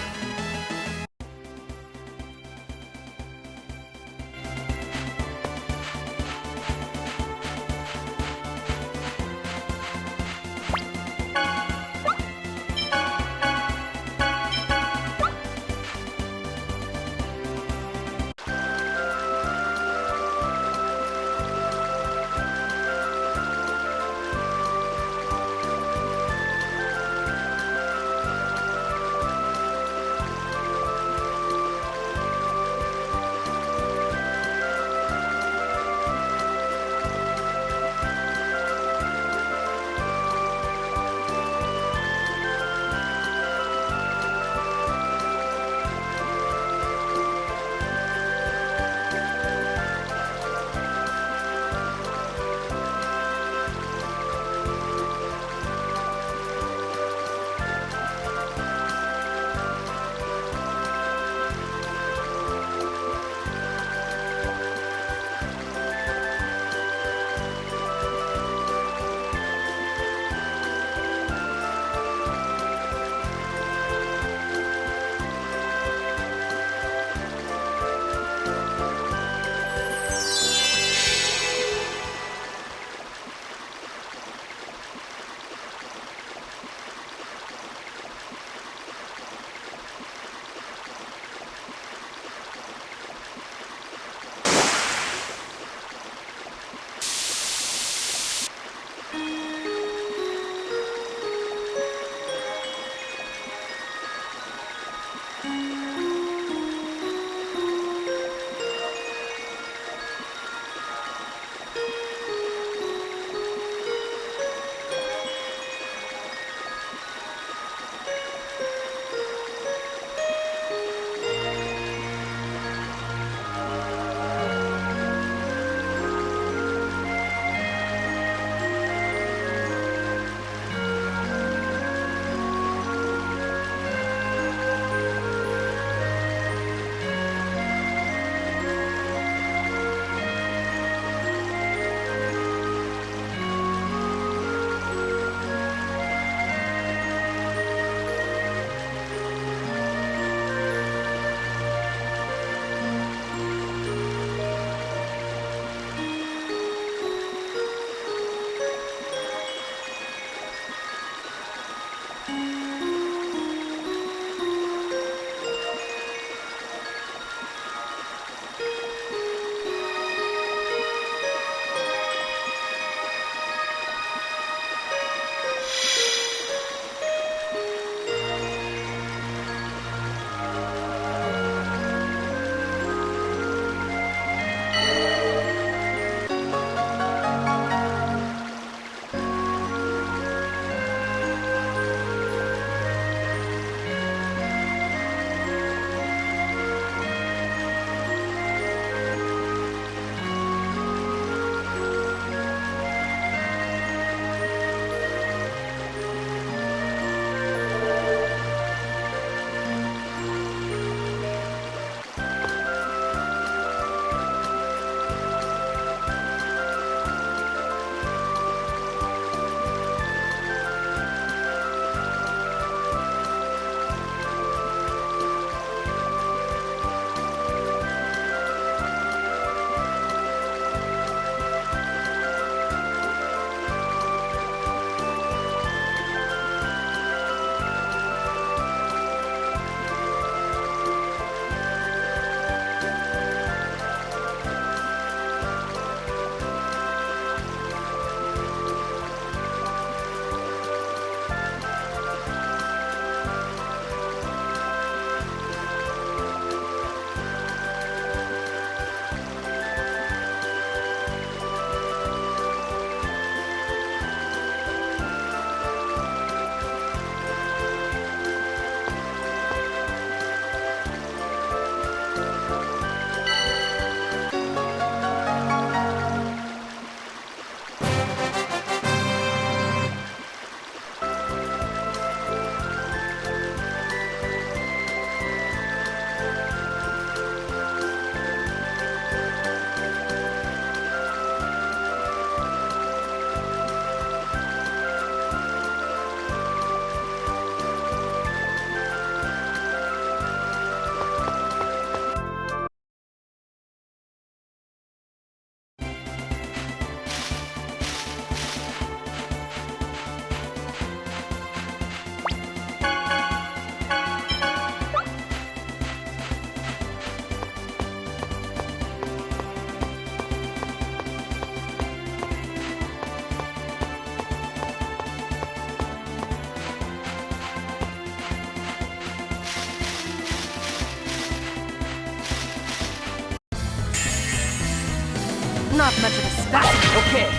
not much of a specimen. Okay.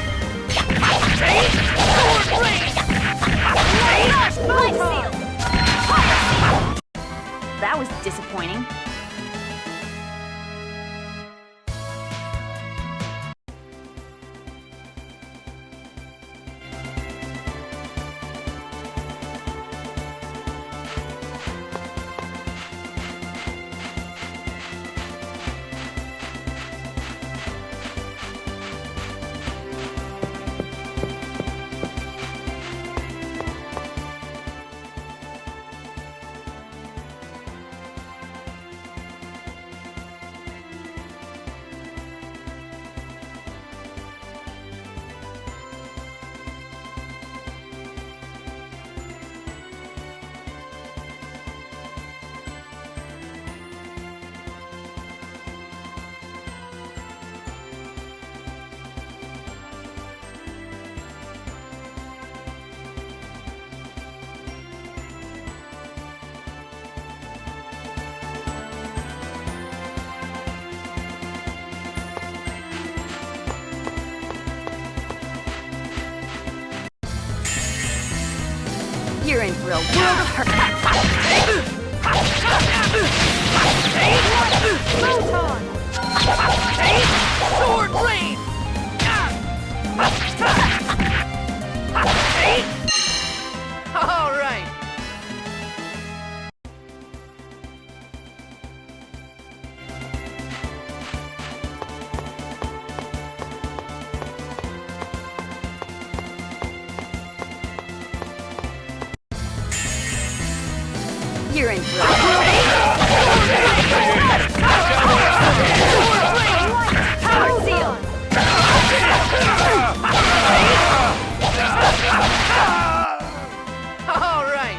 That was disappointing. You're in for a world of hurt. Photon! Sword blade! All right. You're in for a world of Power seal! All right.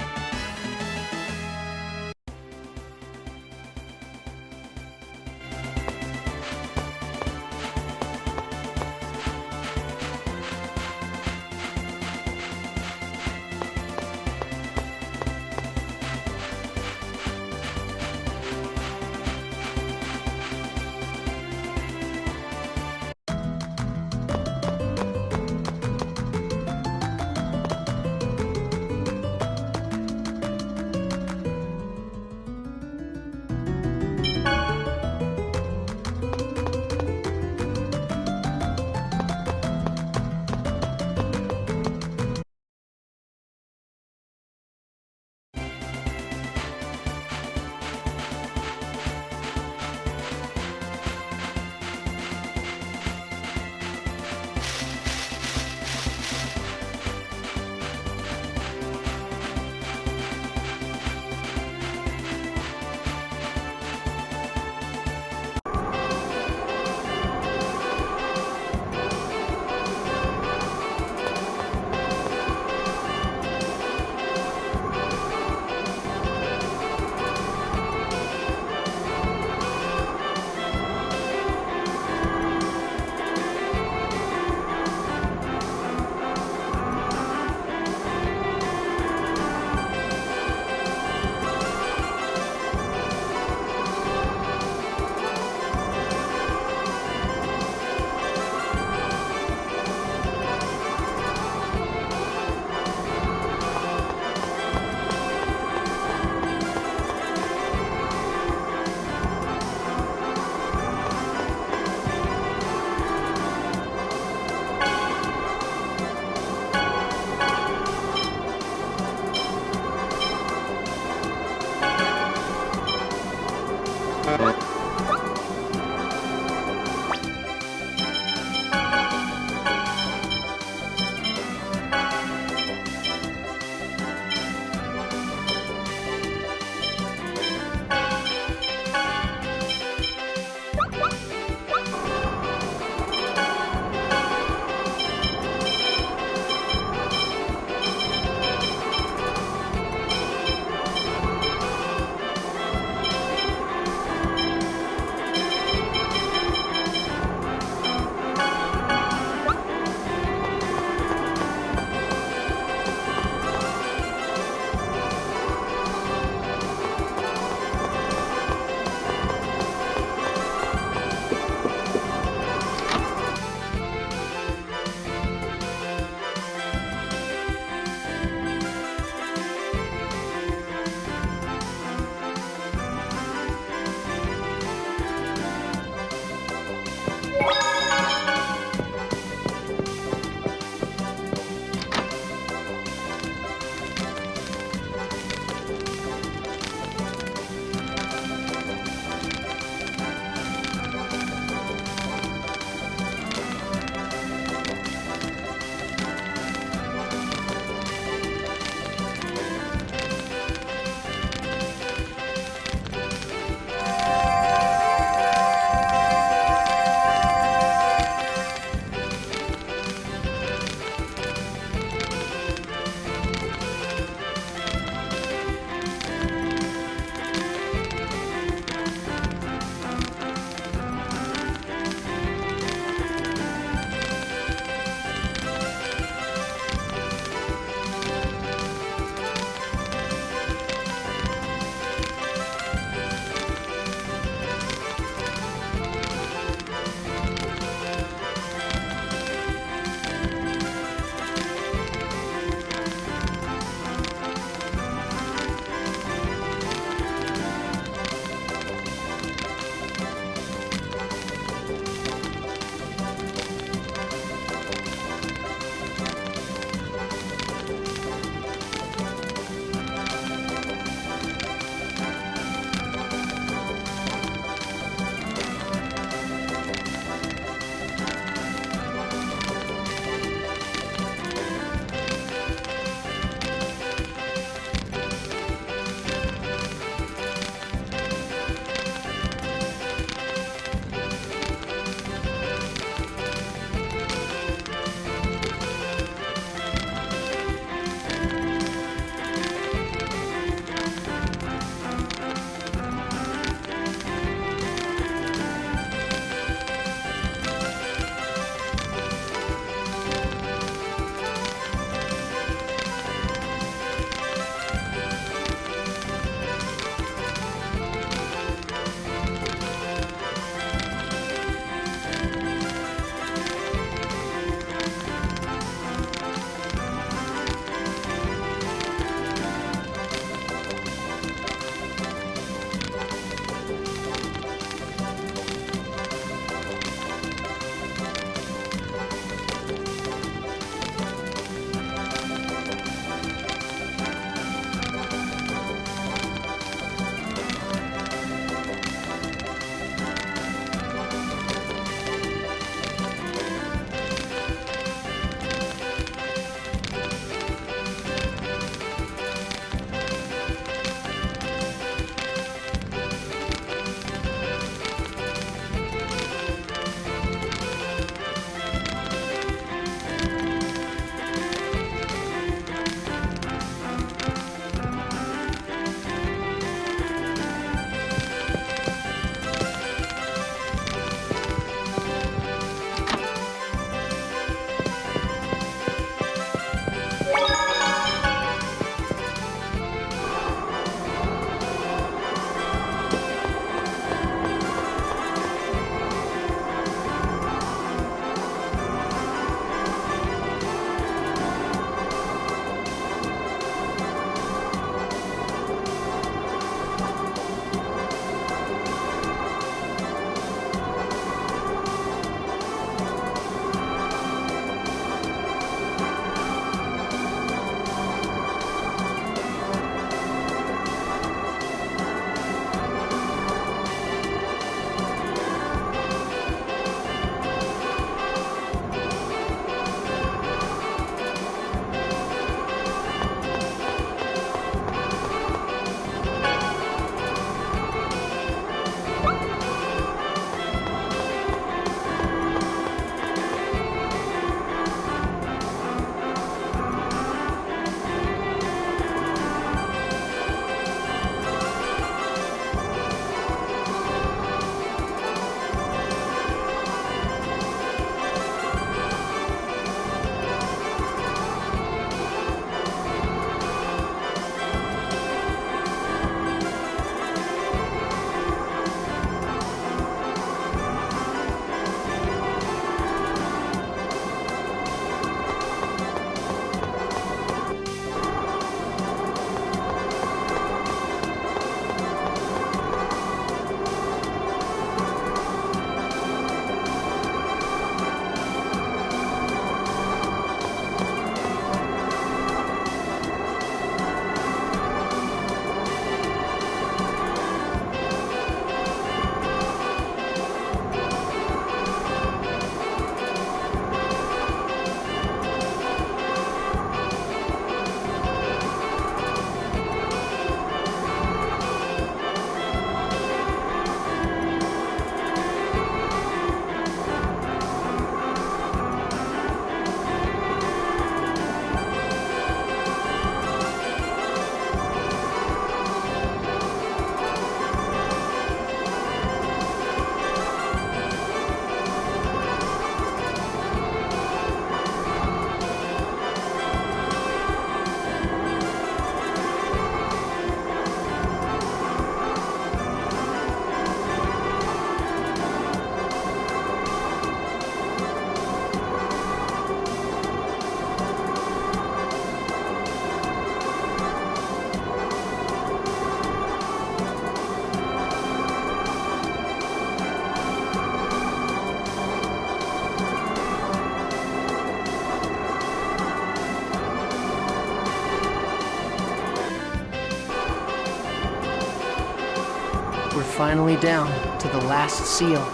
We're finally down to the last seal.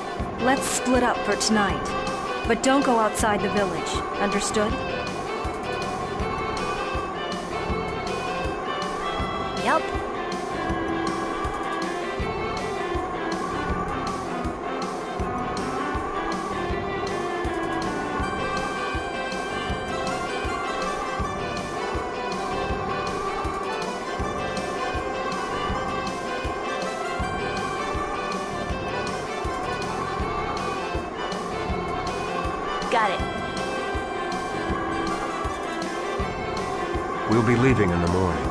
Let's split up for tonight. But don't go outside the village. Understood? Yup. Got it. We'll be leaving in the morning.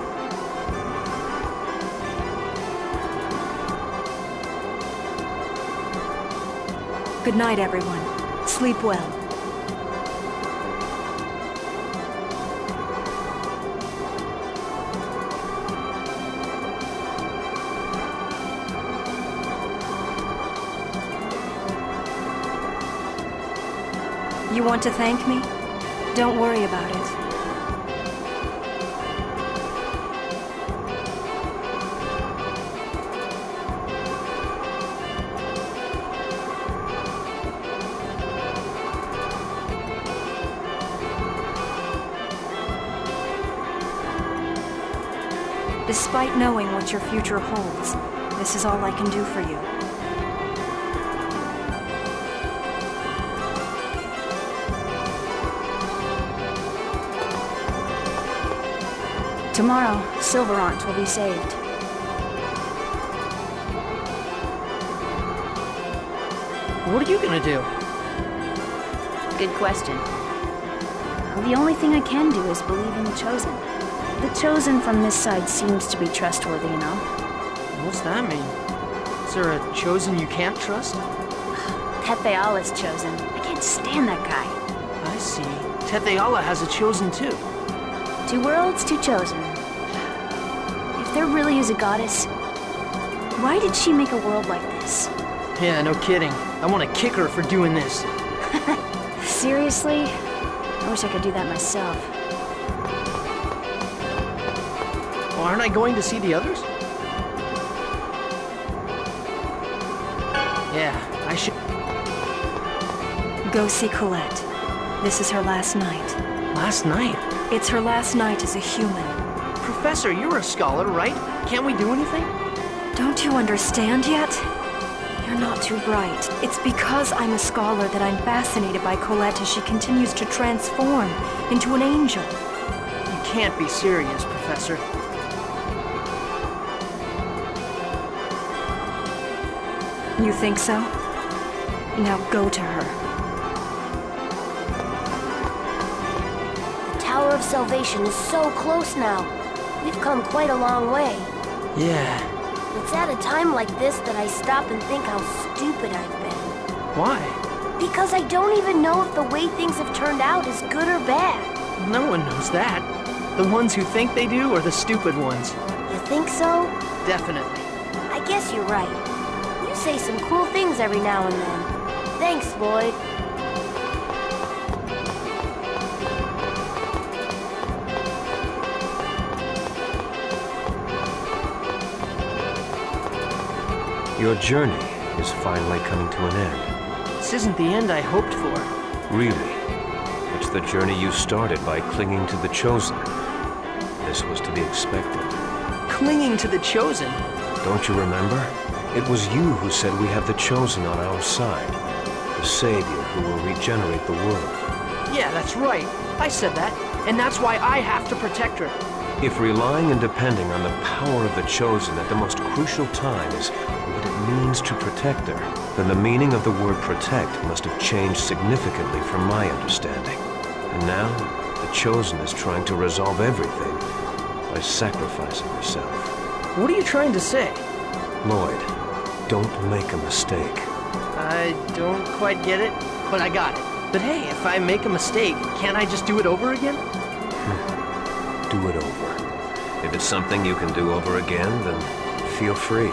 Good night, everyone. Sleep well. You want to thank me? Don't worry about it. Despite knowing what your future holds, this is all I can do for you. Tomorrow, Silverant will be saved. What are you gonna do? Good question. Well, the only thing I can do is believe in the Chosen. The Chosen from this side seems to be trustworthy enough. What's that mean? Is there a Chosen you can't trust? Tetheala's Chosen. I can't stand that guy. I see. Tetheala has a Chosen too. 2 worlds, 2 Chosen. If there really is a goddess, why did she make a world like this? Yeah, no kidding. I want to kick her for doing this. Seriously? I wish I could do that myself. Well, aren't I going to see the others? Yeah, I should. Go see Colette. This is her last night. Last night? It's her last night as a human. Professor, you're a scholar, right? Can't we do anything? Don't you understand yet? You're not too bright. It's because I'm a scholar that I'm fascinated by Colette as she continues to transform into an angel. You can't be serious, Professor. You think so? Now go to her. The Tower of Salvation is so close now. We've come quite a long way. Yeah. It's at a time like this that I stop and think how stupid I've been. Why? Because I don't even know if the way things have turned out is good or bad. No one knows that. The ones who think they do are the stupid ones. You think so? Definitely. I guess you're right. You say some cool things every now and then. Thanks, Lloyd. Your journey is finally coming to an end. This isn't the end I hoped for. Really? It's the journey you started by clinging to the Chosen. This was to be expected. Clinging to the Chosen? Don't you remember? It was you who said we have the Chosen on our side. The Savior who will regenerate the world. Yeah, that's right. I said that. And that's why I have to protect her. If relying and depending on the power of the Chosen at the most crucial time is what it means to protect her, then the meaning of the word protect must have changed significantly from my understanding. And now, the Chosen is trying to resolve everything by sacrificing herself. What are you trying to say? Lloyd, don't make a mistake. I don't quite get it, but I got it. But hey, if I make a mistake, can't I just do it over again? Do it over. If it's something you can do over again, then feel free.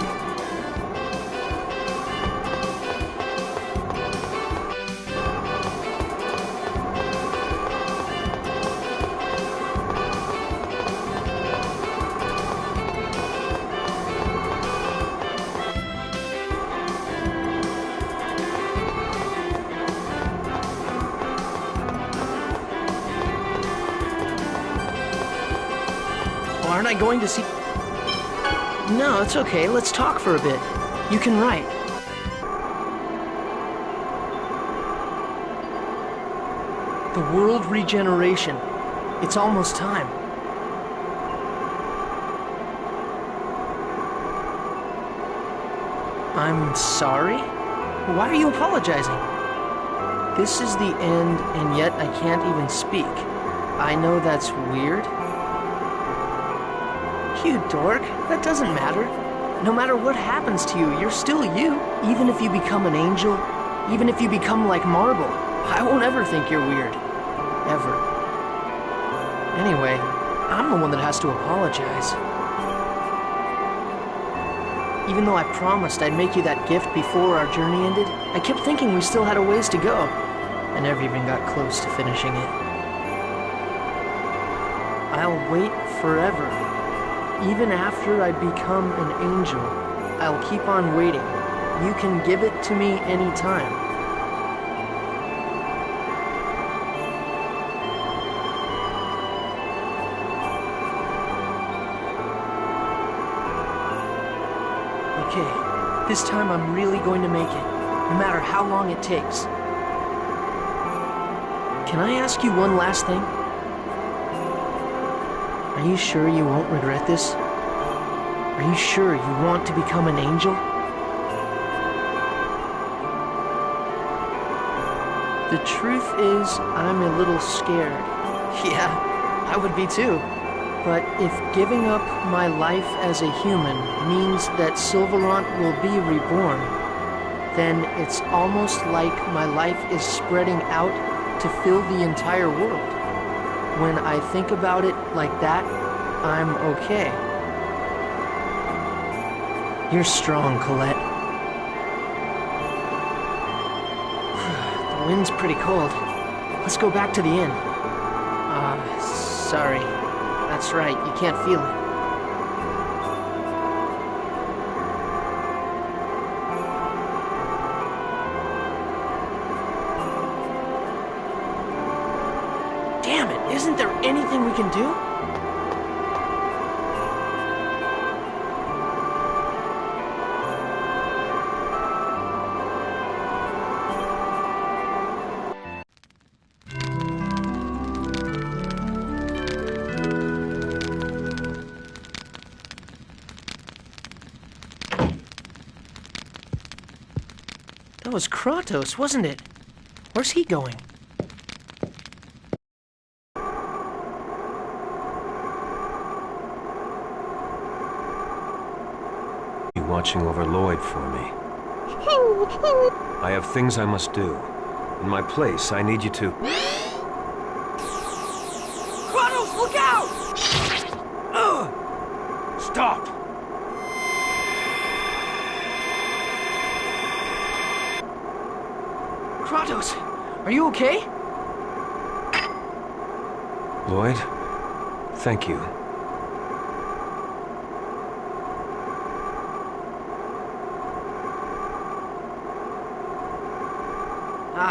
I going to see... No, it's okay. Let's talk for a bit. You can write. The world regeneration. It's almost time. I'm sorry? Why are you apologizing? This is the end, and yet I can't even speak. I know that's weird. You dork, that doesn't matter. No matter what happens to you, you're still you. Even if you become an angel, even if you become like marble, I won't ever think you're weird. Ever. Anyway, I'm the one that has to apologize. Even though I promised I'd make you that gift before our journey ended, I kept thinking we still had a ways to go. I never even got close to finishing it. I'll wait forever. Even after I become an angel, I'll keep on waiting. You can give it to me anytime. Okay, this time I'm really going to make it, no matter how long it takes. Can I ask you one last thing? Are you sure you won't regret this? Are you sure you want to become an angel? The truth is, I'm a little scared. Yeah, I would be too. But if giving up my life as a human means that Sylvarant will be reborn, then it's almost like my life is spreading out to fill the entire world. When I think about it like that, I'm okay. You're strong, Colette. The wind's pretty cold. Let's go back to the inn. Sorry. That's right, you can't feel it. Damn it, isn't there anything we can do? That was Kratos, wasn't it? Where's he going? You watching over Lloyd for me. I have things I must do. In my place, I need you to... Kratos, look out! Stop! Kratos, are you okay? Lloyd, thank you.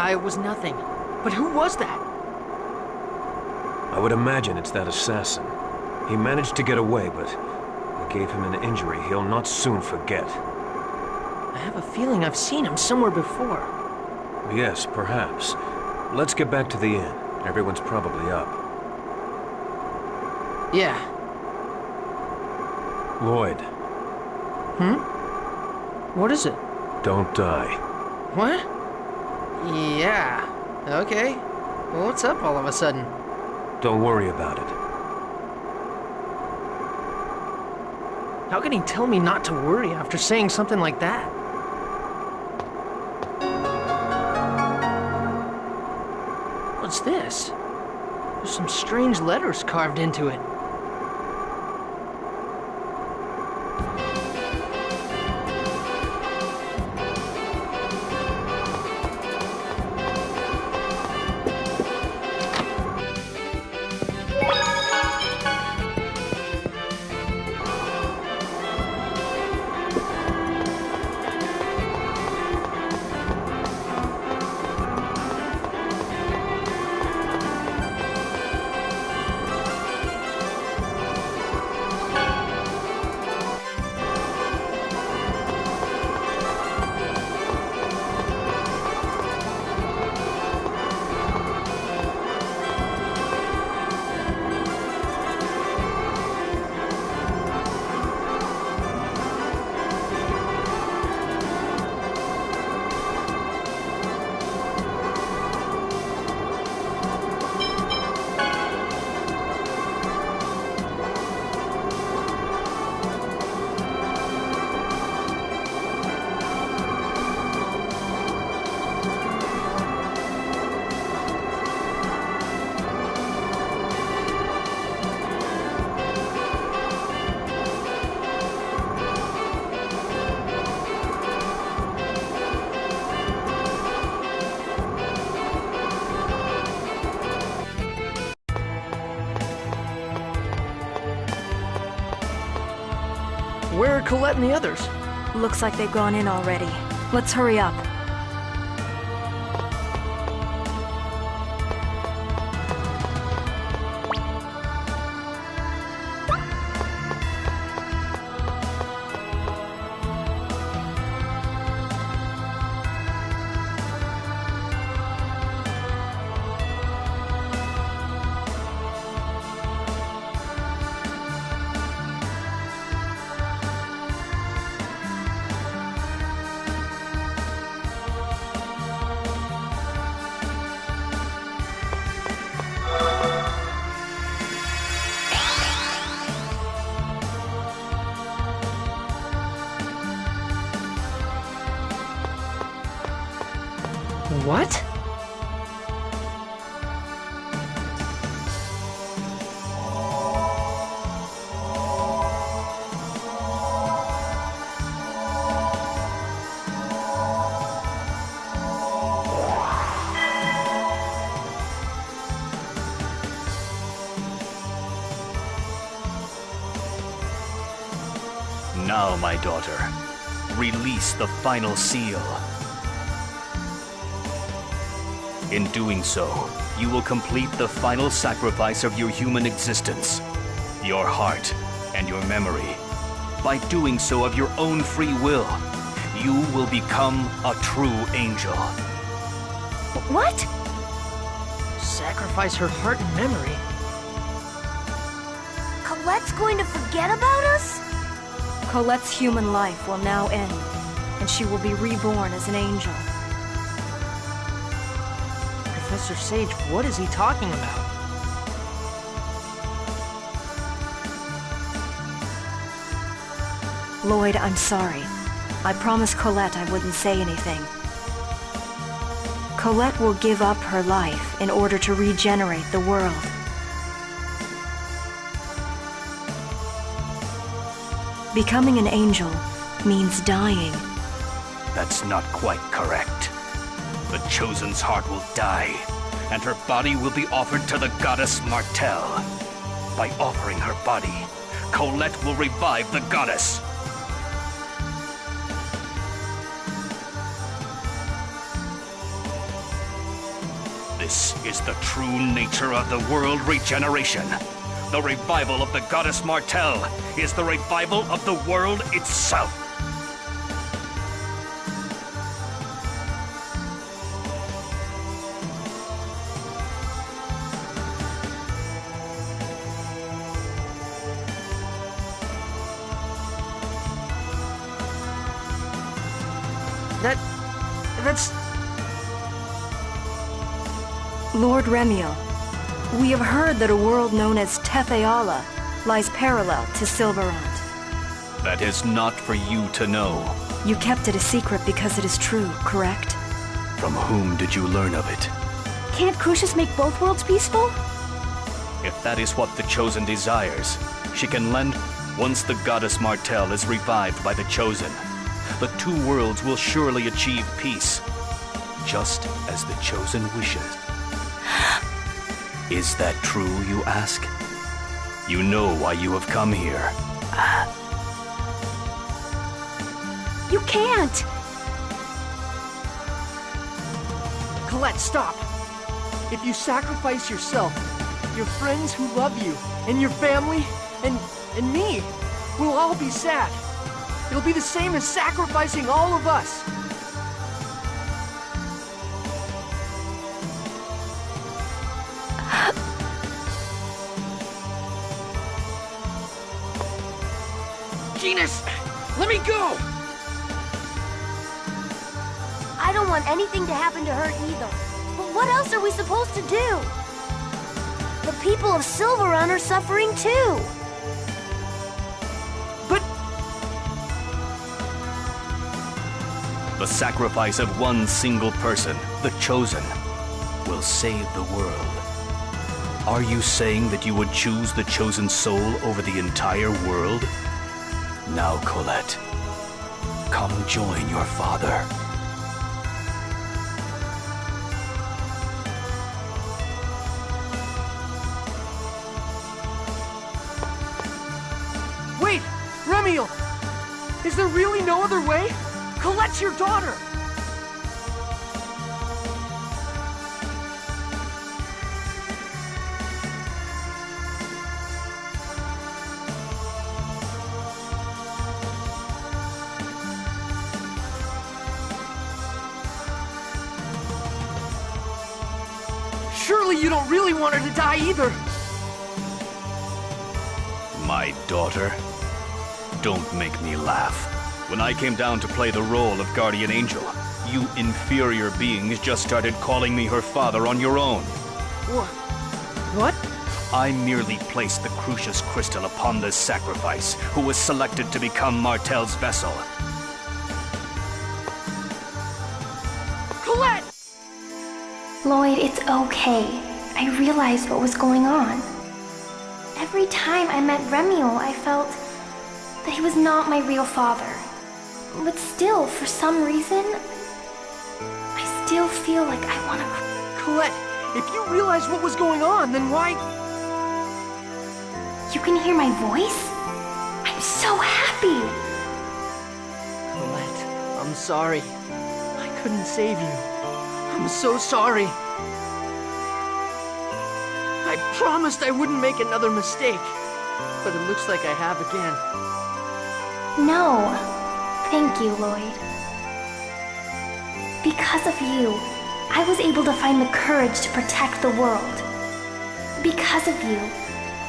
It was nothing. But who was that? I would imagine it's that assassin. He managed to get away, but I gave him an injury he'll not soon forget. I have a feeling I've seen him somewhere before. Yes, perhaps. Let's get back to the inn. Everyone's probably up. Yeah. Lloyd. What is it? Don't die. What? Yeah. Okay. Well, what's up all of a sudden? Don't worry about it. How can he tell me not to worry after saying something like that? What's this? There's some strange letters carved into it. Colette and the others? Looks like they've gone in already. Let's hurry up. What? Now, my daughter, release the final seal. In doing so, you will complete the final sacrifice of your human existence, your heart and your memory. By doing so of your own free will, you will become a true angel. What? Sacrifice her heart and memory? Colette's going to forget about us? Colette's human life will now end, and she will be reborn as an angel. Professor Sage, what is he talking about? Lloyd, I'm sorry. I promised Colette I wouldn't say anything. Colette will give up her life in order to regenerate the world. Becoming an angel means dying. That's not quite correct. The Chosen's heart will die, and her body will be offered to the goddess Martel. By offering her body, Colette will revive the goddess. This is the true nature of the world regeneration. The revival of the goddess Martel is the revival of the world itself. That's... Lord Remiel, we have heard that a world known as Tethayala lies parallel to Silverant. That is not for you to know. You kept it a secret because it is true, correct? From whom did you learn of it? Can't Crucius make both worlds peaceful? If that is what the Chosen desires, she can lend once the goddess Martel is revived by the Chosen. The two worlds will surely achieve peace, just as the Chosen wishes. Is that true, you ask? You know why you have come here. You can't! Colette, stop! If you sacrifice yourself, your friends who love you, and your family, and me, we'll all be sad. It'll be the same as sacrificing all of us. Genus, let me go! I don't want anything to happen to her either. But what else are we supposed to do? The people of Silverun are suffering too. The sacrifice of one single person, the Chosen, will save the world. Are you saying that you would choose the Chosen soul over the entire world? Now, Colette, come join your father. Wait! Remiel! Is there really no other way? Colette's your daughter! Surely you don't really want her to die either! My daughter? Don't make me laugh. When I came down to play the role of Guardian Angel, you inferior beings just started calling me her father on your own. What? I merely placed the Crucius Crystal upon this sacrifice, who was selected to become Martel's vessel. Colette! Lloyd, it's okay. I realized what was going on. Every time I met Remiel, I felt that he was not my real father. But still, for some reason, I still feel like I want to... Colette, if you realized what was going on, then why... You can hear my voice? I'm so happy! Colette, I'm sorry. I couldn't save you. I'm so sorry. I promised I wouldn't make another mistake. But it looks like I have again. No. Thank you, Lloyd. Because of you, I was able to find the courage to protect the world. Because of you,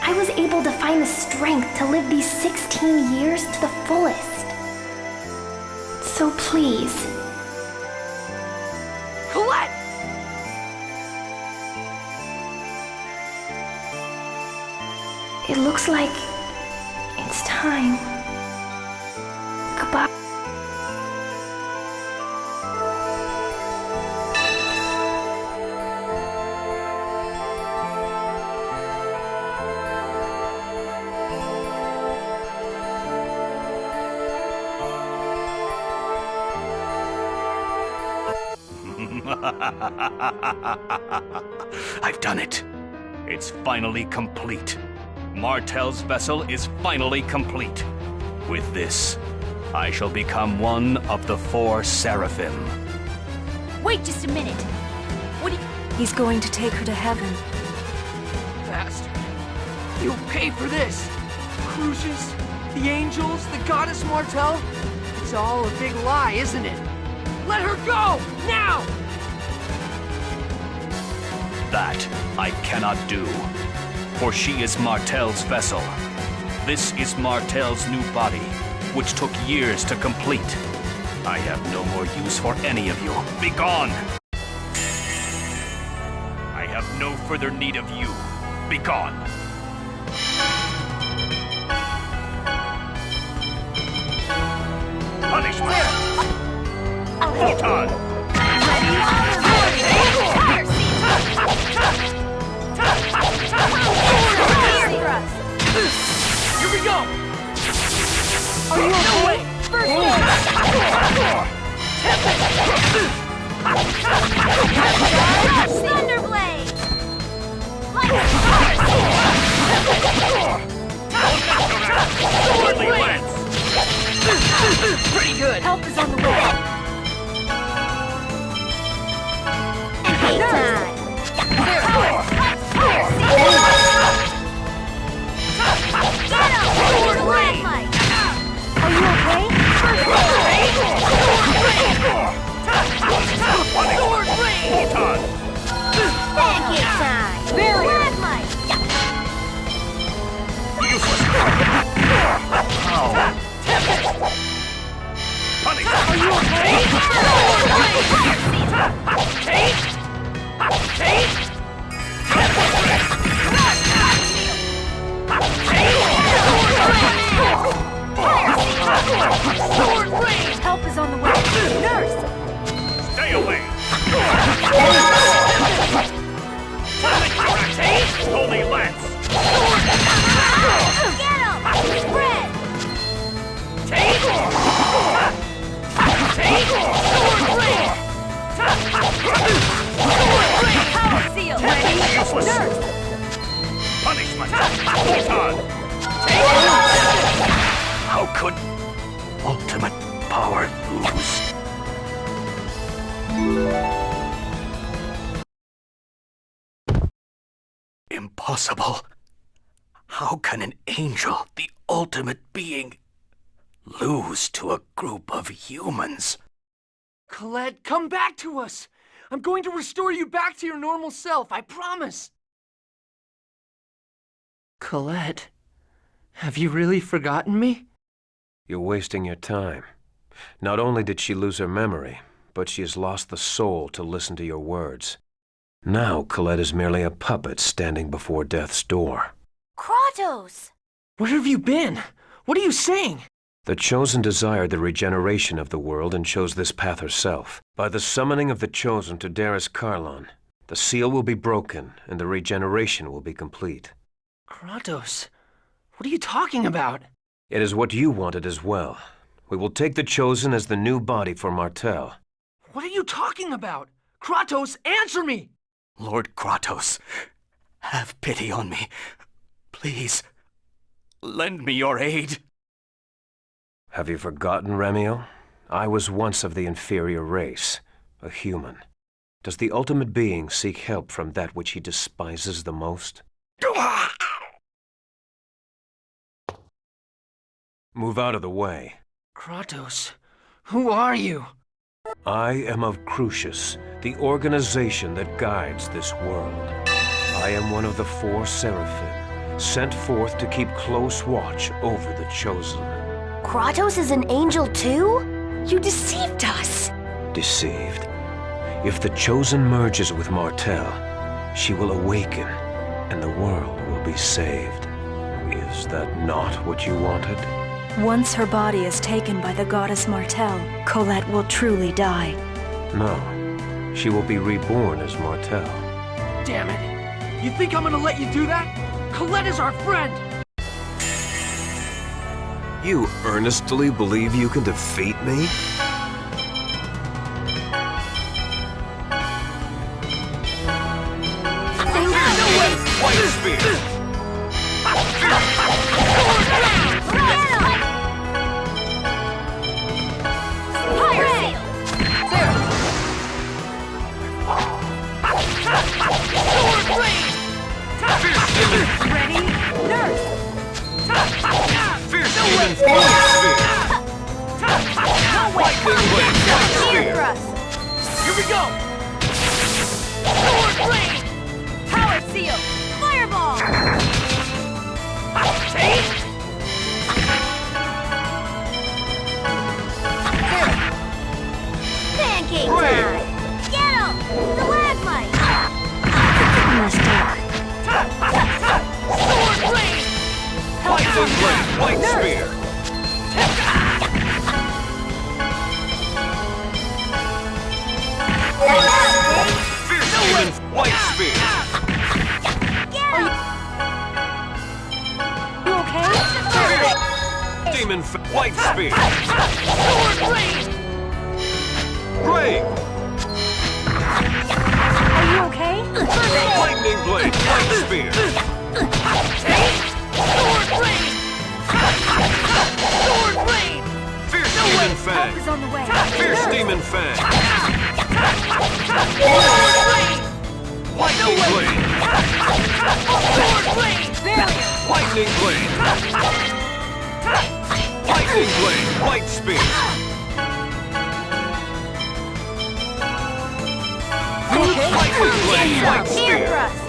I was able to find the strength to live these 16 years to the fullest. So please... Colette! It looks like it's time. Goodbye. I've done it. It's finally complete. Martel's vessel is finally complete. With this, I shall become one of the 4 Seraphim. Wait just a minute. What do you... He's going to take her to heaven. Bastard. You'll pay for this. Crucius, the angels, the goddess Martel. It's all a big lie, isn't it? Let her go! Now! That I cannot do, for she is Martel's vessel. This is Martel's new body, which took years to complete. I have no more use for any of you. Be gone! I have no further need of you. Be gone! Punishment! Photon! Here we go! Are you okay? First aid! Thunderblade! Pretty good! Help is on the way! And hate time! Are you okay? Sword rain! Pancake time! Red light! Useless! Ow! Punish! Are you okay? Sword rain! Help is on the way! Nurse! Stay away! Holy Lance! Get him! Spread! Sword rain! Power seal! Ready? Useless! Nurse! Punishment! Photon! How could... ultimate power ooze. Impossible. How can an angel, the ultimate being, lose to a group of humans? Colette, come back to us! I'm going to restore you back to your normal self, I promise! Colette, have you really forgotten me? You're wasting your time. Not only did she lose her memory, but she has lost the soul to listen to your words. Now Colette is merely a puppet standing before death's door. Kratos! Where have you been? What are you saying? The Chosen desired the regeneration of the world and chose this path herself. By the summoning of the Chosen to Darius Karlon, the seal will be broken and the regeneration will be complete. Kratos, what are you talking about? It is what you wanted as well. We will take the Chosen as the new body for Martel. What are you talking about? Kratos, answer me! Lord Kratos, have pity on me. Please, lend me your aid. Have you forgotten, Remiel? I was once of the inferior race, a human. Does the ultimate being seek help from that which he despises the most? Move out of the way. Kratos, who are you? I am of Crucius, the organization that guides this world. I am one of the 4 Seraphim, sent forth to keep close watch over the Chosen. Kratos is an angel too? You deceived us! Deceived? If the Chosen merges with Martel, she will awaken, and the world will be saved. Is that not what you wanted? Once her body is taken by the goddess Martel, Colette will truly die. No. She will be reborn as Martel. Damn it! You think I'm gonna let you do that? Colette is our friend! You earnestly believe you can defeat me? White Spear! Ready? Nurse! Fierce Demon White Spear! Lightning Blade White Spear! Here we go! Sword Blade! Power Seal! Fireball! Take! Pancake time! Get him! Stalagmite! Sword Blade! Lightning Blade White Spear! Fierce Demon White Spear! You okay? Demon White Spear! Sword Blade! Brave! Are you okay? Lightning Blade White Spear! Sword Blade! Sword Blade! Fierce Demon Fang! Help is on the way. Fierce Demon Fang! Sword Blade! Lightning Blade! Sword Blade! Barrier! Lightning Blade! Lightning Blade White Spear! Lightning Blade White Ear Spear! thrust!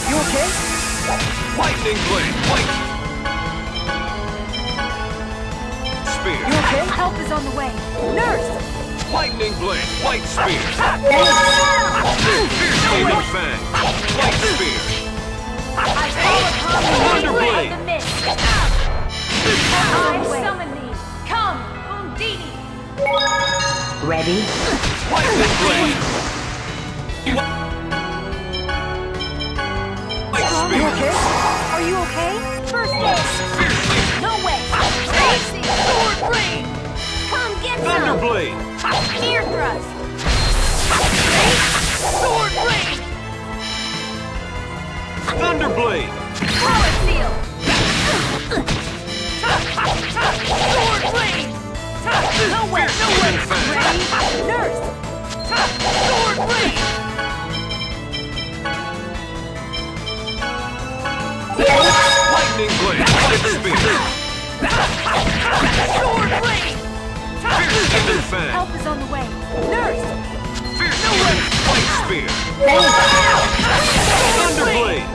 You okay? Lightning Blade White Spear! You okay? Help is on the way. Nurse! Lightning Blade White Spear! Fierce Demon Fang! White Spear! I call upon the Thunderblade! of the mist. I summon thee. Come, Undini. Ready? Lightning Blade! White You Spear! okay? Are you okay? First aid. Fiercely! No way. Crazy. Sword Blade. Come get some. Thunderblade! Ear thrust. Sword Blade. Thunderblade! Power Seal. Nurse! Sword blade! Lightning blade! Light spear! Sword blade! Fierce demon fang! Help is on the way. Nurse! Fierce demon white spear! Thunder blade!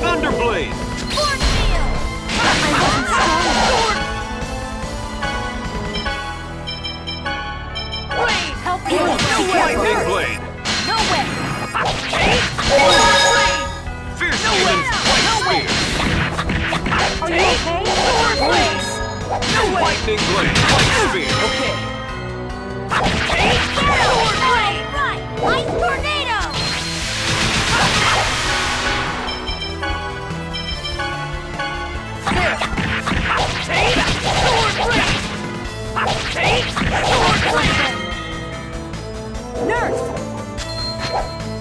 Thunder blade! Help me! No way! Lightning blade! No way! Fierce demon white spear! Are you okay? Sword blade! No way! Lightning blade! White spear! Okay. Sword blade! Right! Ice tornado! Sword blade! Sword blade! Nurse!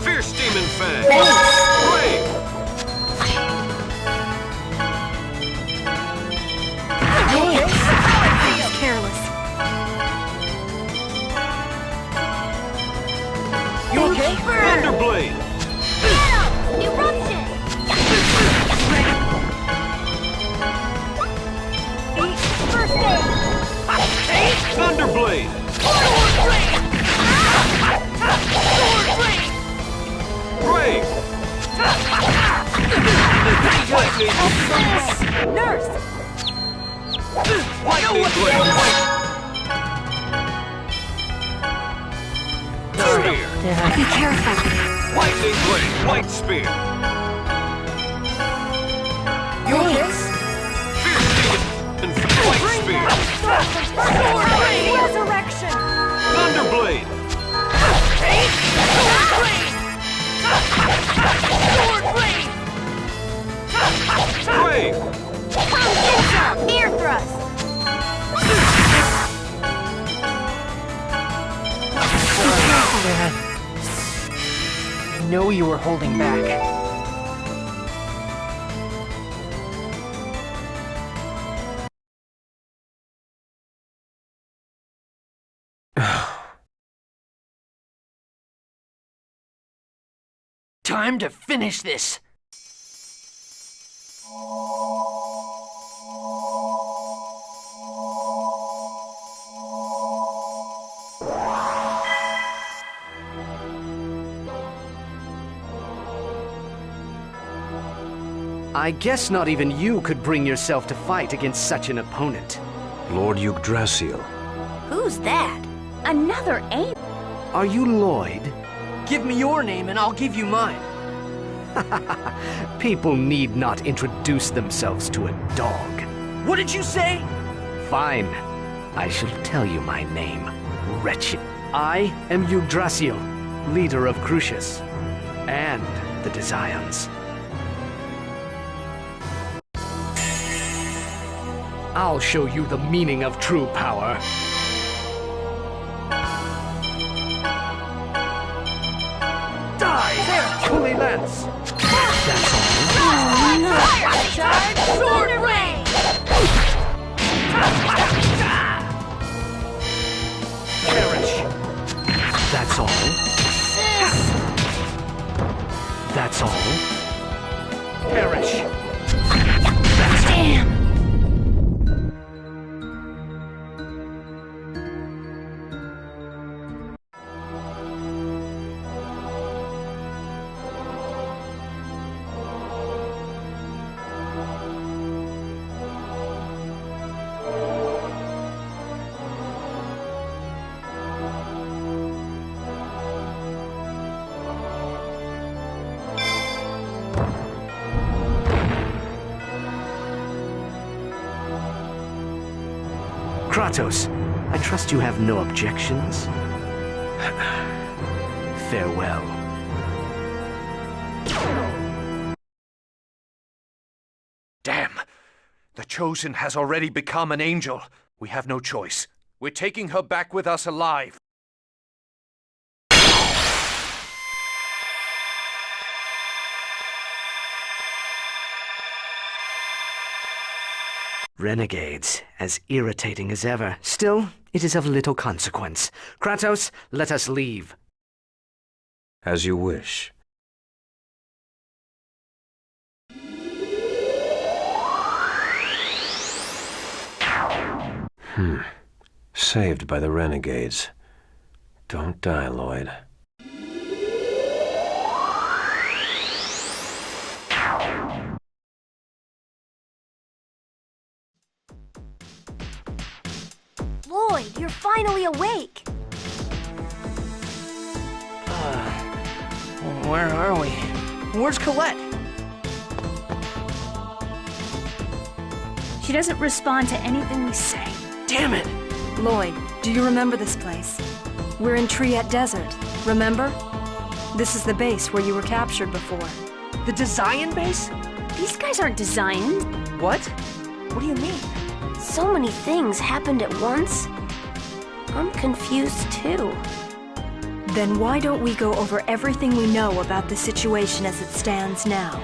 Fierce demon fang! Brave! Careless. You okay? Thunder blade! Eruption! First aid! Thunder blade! Sword blade! Sword blade! Brave! Lightning! Nurse! Lightning blade! Spear! Be careful. Lightning blade! White spear! You okay? Fierce demon and white spear! Sword blade! Resurrection! Thunder blade! Sword blade! Sword blade! Brave! Come get some! Ear thrust! Dad. I know you were holding back. Time to finish this! I guess not even you could bring yourself to fight against such an opponent. Lord Yggdrasil. Who's that? Another aim? Are you Lloyd? Give me your name and I'll give you mine. People need not introduce themselves to a dog. What did you say? Fine. I shall tell you my name, wretched. I am Yggdrasil, leader of Crucius, and the Desians. I'll show you the meaning of true power. Die! There! Holy Lance! That's all. Charge! Sword ray! Perish! That's all. That's all. Perish! That's Damn! Kratos, I trust you have no objections. Farewell. Damn! The Chosen has already become an angel. We have no choice. We're taking her back with us alive. Renegades, as irritating as ever. Still, it is of little consequence. Kratos, let us leave. As you wish. Saved by the Renegades. Don't die, Lloyd. Lloyd, you're finally awake. Where are we? Where's Colette? She doesn't respond to anything we say. Damn it! Lloyd, do you remember this place? We're in Triet Desert, remember? This is the base where you were captured before. The Desian base? These guys aren't Desians. What? What do you mean? So many things happened at once. I'm confused too. Then why don't we go over everything we know about the situation as it stands now?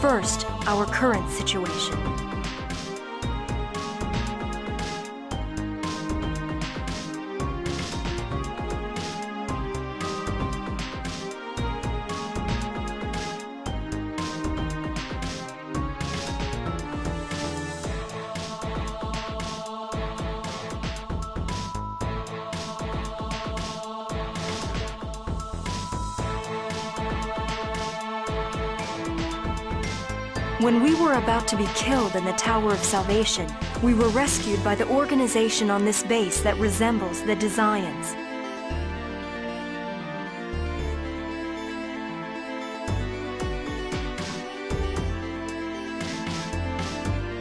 First, our current situation. When we were about to be killed in the Tower of Salvation, we were rescued by the organization on this base that resembles the Desians.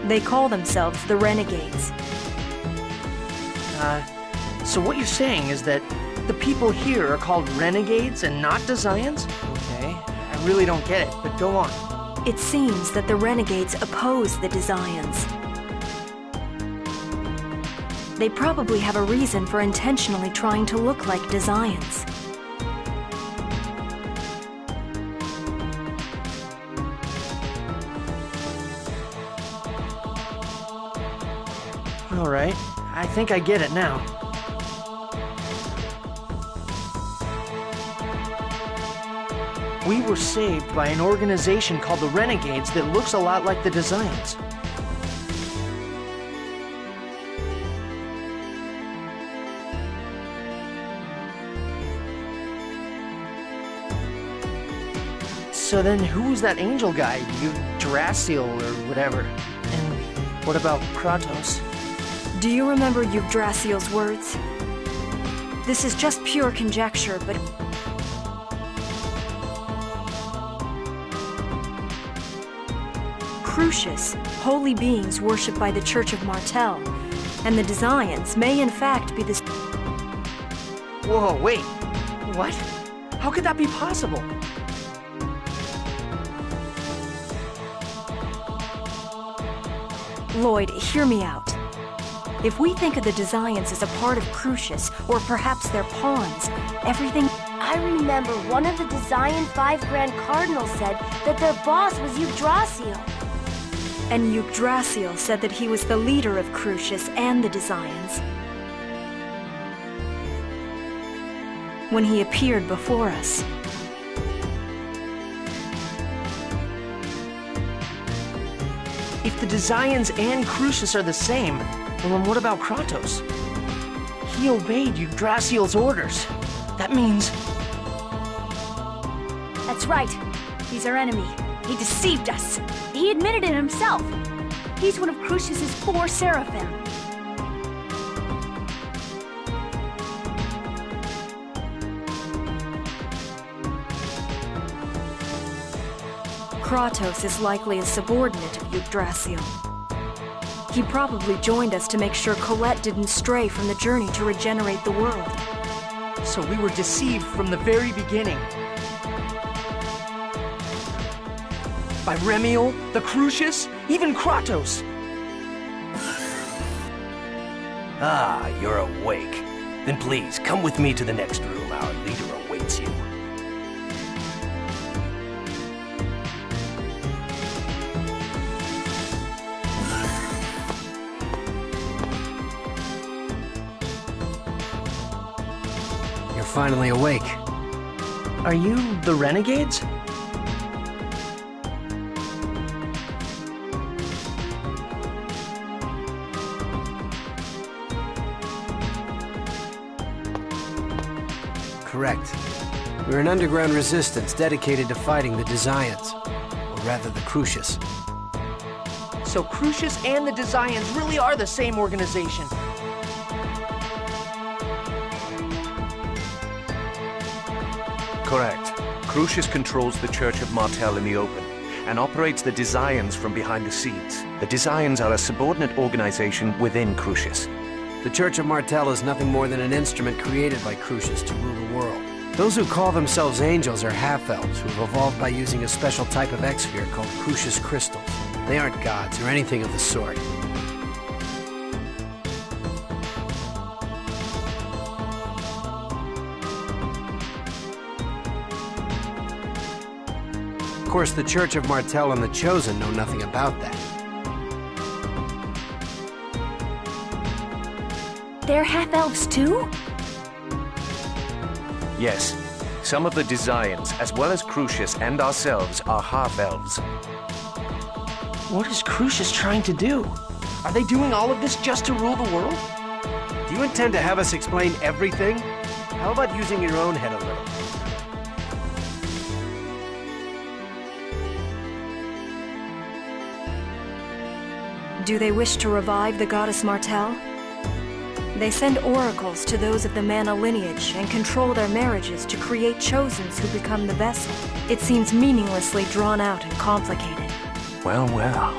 They call themselves the Renegades. So what you're saying is that the people here are called Renegades and not Desians? Okay, I really don't get it, but go on. It seems that the Renegades oppose the Desians. They probably have a reason for intentionally trying to look like Desians. All right, I think I get it now. We were saved by an organization called the Renegades that looks a lot like the Desians. So then who's that angel guy, Yggdrasil or whatever? And what about Kratos? Do you remember Yggdrasil's words? This is just pure conjecture, but Crucius, holy beings worshipped by the Church of Martel, and the Desians may in fact be the... Whoa, wait. What? How could that be possible? Lloyd, hear me out. If we think of the Desians as a part of Crucius, or perhaps their pawns, everything... I remember one of the Desian 5 Grand Cardinals said that their boss was Yggdrasil. And Yggdrasil said that he was the leader of Crucius and the Desians. When he appeared before us. If the Desians and Crucius are the same, well then what about Kratos? He obeyed Yggdrasil's orders. That means... That's right. He's our enemy. He deceived us. He admitted it himself. He's one of Crucius's 4 seraphim. Kratos is likely a subordinate of Yggdrasil. He probably joined us to make sure Colette didn't stray from the journey to regenerate the world. So we were deceived from the very beginning. By Remiel, the Crucius, even Kratos. Ah, you're awake. Then please, come with me to the next room. Our leader awaits you. You're finally awake. Are you the Renegades? Correct. We're an underground resistance dedicated to fighting the Desians. Or rather, the Crucius. So Crucius and the Desians really are the same organization. Correct. Crucius controls the Church of Martel in the open, and operates the Desians from behind the scenes. The Desians are a subordinate organization within Crucius. The Church of Martel is nothing more than an instrument created by Crucius to rule the world. Those who call themselves angels are half-elves who've evolved by using a special type of X-sphere called Crucius crystals. They aren't gods or anything of the sort. Of course, the Church of Martel and the Chosen know nothing about that. They're half-elves too? Yes. Some of the Desians, as well as Crucius and ourselves, are half-elves. What is Crucius trying to do? Are they doing all of this just to rule the world? Do you intend to have us explain everything? How about using your own head a little? Do they wish to revive the goddess Martel? They send oracles to those of the Mana lineage and control their marriages to create Chosens who become the vessel. It seems meaninglessly drawn out and complicated. Well, well.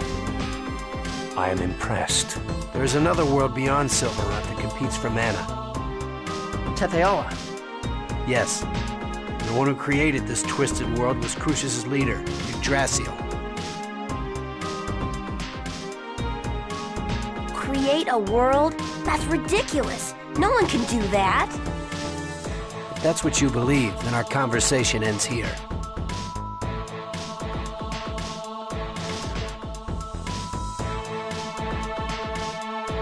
I am impressed. There's another world beyond Silverrot that competes for mana. Tetheala. Yes. The one who created this twisted world was Crucius' leader, Yggdrasil. Create a world? That's ridiculous. No one can do that. If that's what you believe, then our conversation ends here.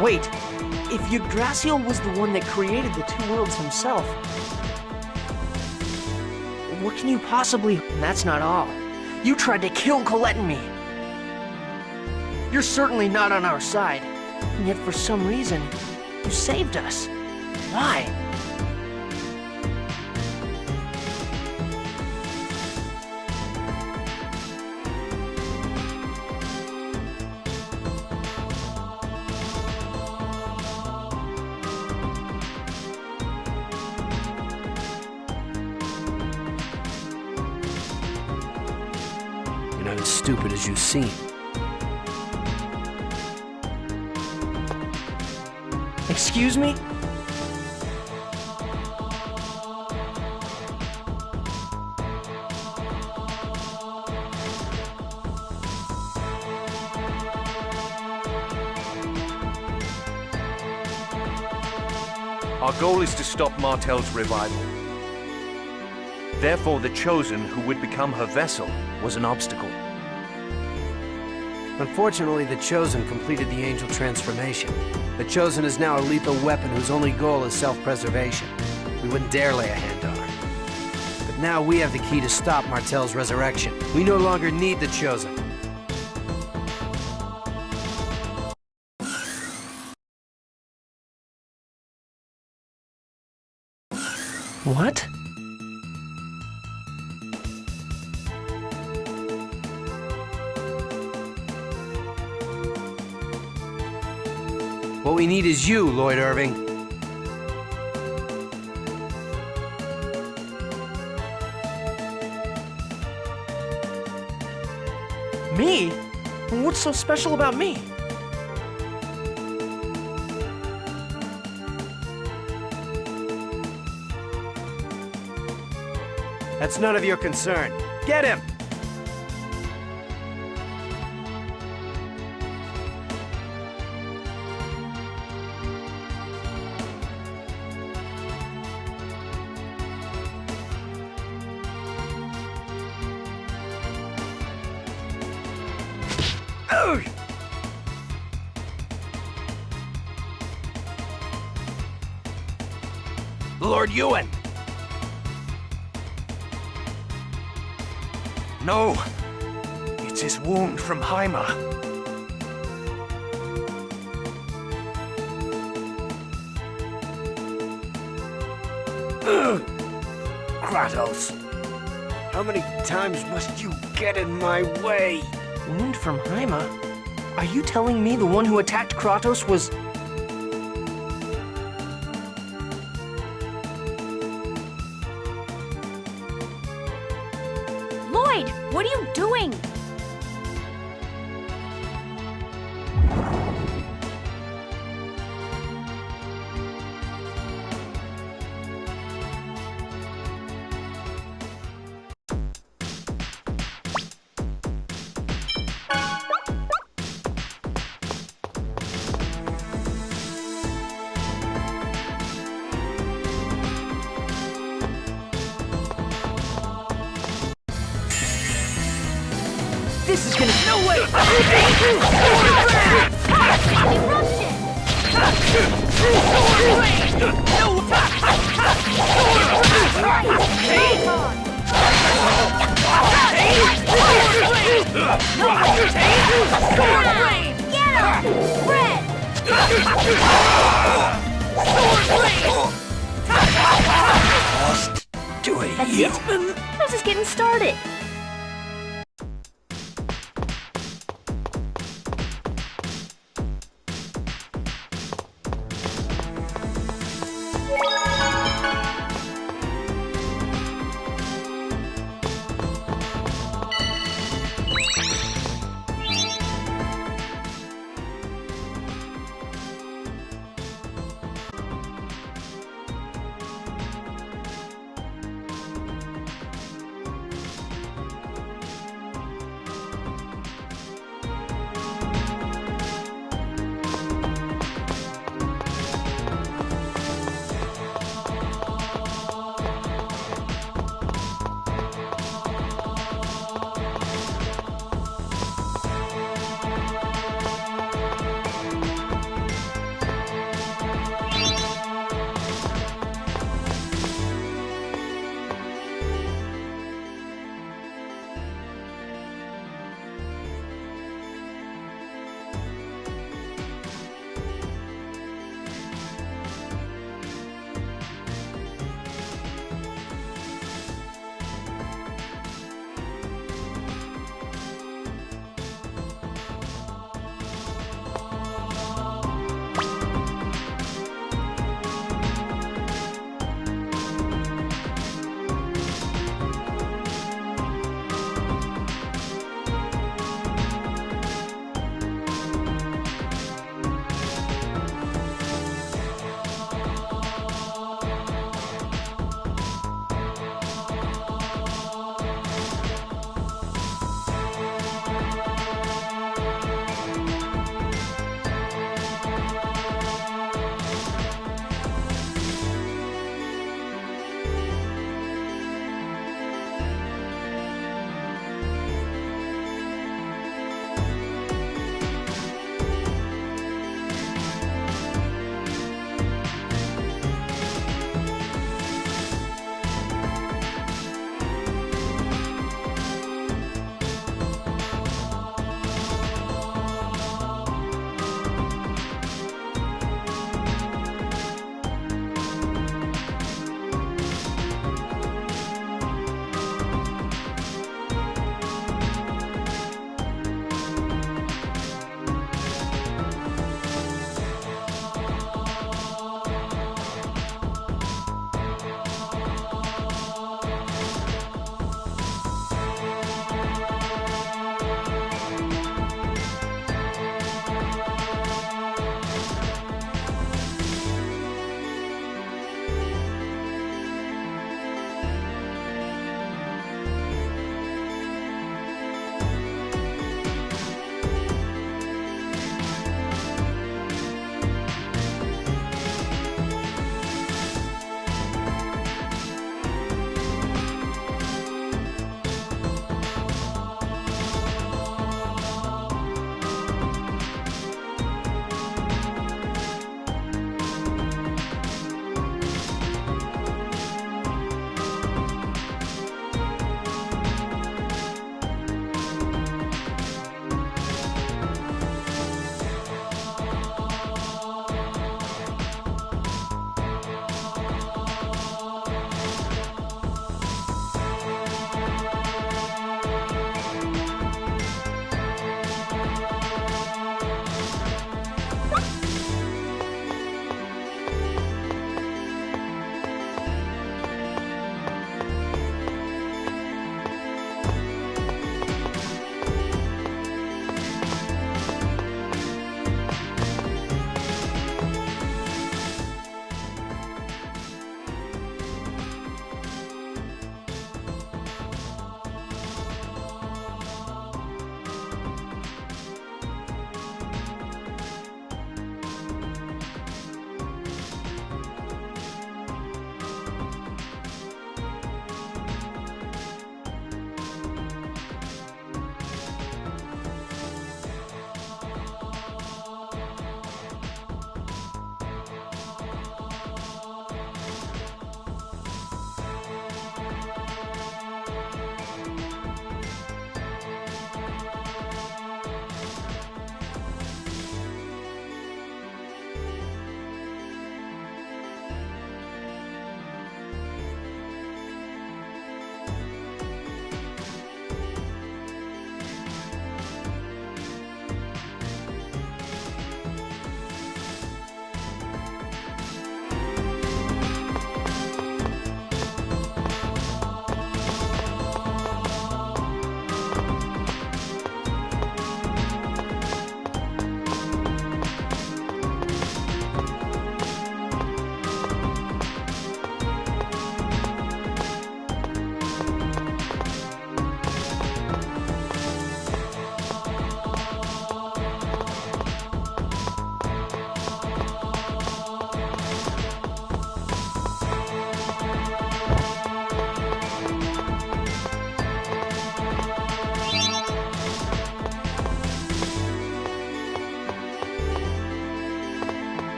Wait, if Yggdrasil was the one that created the two worlds himself, what can you possibly... And that's not all. You tried to kill Colette and me. You're certainly not on our side. And yet for some reason, you saved us. Why? You're not as stupid as you seem. Excuse me? Our goal is to stop Martel's revival. Therefore, the Chosen, who would become her vessel, was an obstacle. Unfortunately, the Chosen completed the Angel transformation. The Chosen is now a lethal weapon whose only goal is self-preservation. We wouldn't dare lay a hand on her. But now we have the key to stop Martel's resurrection. We no longer need the Chosen. What? What we need is you, Lloyd Irving. Me? What's so special about me? That's none of your concern. Get him! Lord Ewan! No! It's his wound from Hyma. Kratos! How many times must you get in my way? Wound from Hyma? Are you telling me the one who attacked Kratos was... Lloyd, what are you doing? This is gonna... No way! Do it, That's it? I was just getting started.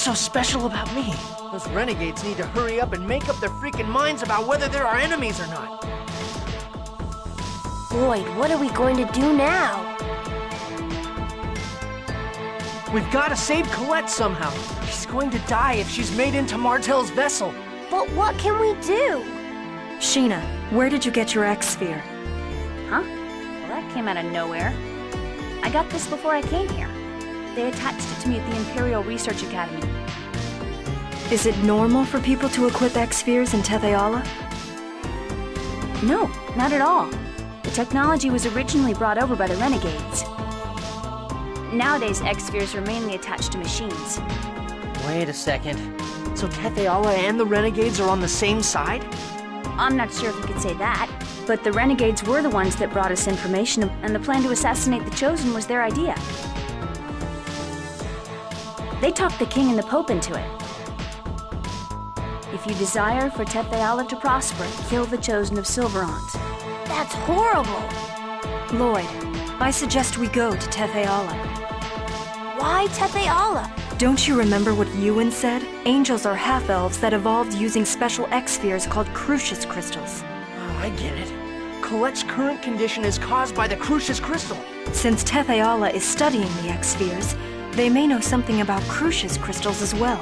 so special about me? Those renegades need to hurry up and make up their freaking minds about whether they're our enemies or not. Lloyd, what are we going to do now? We've got to save Colette somehow. She's going to die if she's made into Martel's vessel. But what can we do? Sheena, where did you get your X-Sphere? Huh? Well, that came out of nowhere. I got this before I came here. They attached it to me at the Imperial Research Academy. Is it normal for people to equip X-Spheres in Tetheala? No, not at all. The technology was originally brought over by the Renegades. Nowadays, X-Spheres are mainly attached to machines. Wait a second. So Tetheala and the Renegades are on the same side? I'm not sure if you could say that, but the Renegades were the ones that brought us information, and the plan to assassinate the Chosen was their idea. They talked the King and the Pope into it. If you desire for Tetheala to prosper, kill the Chosen of Silverant. That's horrible! Lloyd, I suggest we go to Tetheala. Why Tetheala? Don't you remember what Ewan said? Angels are half-elves that evolved using special X-Spheres called Crucius crystals. Oh, I get it. Colette's current condition is caused by the Crucius crystal. Since Tetheala is studying the X-Spheres, they may know something about Crucius crystals as well.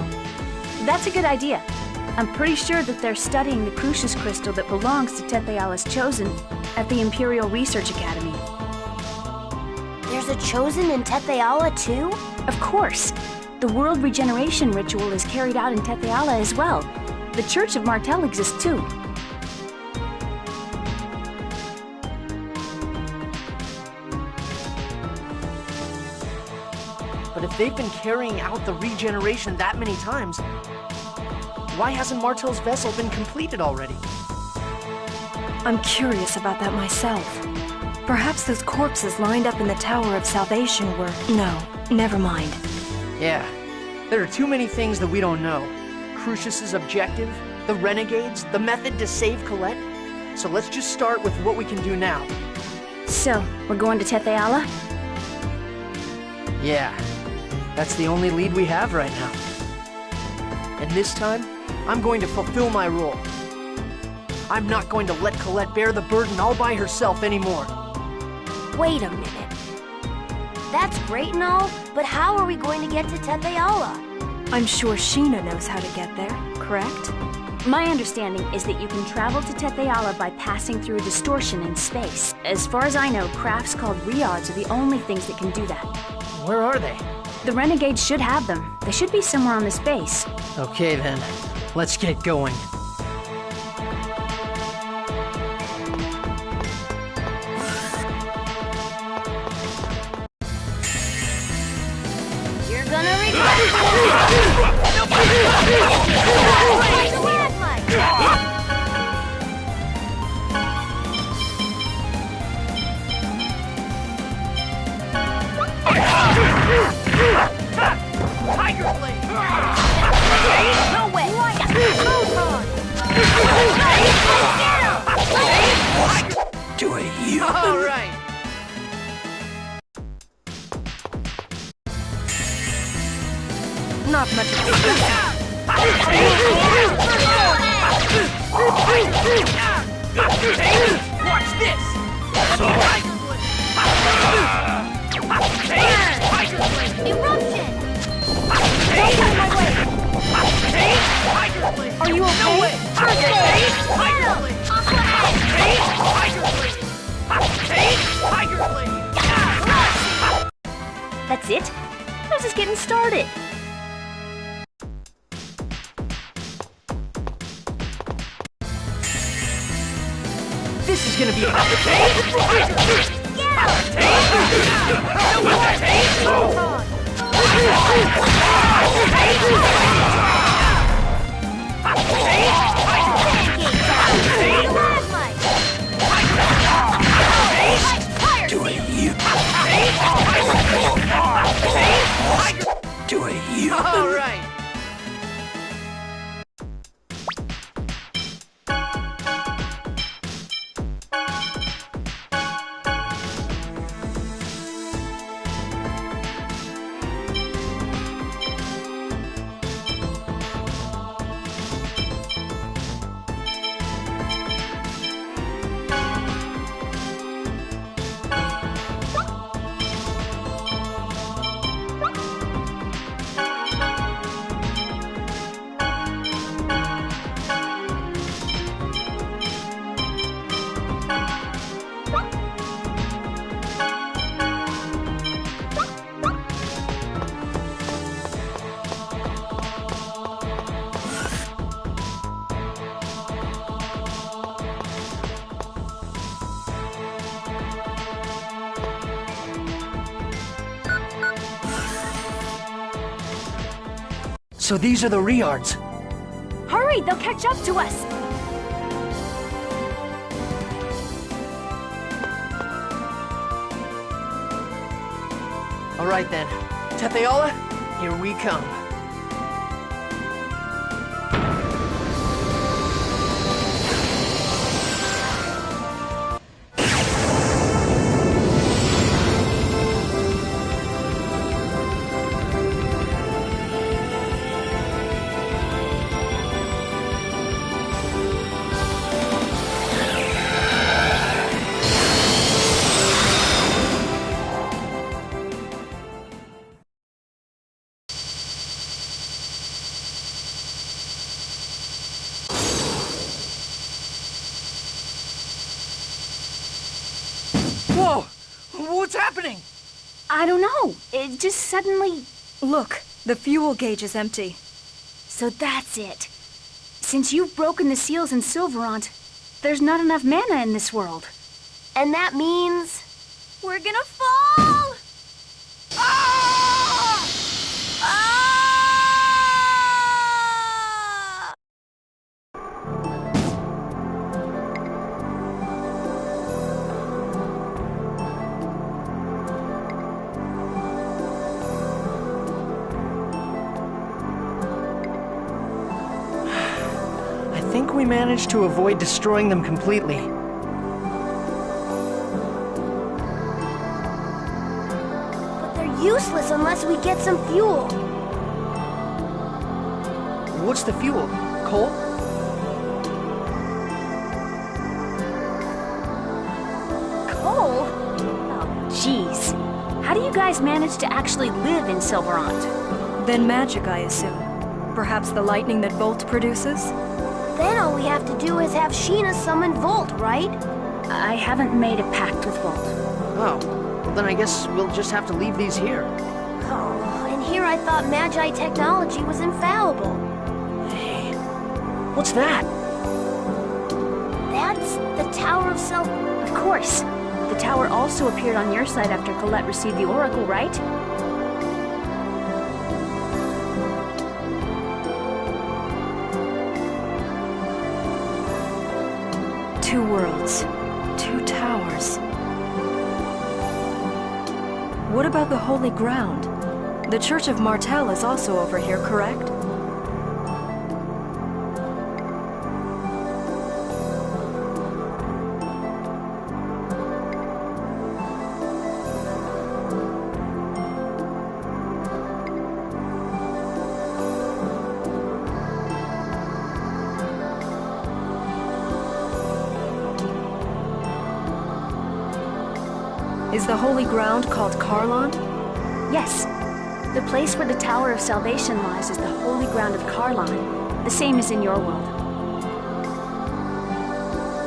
That's a good idea. I'm pretty sure that they're studying the Crucius crystal that belongs to Tetheala's Chosen at the Imperial Research Academy. There's a Chosen in Tetheala too? Of course. The world regeneration ritual is carried out in Tetheala as well. The Church of Martel exists too. But if they've been carrying out the regeneration that many times, why hasn't Martel's vessel been completed already? I'm curious about that myself. Perhaps those corpses lined up in the Tower of Salvation were... No, never mind. Yeah, there are too many things that we don't know. Crucius's objective, the Renegades, the method to save Colette. So let's just start with what we can do now. So, we're going to Tetheala? Yeah, that's the only lead we have right now. And this time, I'm going to fulfill my role. I'm not going to let Colette bear the burden all by herself anymore. Wait a minute. That's great and all, but how are we going to get to Tetheala? I'm sure Sheena knows how to get there, correct? My understanding is that you can travel to Tetheala by passing through a distortion in space. As far as I know, crafts called Riods are the only things that can do that. Where are they? The Renegades should have them. They should be somewhere on this base. Okay then, let's get going. You're gonna regret it! Tiger Blade! No way! Do it, you. All right. Not much of a Watch this! Tiger Blade! Tiger Blade! Eruption! Tiger Blade! Are you okay? No way! Tiger Blade! Tiger Blade! That's it? I was just getting started. This is gonna be Do it, you. Do it, you. all right. So these are the Riards. Hurry, they'll catch up to us! All right then. Tetheala, here we come. Whoa! What's happening? I don't know. It just suddenly... Look, the fuel gauge is empty. So that's it. Since you've broken the seals in Silverant, there's not enough mana in this world. And that means... We're gonna fall! Ah! Ah! I think we managed to avoid destroying them completely. But they're useless unless we get some fuel. What's the fuel? Coal? Coal? Oh, jeez. How do you guys manage to actually live in Silverant? Then magic, I assume. Perhaps the lightning that Volt produces? Then all we have to do is have Sheena summon Volt, right? I haven't made a pact with Volt. Oh, well then I guess we'll just have to leave these here. Oh, and here I thought Magi technology was infallible. Hey, what's that? That's the Tower of Self... Of course. The tower also appeared on your side after Colette received the Oracle, right? Two worlds, two towers. What about the Holy Ground? The Church of Martel is also over here, correct? Is the Holy Ground called Karlon? Yes. The place where the Tower of Salvation lies is the Holy Ground of Karlon, the same as in your world.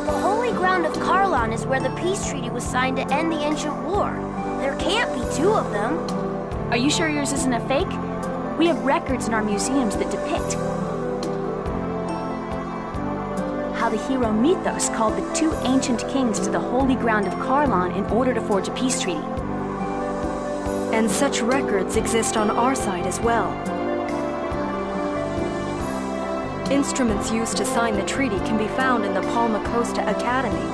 The Holy Ground of Karlon is where the peace treaty was signed to end the ancient war. There can't be two of them. Are you sure yours isn't a fake? We have records in our museums that depict how the hero Mythos called the two ancient kings to the Holy Ground of Karlon in order to forge a peace treaty. And such records exist on our side as well. Instruments used to sign the treaty can be found in the Palma Costa Academy.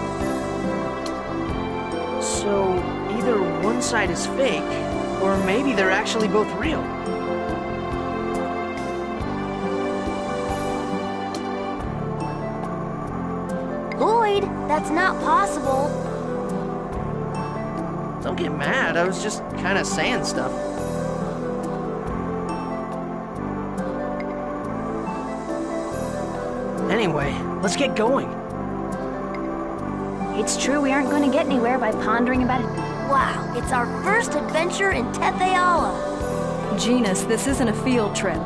So, either one side is fake, or maybe they're actually both real. Lloyd, that's not possible. Don't get mad, I was just kind of saying stuff. Anyway, let's get going. It's true we aren't going to get anywhere by pondering about it. Wow, it's our first adventure in Tetheala. Genus, this isn't a field trip.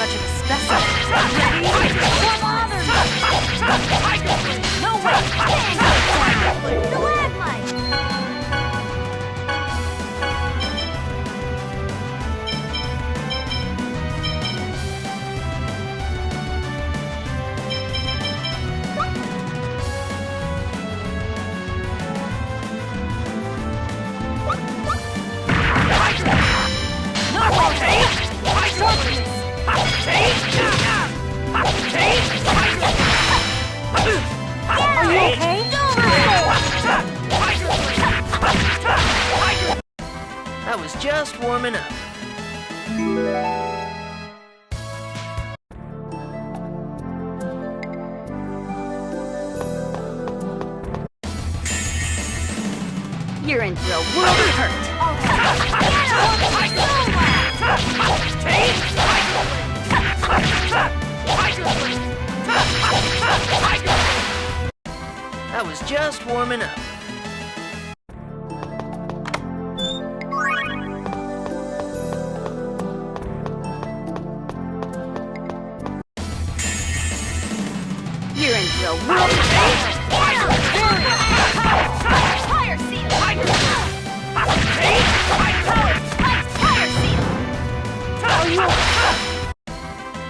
much of a specimen. Ready? No way! Stalagmite! Are you okay? I was just warming up. You're in for a world of hurt. I was just warming up. You're in for a world of hurt. Fire seal!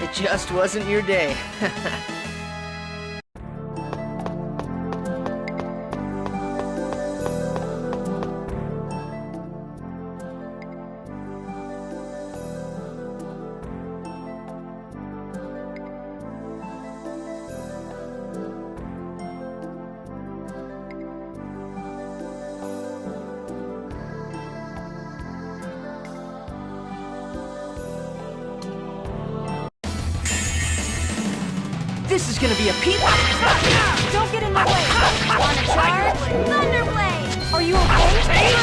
It just wasn't your day. This is gonna be a peep. Don't get in my way! On a charge? Thunderblade! Are you okay?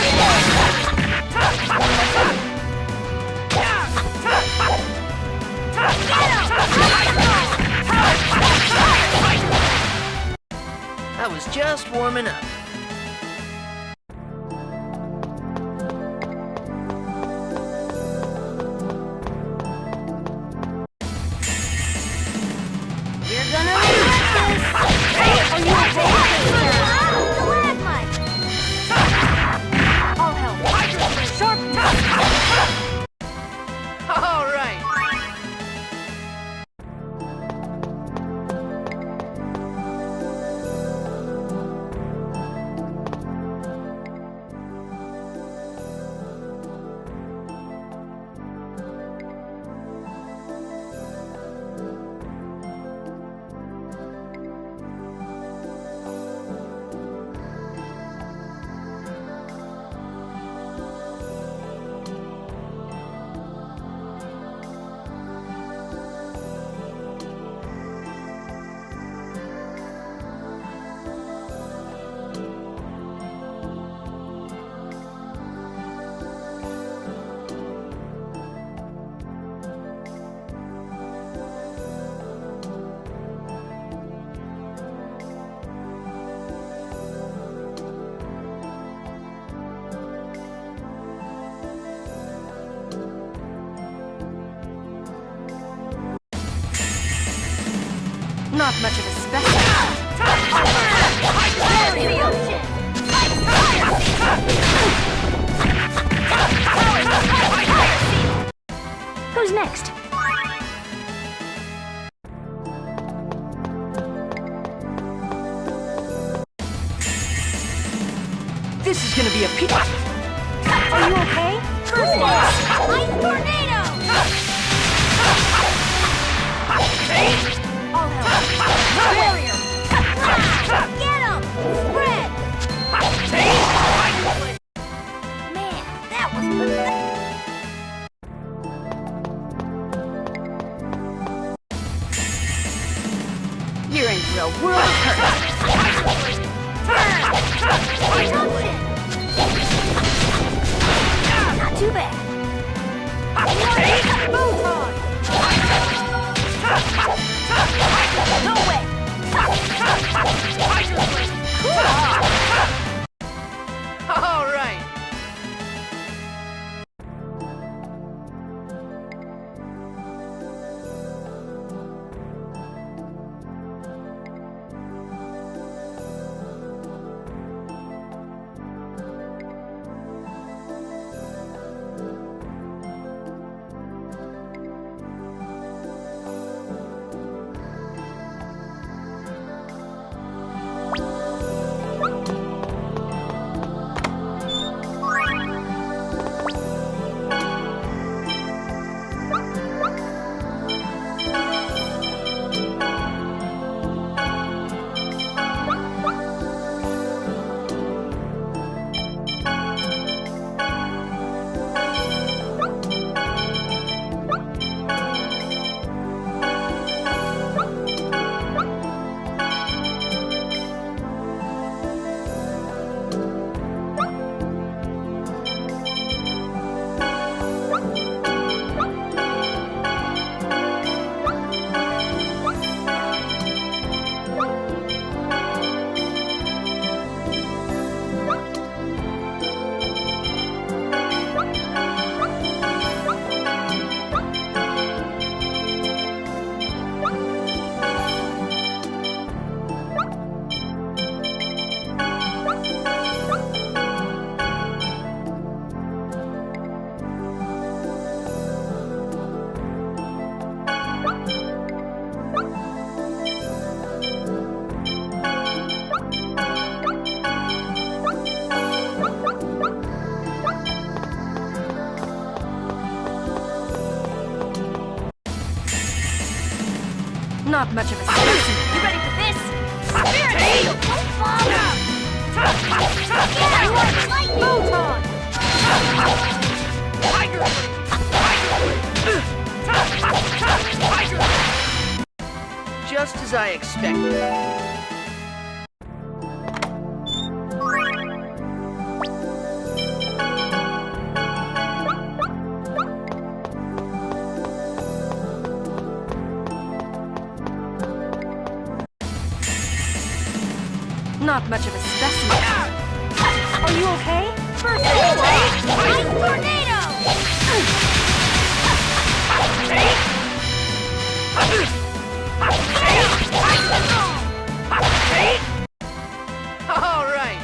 I was just warming up. You're gonna regret this! Are you okay? Stalagmite! I'll help. Sharpness! All right. Not much of a specimen. The ocean! Who's next? This is gonna be a peep. Are you okay? First Ice Tornado! I'll help. Barrier! Get him! Spread! Man, that was pathetic. You're in for a world of hurt. Eruption! Not too bad. Photon! No way! Not much of a specimen. You ready for this? Spirit Needle! Don't fall! Yeah, lightning! Photon! Tiger! Just as I expected. Not much of a specimen. Are you okay? First Ice Tornado! All right.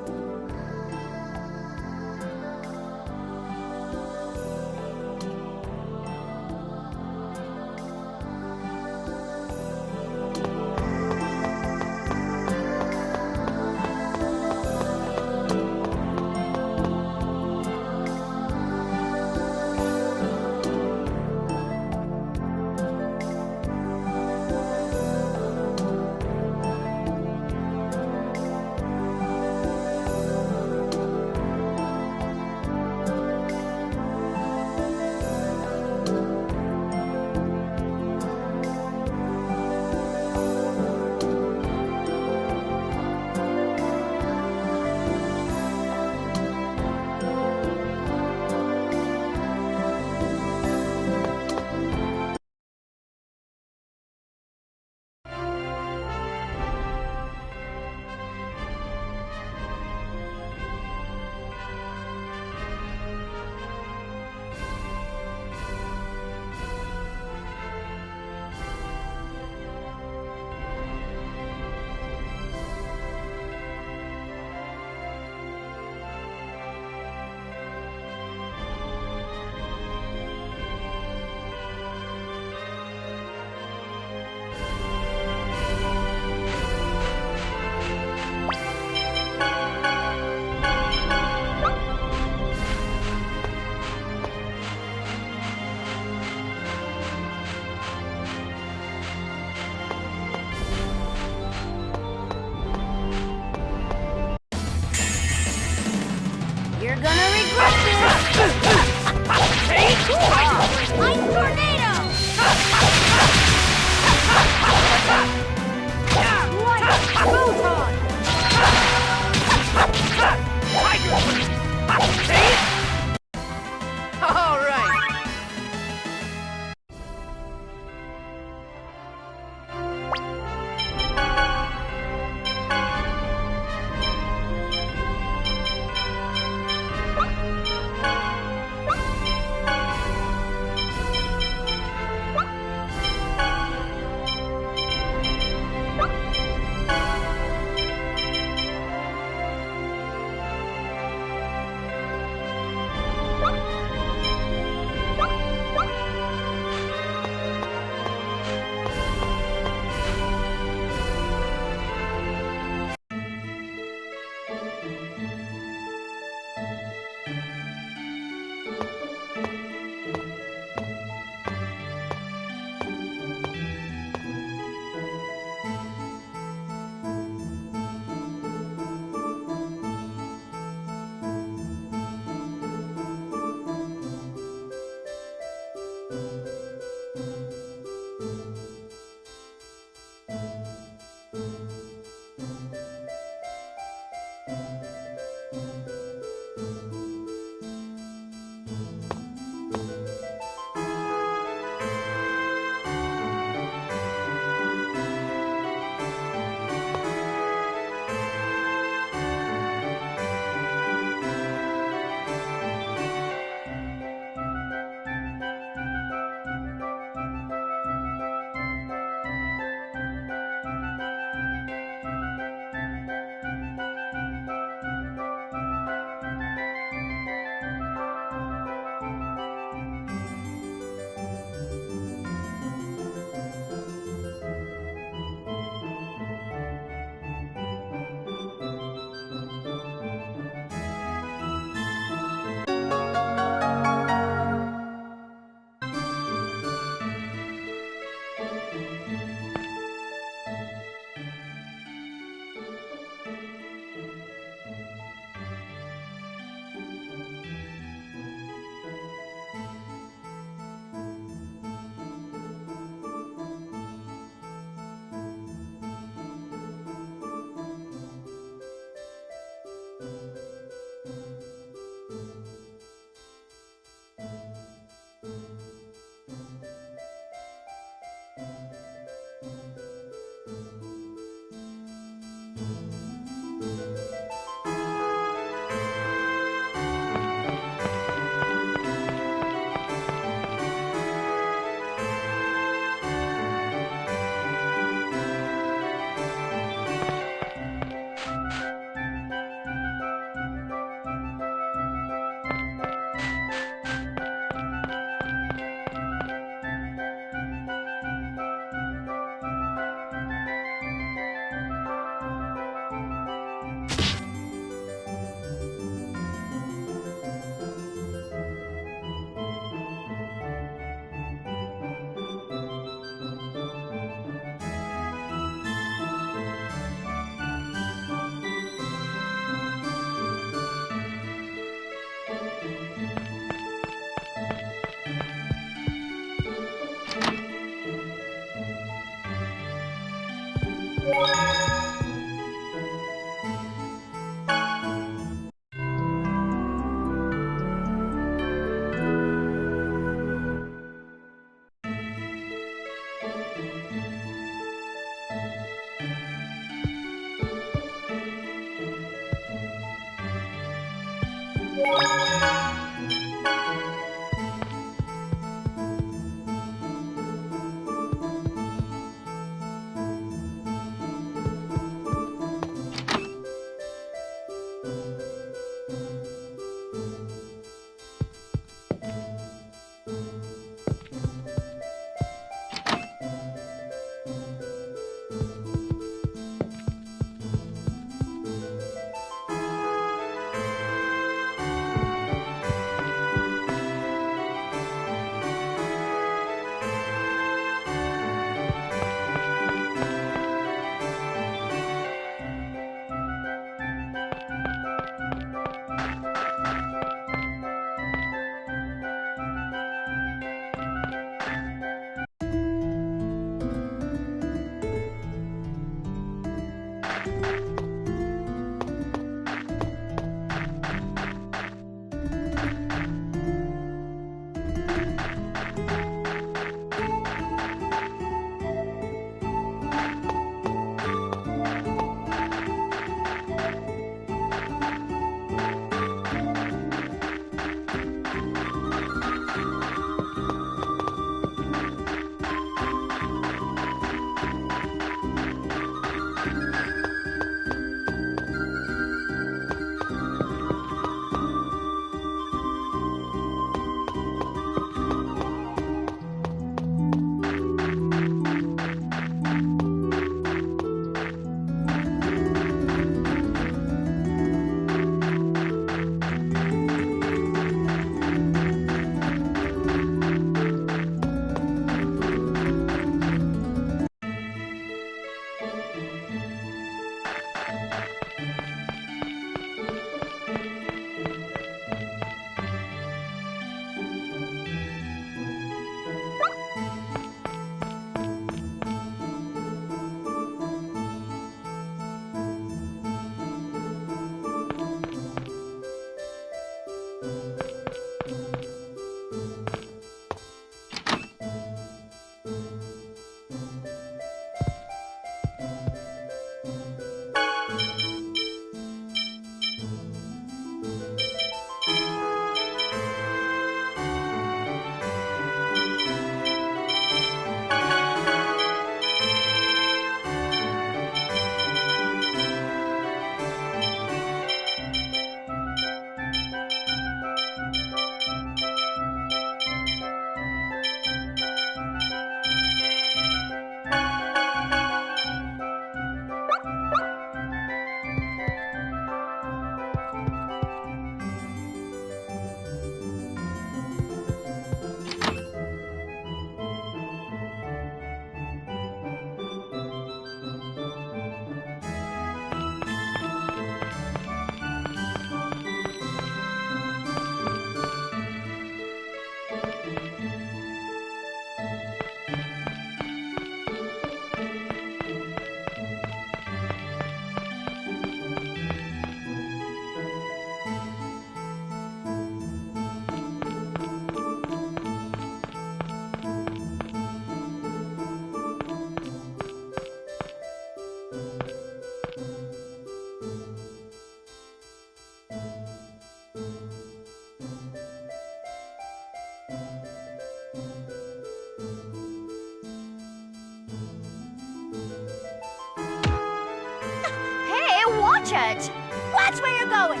Church. Watch where you're going.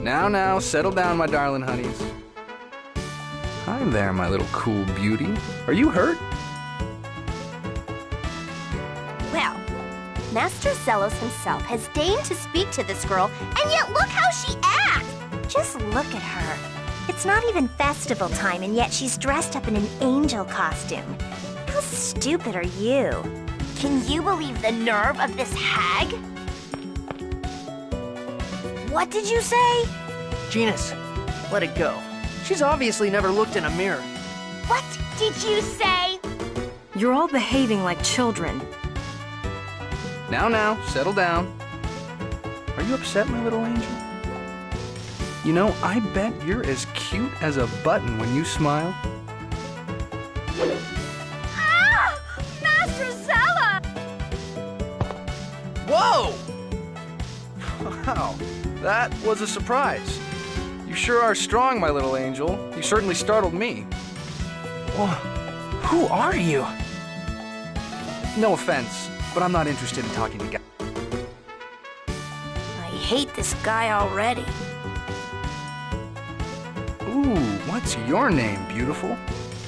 Now, settle down, my darling honeys. Hi there, my little cool beauty. Are you hurt? Well, Master Zelos himself has deigned to speak to this girl, and yet look how she acts! Just look at her. It's not even festival time, and yet she's dressed up in an angel costume. How stupid are you? Can you believe the nerve of this hag? What did you say? Genus, let it go. She's obviously never looked in a mirror. What did you say? You're all behaving like children. Now, settle down. Are you upset, my little angel? You know, I bet you're as cute as a button when you smile. Ah! Master Zella! Whoa! Wow, that was a surprise. You sure are strong, my little angel. You certainly startled me. Well, who are you? No offense, but I'm not interested in talking to guys. I hate this guy already. Ooh, what's your name, beautiful?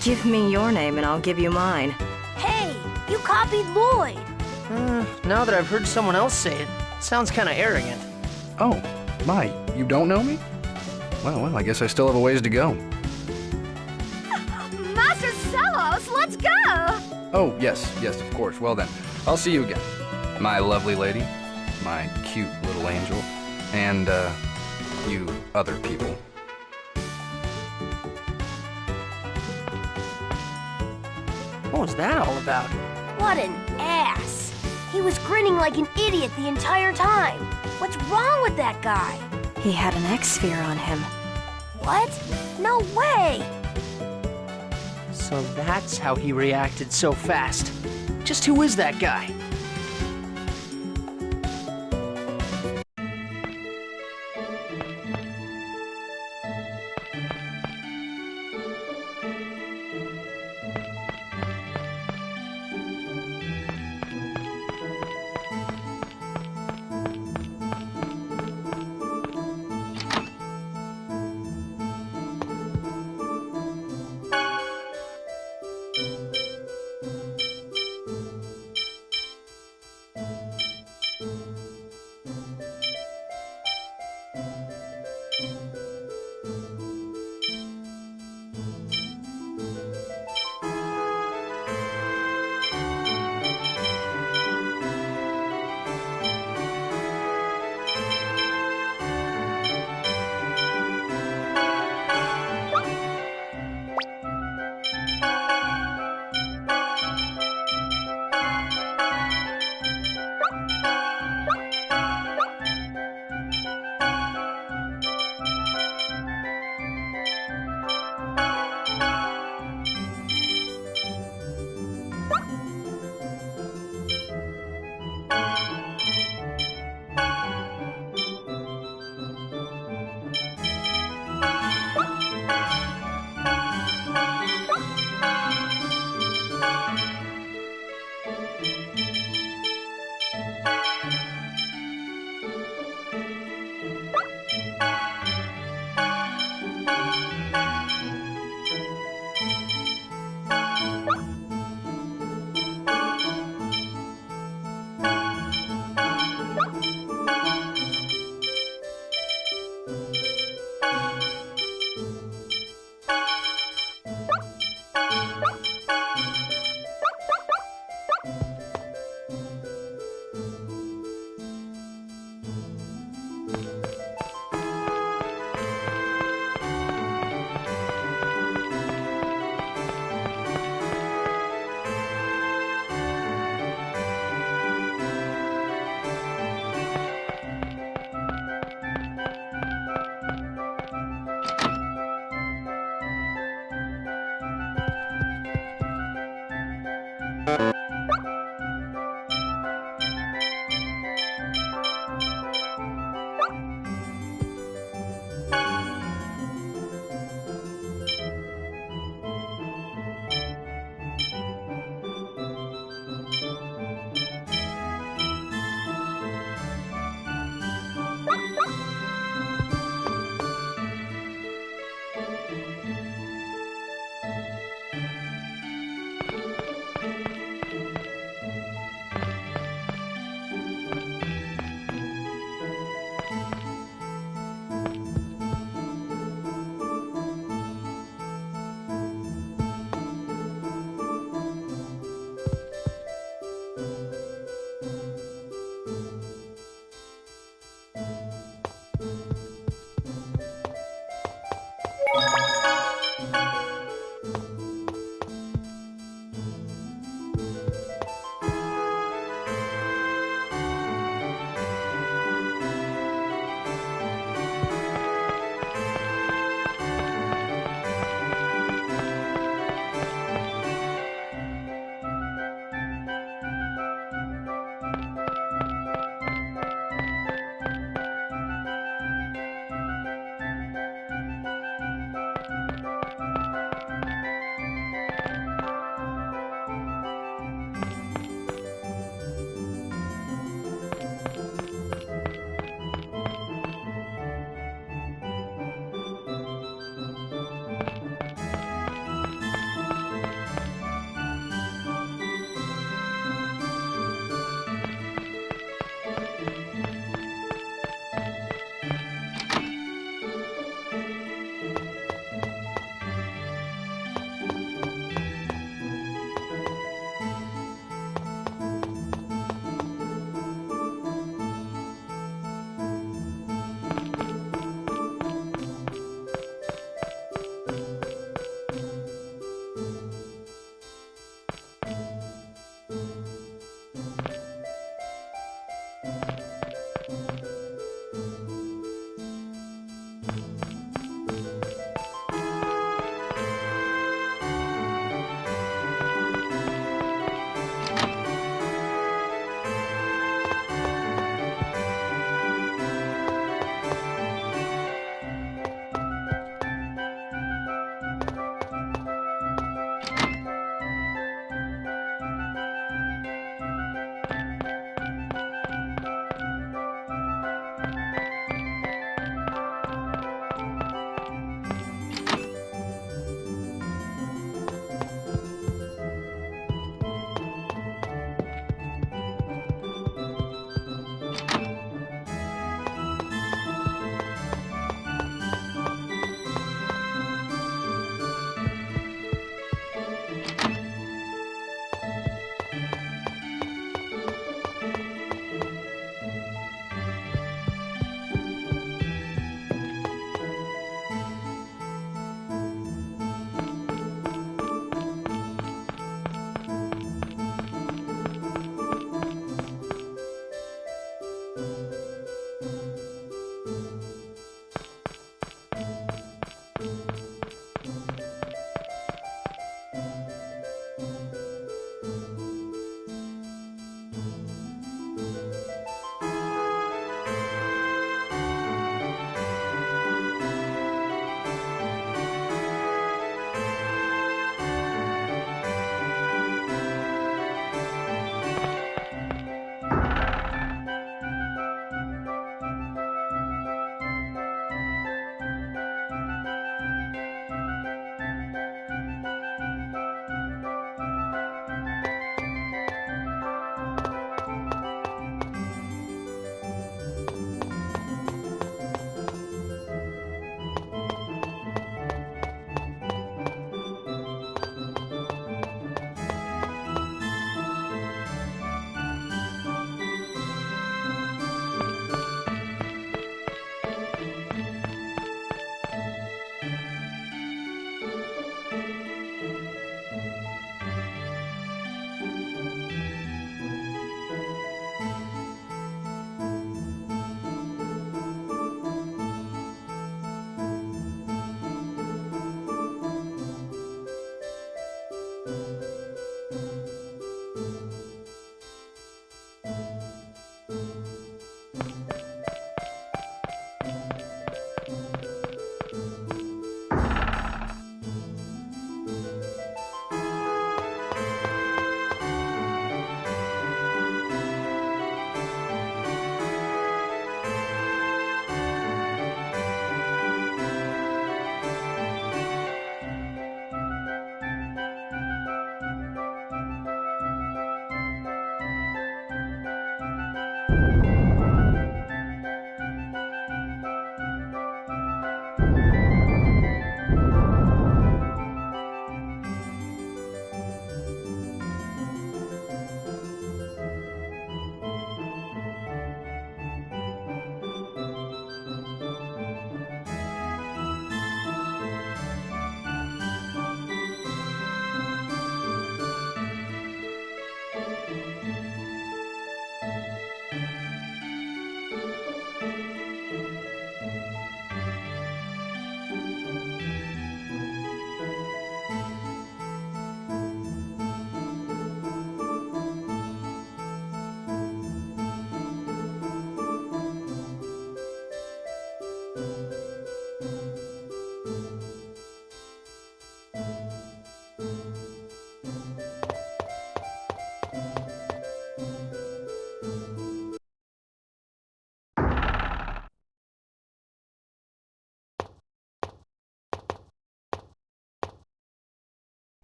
Give me your name and I'll give you mine. Hey, you copied Lloyd. Now that I've heard someone else say it, sounds kind of arrogant. Oh, my, you don't know me? Well, I guess I still have a ways to go. Master Zelos, let's go! Oh, yes, of course. Well then, I'll see you again. My lovely lady, my cute little angel, and, you other people. What was that all about? What an ass. He was grinning like an idiot the entire time. What's wrong with that guy? He had an X-sphere on him. What? No way! So that's how he reacted so fast. Just who is that guy?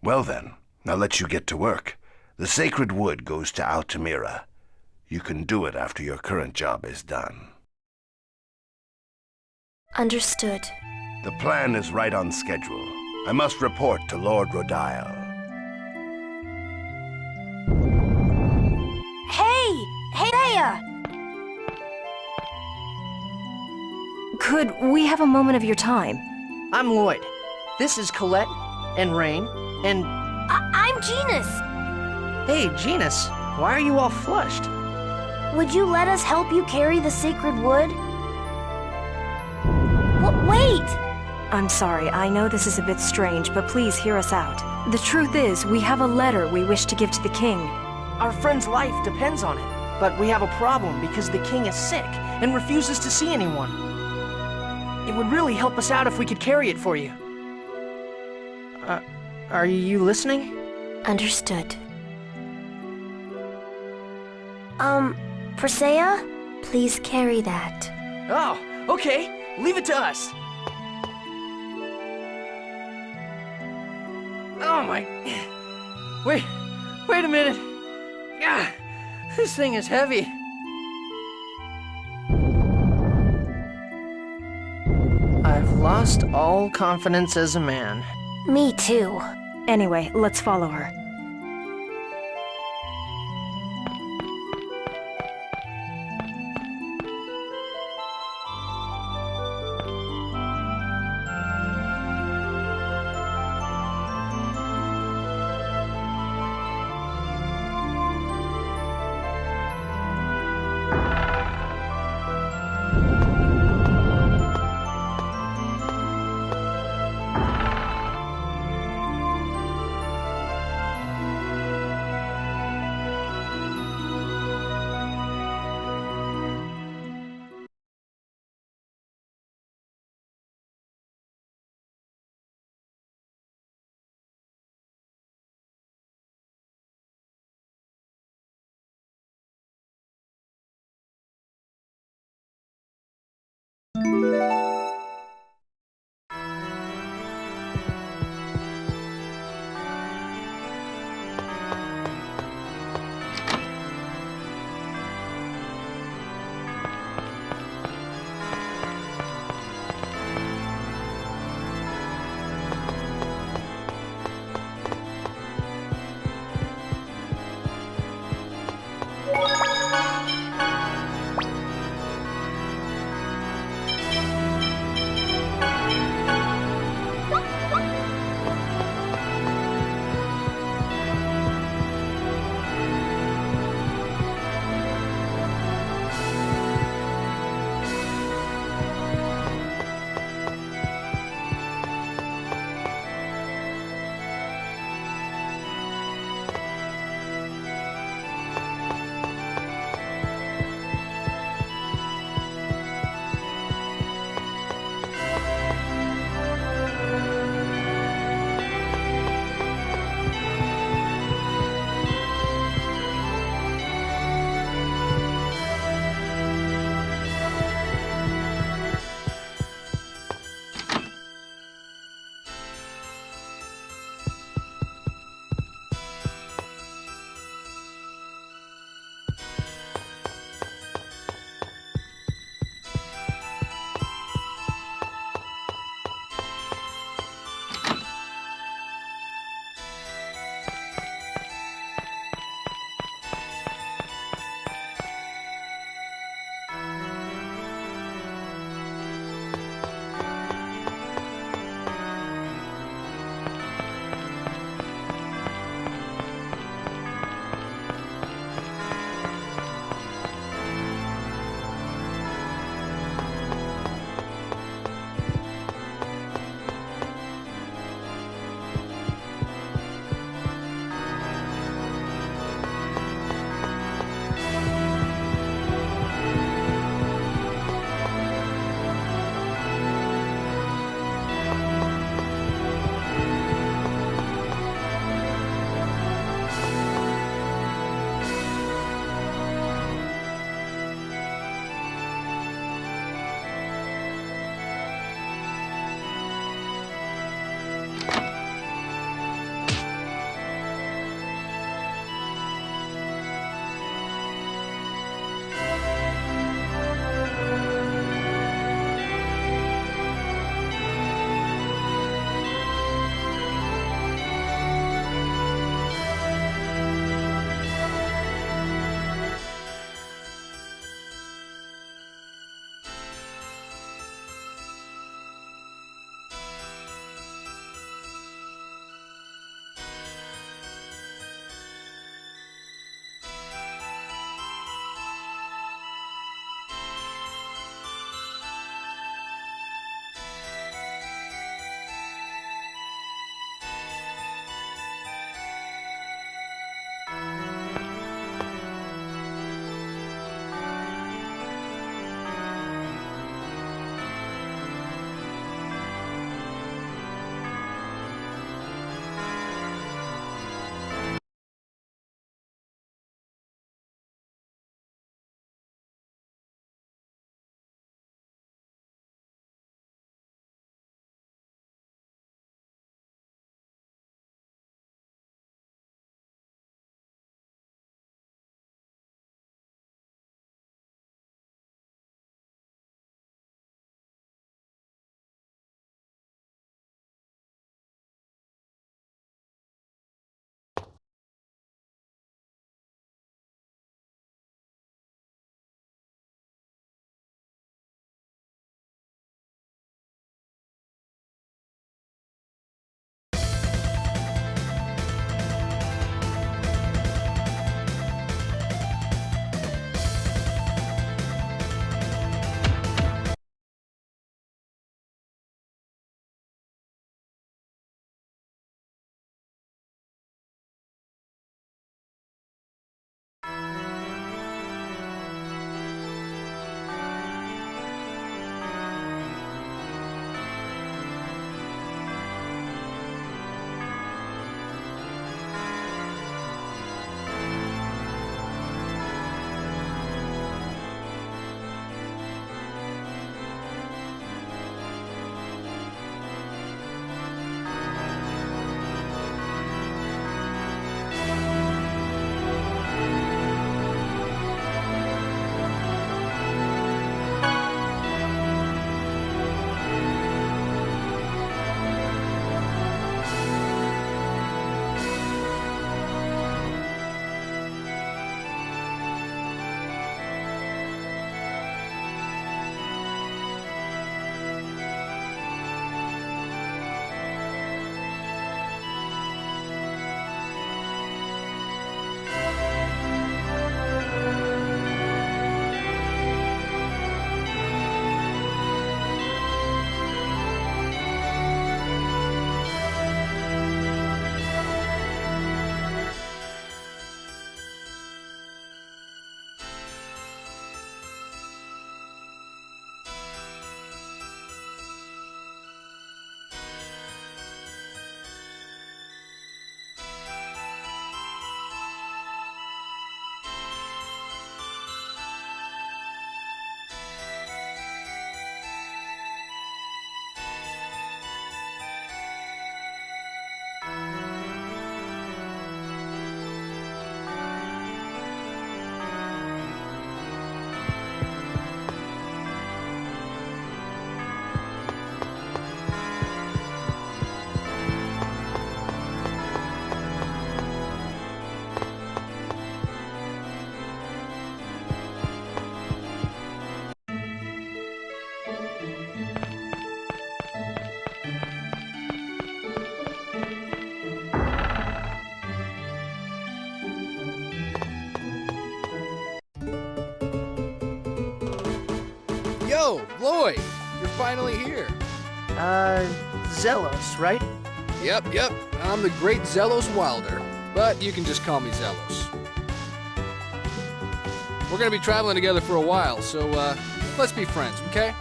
Well then, I'll let you get to work. The sacred wood goes to Altamira. You can do it after your current job is done. Understood. The plan is right on schedule. I must report to Lord Rodial. Hey! Hey, Leia! Could we have a moment of your time? I'm Lloyd. This is Colette, and Rain, and... I'm Genus! Hey, Genus, why are you all flushed? Would you let us help you carry the sacred wood? Wait! I'm sorry, I know this is a bit strange, but please hear us out. The truth is, we have a letter we wish to give to the king. Our friend's life depends on it, but we have a problem because the king is sick and refuses to see anyone. It would really help us out if we could carry it for you. Are you listening? Understood. Persea? Please carry that. Oh, okay. Leave it to us. Oh my... Wait a minute. This thing is heavy. I've lost all confidence as a man. Me too. Anyway, let's follow her. Yo, Lloyd! You're finally here. Zelos, right? Yep. I'm the great Zelos Wilder, but you can just call me Zelos. We're gonna be traveling together for a while, so let's be friends, okay?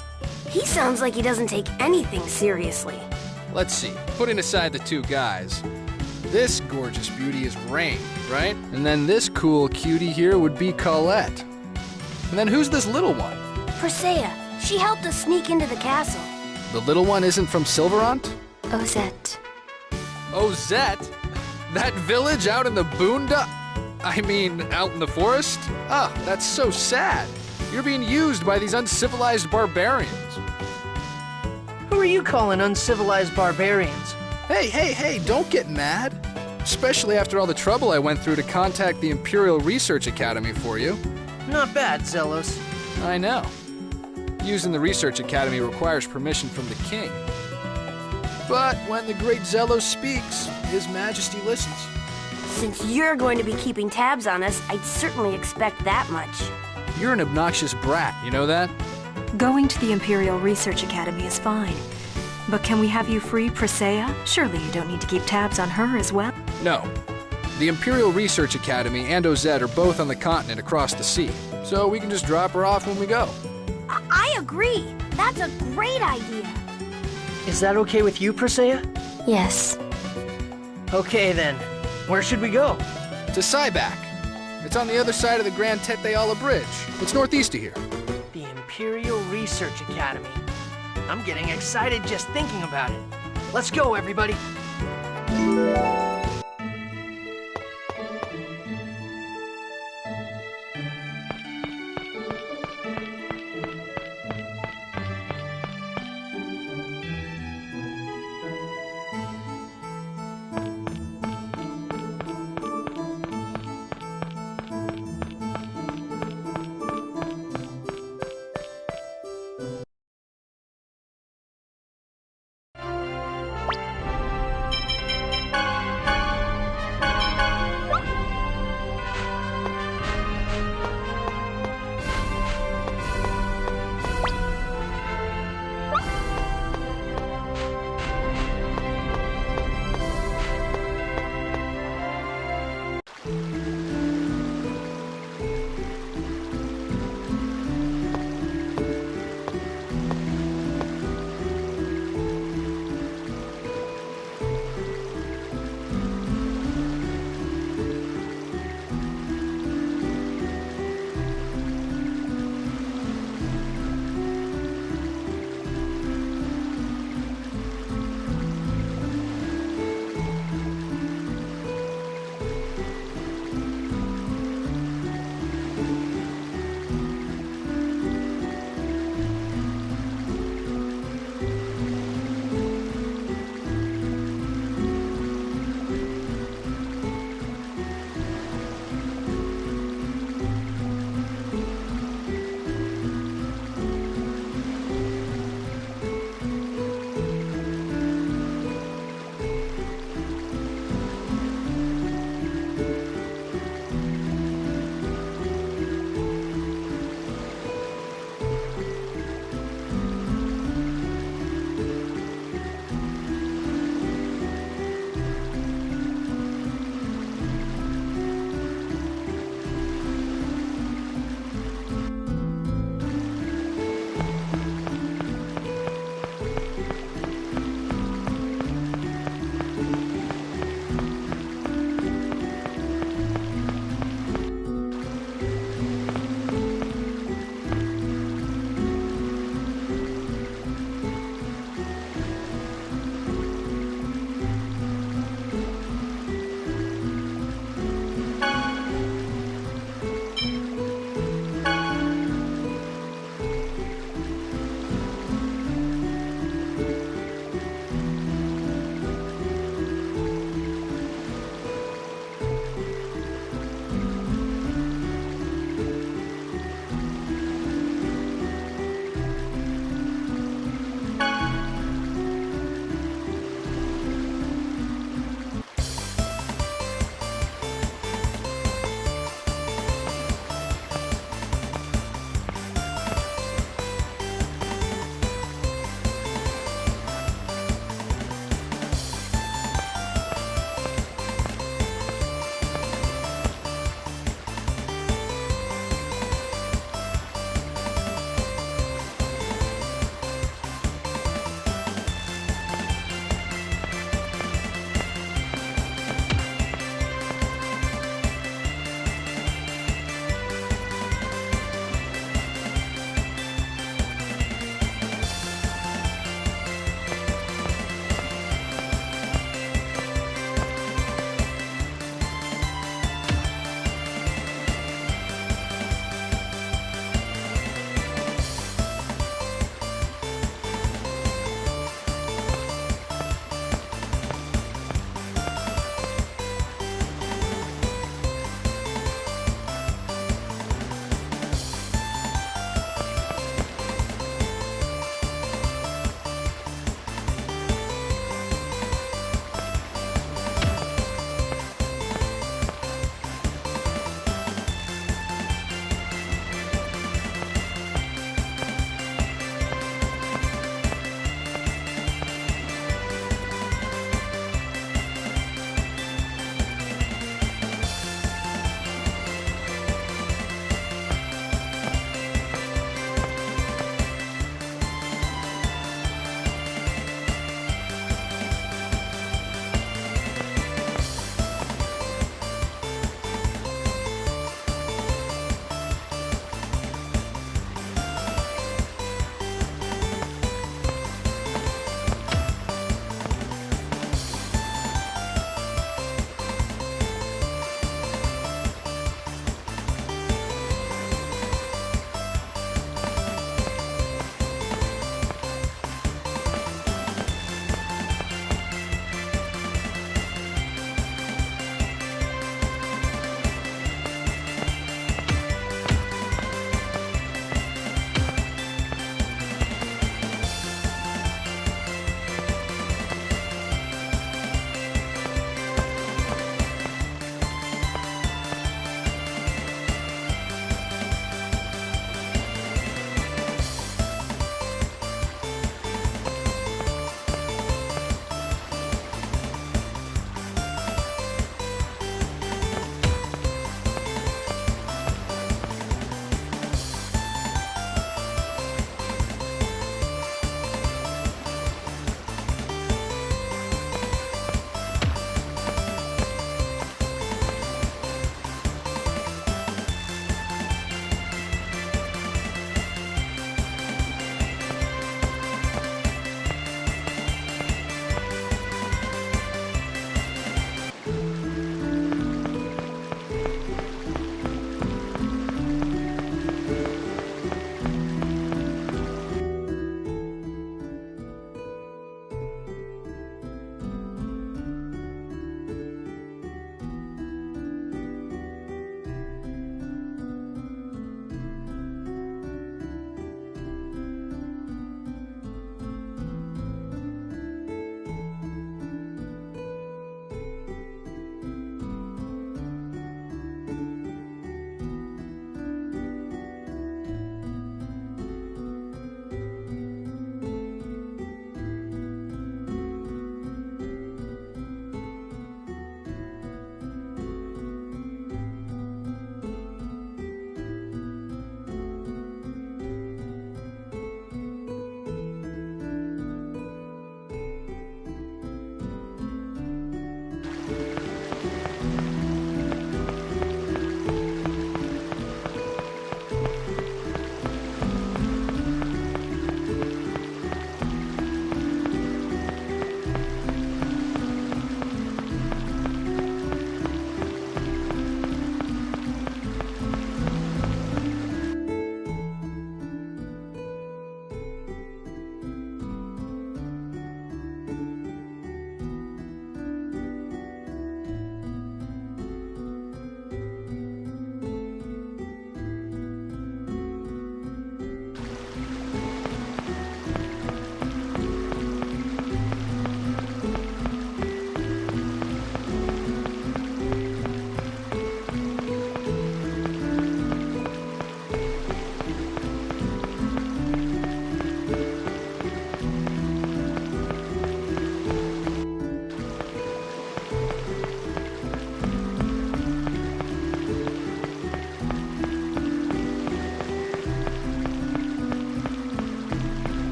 He sounds like he doesn't take anything seriously. Let's see. Putting aside the two guys, this gorgeous beauty is Rain, right? And then this cool cutie here would be Colette. And then who's this little one? Presea. She helped us sneak into the castle. The little one isn't from Silverant? Ozette. Ozette? That village out in the out in the forest? Ah, that's so sad. You're being used by these uncivilized barbarians. Who are you calling uncivilized barbarians? Hey, don't get mad. Especially after all the trouble I went through to contact the Imperial Research Academy for you. Not bad, Zelos. I know. Using the Research Academy requires permission from the king. But when the great Zelos speaks, His Majesty listens. Since you're going to be keeping tabs on us, I'd certainly expect that much. You're an obnoxious brat, you know that? Going to the Imperial Research Academy is fine. But can we have you free Presea? Surely you don't need to keep tabs on her as well? No. The Imperial Research Academy and Ozette are both on the continent across the sea, so we can just drop her off when we go. I agree. That's a great idea. Is that okay with you, Presea? Yes. Okay then. Where should we go? To Cyback. It's on the other side of the Grand Teteala Bridge. It's northeast of here. The Imperial Research Academy. I'm getting excited just thinking about it. Let's go, everybody.